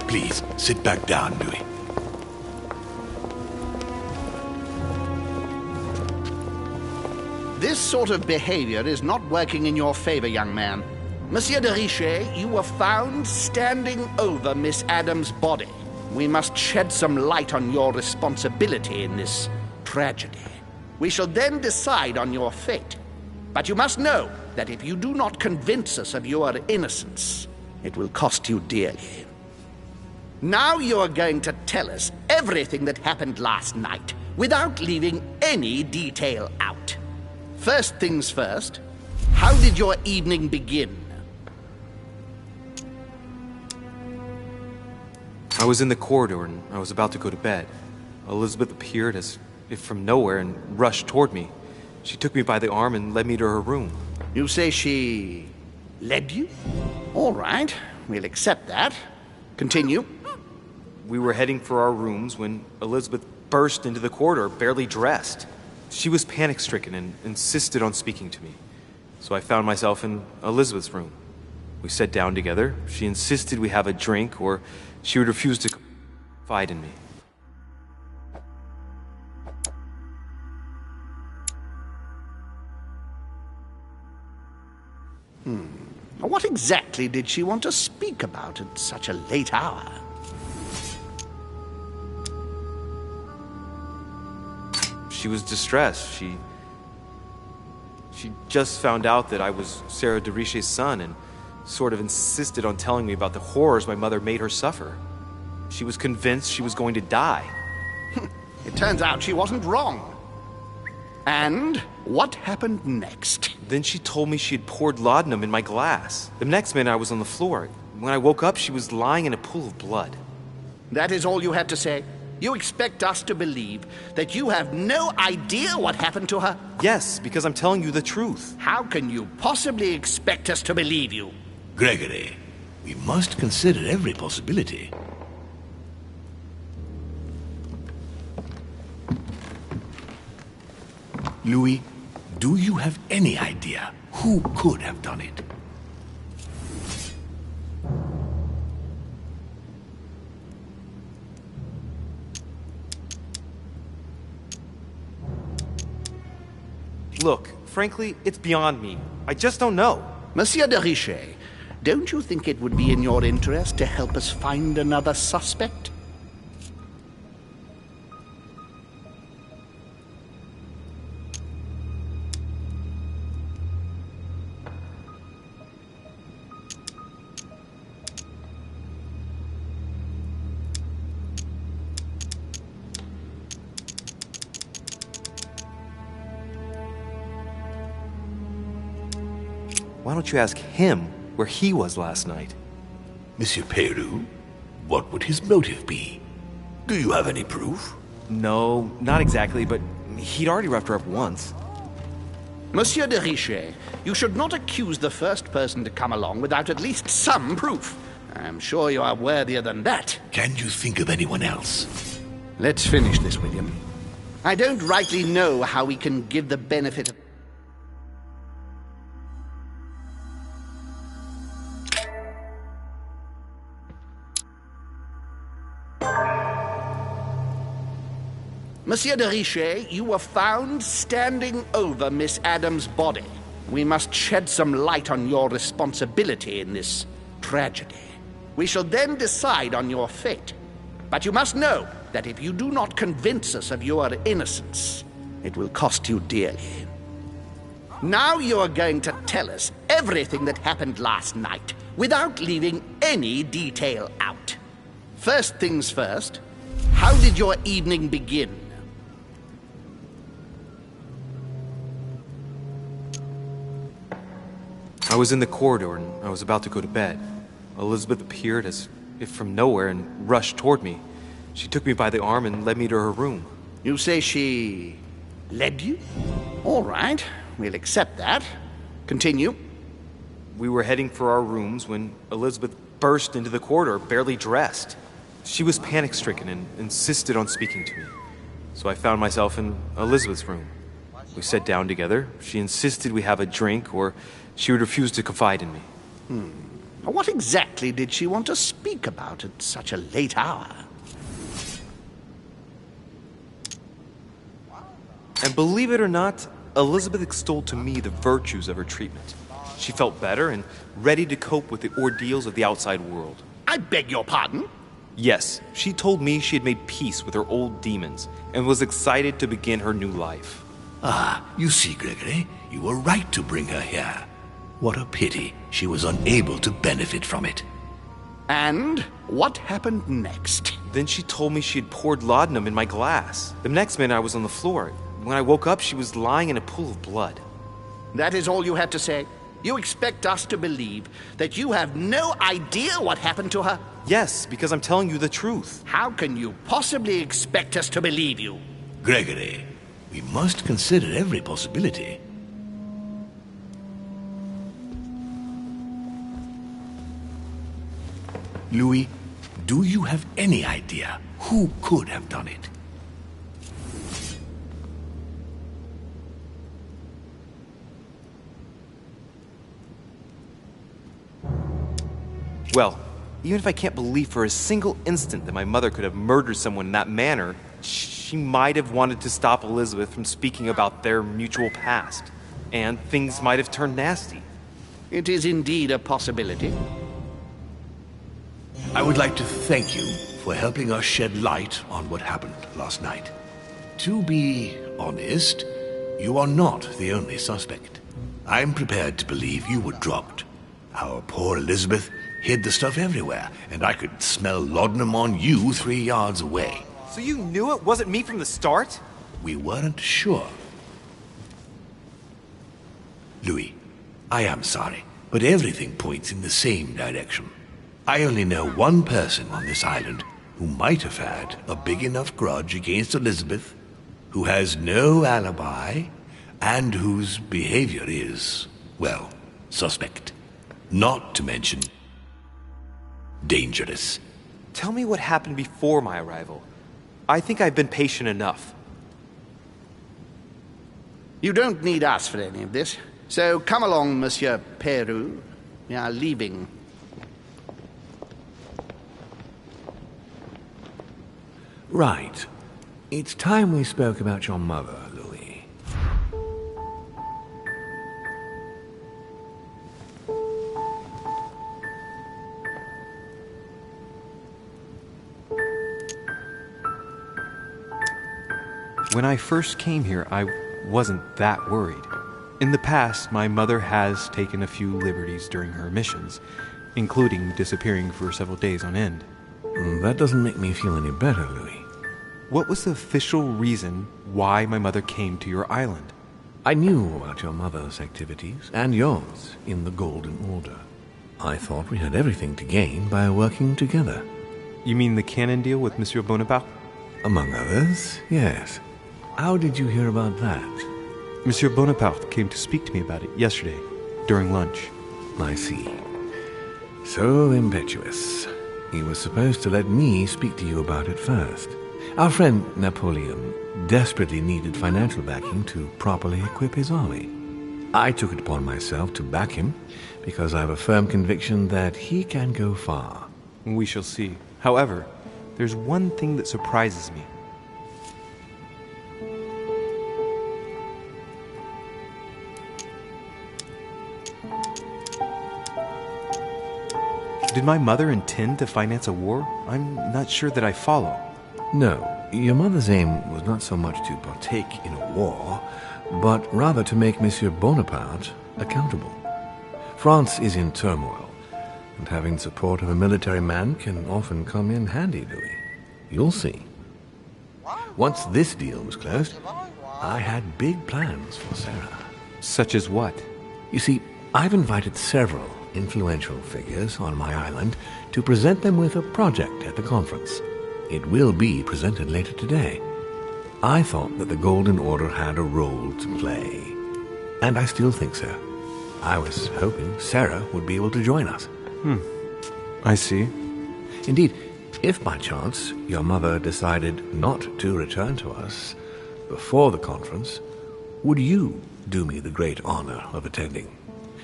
Please, sit back down, Louis. This sort of behavior is not working in your favor, young man. Monsieur de Richet, you were found standing over Miss Adams' body. We must shed some light on your responsibility in this tragedy. We shall then decide on your fate. But you must know that if you do not convince us of your innocence, it will cost you dearly. Now you are going to tell us everything that happened last night, without leaving any detail out. First things first, how did your evening begin? I was in the corridor and I was about to go to bed. Elizabeth appeared as if from nowhere and rushed toward me. She took me by the arm and led me to her room. You say she led you? All right, we'll accept that. Continue. We were heading for our rooms when Elizabeth burst into the corridor, barely dressed. She was panic-stricken and insisted on speaking to me. So I found myself in Elizabeth's room. We sat down together. She insisted we have a drink or she would refuse to confide in me. What exactly did she want to speak about at such a late hour? She was distressed. She just found out that I was Sarah de Richet's son and sort of insisted on telling me about the horrors my mother made her suffer. She was convinced she was going to die. It turns out she wasn't wrong. And what happened next? Then she told me she had poured laudanum in my glass. The next minute I was on the floor. When I woke up, she was lying in a pool of blood. That is all you have to say? You expect us to believe that you have no idea what happened to her? Yes, because I'm telling you the truth. How can you possibly expect us to believe you? Gregory, we must consider every possibility. Louis, do you have any idea who could have done it? Look, frankly, it's beyond me. I just don't know. Monsieur de Richet, don't you think it would be in your interest to help us find another suspect? Why don't you ask him where he was last night? Monsieur Peru, what would his motive be? Do you have any proof? No, not exactly, but he'd already roughed her up once. Monsieur de Richet, you should not accuse the first person to come along without at least some proof. I'm sure you are worthier than that. Can you think of anyone else? Let's finish this, William. I don't rightly know how we can give the benefit of... Monsieur de Richet, you were found standing over Miss Adams' body. We must shed some light on your responsibility in this tragedy. We shall then decide on your fate. But you must know that if you do not convince us of your innocence, it will cost you dearly. Now you are going to tell us everything that happened last night, without leaving any detail out. First things first, how did your evening begin? I was in the corridor and I was about to go to bed. Elizabeth appeared as if from nowhere and rushed toward me. She took me by the arm and led me to her room. You say she led you? All right, we'll accept that. Continue. We were heading for our rooms when Elizabeth burst into the corridor, barely dressed. She was panic-stricken and insisted on speaking to me. So I found myself in Elizabeth's room. We sat down together. She insisted we have a drink or she would refuse to confide in me. What exactly did she want to speak about at such a late hour? And believe it or not, Elizabeth extolled to me the virtues of her treatment. She felt better and ready to cope with the ordeals of the outside world. I beg your pardon? Yes, she told me she had made peace with her old demons and was excited to begin her new life. Ah, you see, Gregory, you were right to bring her here. What a pity she was unable to benefit from it. And what happened next? Then she told me she had poured laudanum in my glass. The next minute I was on the floor. When I woke up, she was lying in a pool of blood. That is all you have to say? You expect us to believe that you have no idea what happened to her? Yes, because I'm telling you the truth. How can you possibly expect us to believe you? Gregory, we must consider every possibility. Louis, do you have any idea who could have done it? Well, even if I can't believe for a single instant that my mother could have murdered someone in that manner, she might have wanted to stop Elizabeth from speaking about their mutual past. And things might have turned nasty. It is indeed a possibility. I would like to thank you for helping us shed light on what happened last night. To be honest, you are not the only suspect. I'm prepared to believe you were drugged. Our poor Elizabeth hid the stuff everywhere, and I could smell laudanum on you 3 yards away. So you knew it wasn't me from the start? We weren't sure. Louis, I am sorry, but everything points in the same direction. I only know one person on this island who might have had a big enough grudge against Elizabeth, who has no alibi, and whose behavior is, well, suspect. Not to mention dangerous. Tell me what happened before my arrival. I think I've been patient enough. You don't need us for any of this. So come along, Monsieur Peru. We are leaving. Right. It's time we spoke about your mother, Louis. When I first came here, I wasn't that worried. In the past, my mother has taken a few liberties during her missions, including disappearing for several days on end. That doesn't make me feel any better, Louis. What was the official reason why my mother came to your island? I knew about your mother's activities, and yours, in the Golden Order. I thought we had everything to gain by working together. You mean the canon deal with Monsieur Bonaparte? Among others, yes. How did you hear about that? Monsieur Bonaparte came to speak to me about it yesterday, during lunch. I see. So impetuous. He was supposed to let me speak to you about it first. Our friend Napoleon desperately needed financial backing to properly equip his army. I took it upon myself to back him because I have a firm conviction that he can go far. We shall see. However, there's one thing that surprises me. Did my mother intend to finance a war? I'm not sure that I follow. No, your mother's aim was not so much to partake in a war, but rather to make Monsieur Bonaparte accountable. France is in turmoil, and having the support of a military man can often come in handy, Louis. You'll see. Once this deal was closed, I had big plans for Sarah. Such as what? You see, I've invited several influential figures on my island to present them with a project at the conference. It will be presented later today. I thought that the Golden Order had a role to play, and I still think so. I was hoping Sarah would be able to join us. I see. Indeed, if by chance your mother decided not to return to us before the conference, would you do me the great honor of attending?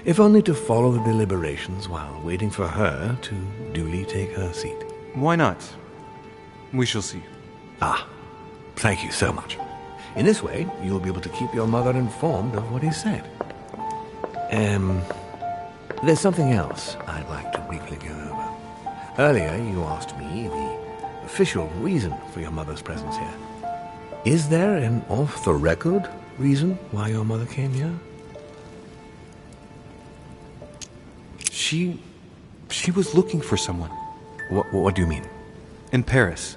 If only to follow the deliberations while waiting for her to duly take her seat. Why not? We shall see. Thank you so much. In this way, you'll be able to keep your mother informed of what is said. There's something else I'd like to briefly go over. Earlier, you asked me the official reason for your mother's presence here. Is there an off-the-record reason why your mother came here? She was looking for someone. What do you mean? In Paris,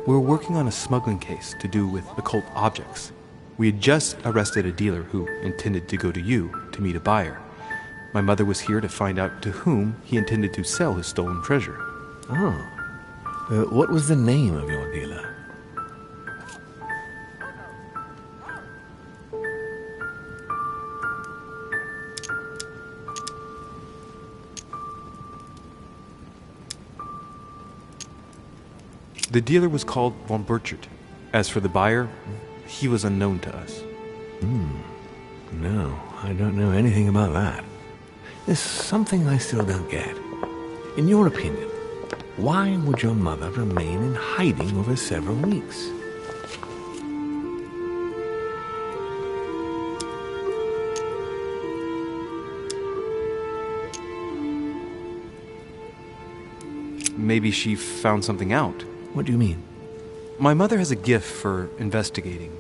we were working on a smuggling case to do with occult objects. We had just arrested a dealer who intended to go to you to meet a buyer. My mother was here to find out to whom he intended to sell his stolen treasure. What was the name of your dealer? The dealer was called von Burchard. As for the buyer, he was unknown to us. No, I don't know anything about that. There's something I still don't get. In your opinion, why would your mother remain in hiding over several weeks? Maybe she found something out. What do you mean? My mother has a gift for investigating.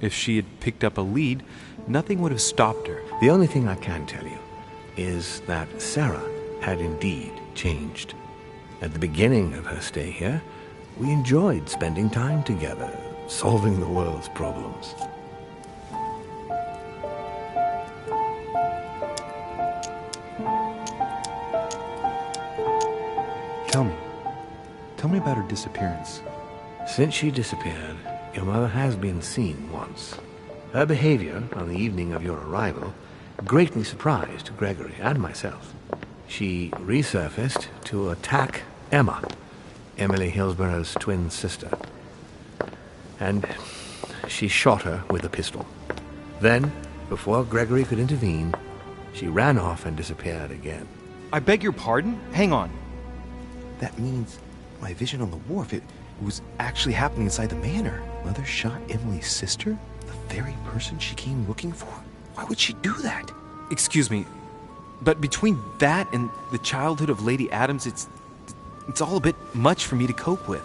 If she had picked up a lead, nothing would have stopped her. The only thing I can tell you is that Sarah had indeed changed. At the beginning of her stay here, we enjoyed spending time together, solving the world's problems. Tell me about her disappearance. Since she disappeared, your mother has been seen once. Her behavior on the evening of your arrival greatly surprised Gregory and myself. She resurfaced to attack Emma, Emily Hillsborough's twin sister. And she shot her with a pistol. Then, before Gregory could intervene, she ran off and disappeared again. I beg your pardon? Hang on. That means my vision on the wharf, it was actually happening inside the manor. Mother shot Emily's sister? The very person she came looking for? Why would she do that? Excuse me, but between that and the childhood of Lady Adams, it's all a bit much for me to cope with.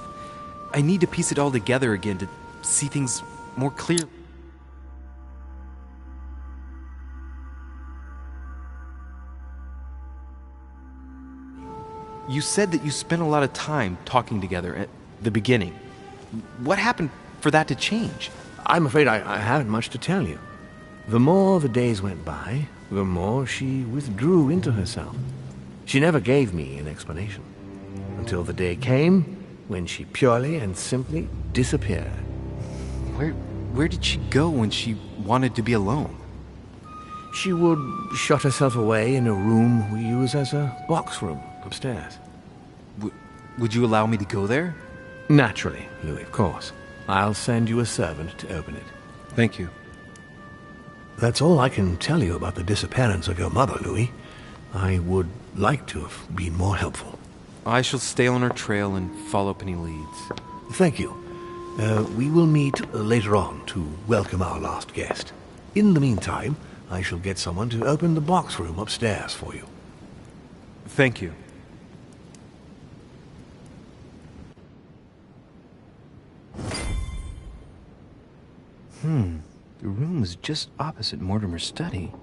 I need to piece it all together again to see things more clearly. You said that you spent a lot of time talking together at the beginning. What happened for that to change? I'm afraid I haven't much to tell you. The more the days went by, the more she withdrew into herself. She never gave me an explanation, until the day came when she purely and simply disappeared. Where did she go when she wanted to be alone? She would shut herself away in a room we use as a box room upstairs. Would you allow me to go there? Naturally, Louis, of course. I'll send you a servant to open it. Thank you. That's all I can tell you about the disappearance of your mother, Louis. I would like to have been more helpful. I shall stay on her trail and follow up any leads. Thank you. We will meet later on to welcome our last guest. In the meantime, I shall get someone to open the box room upstairs for you. Thank you. The room is just opposite Mortimer's study.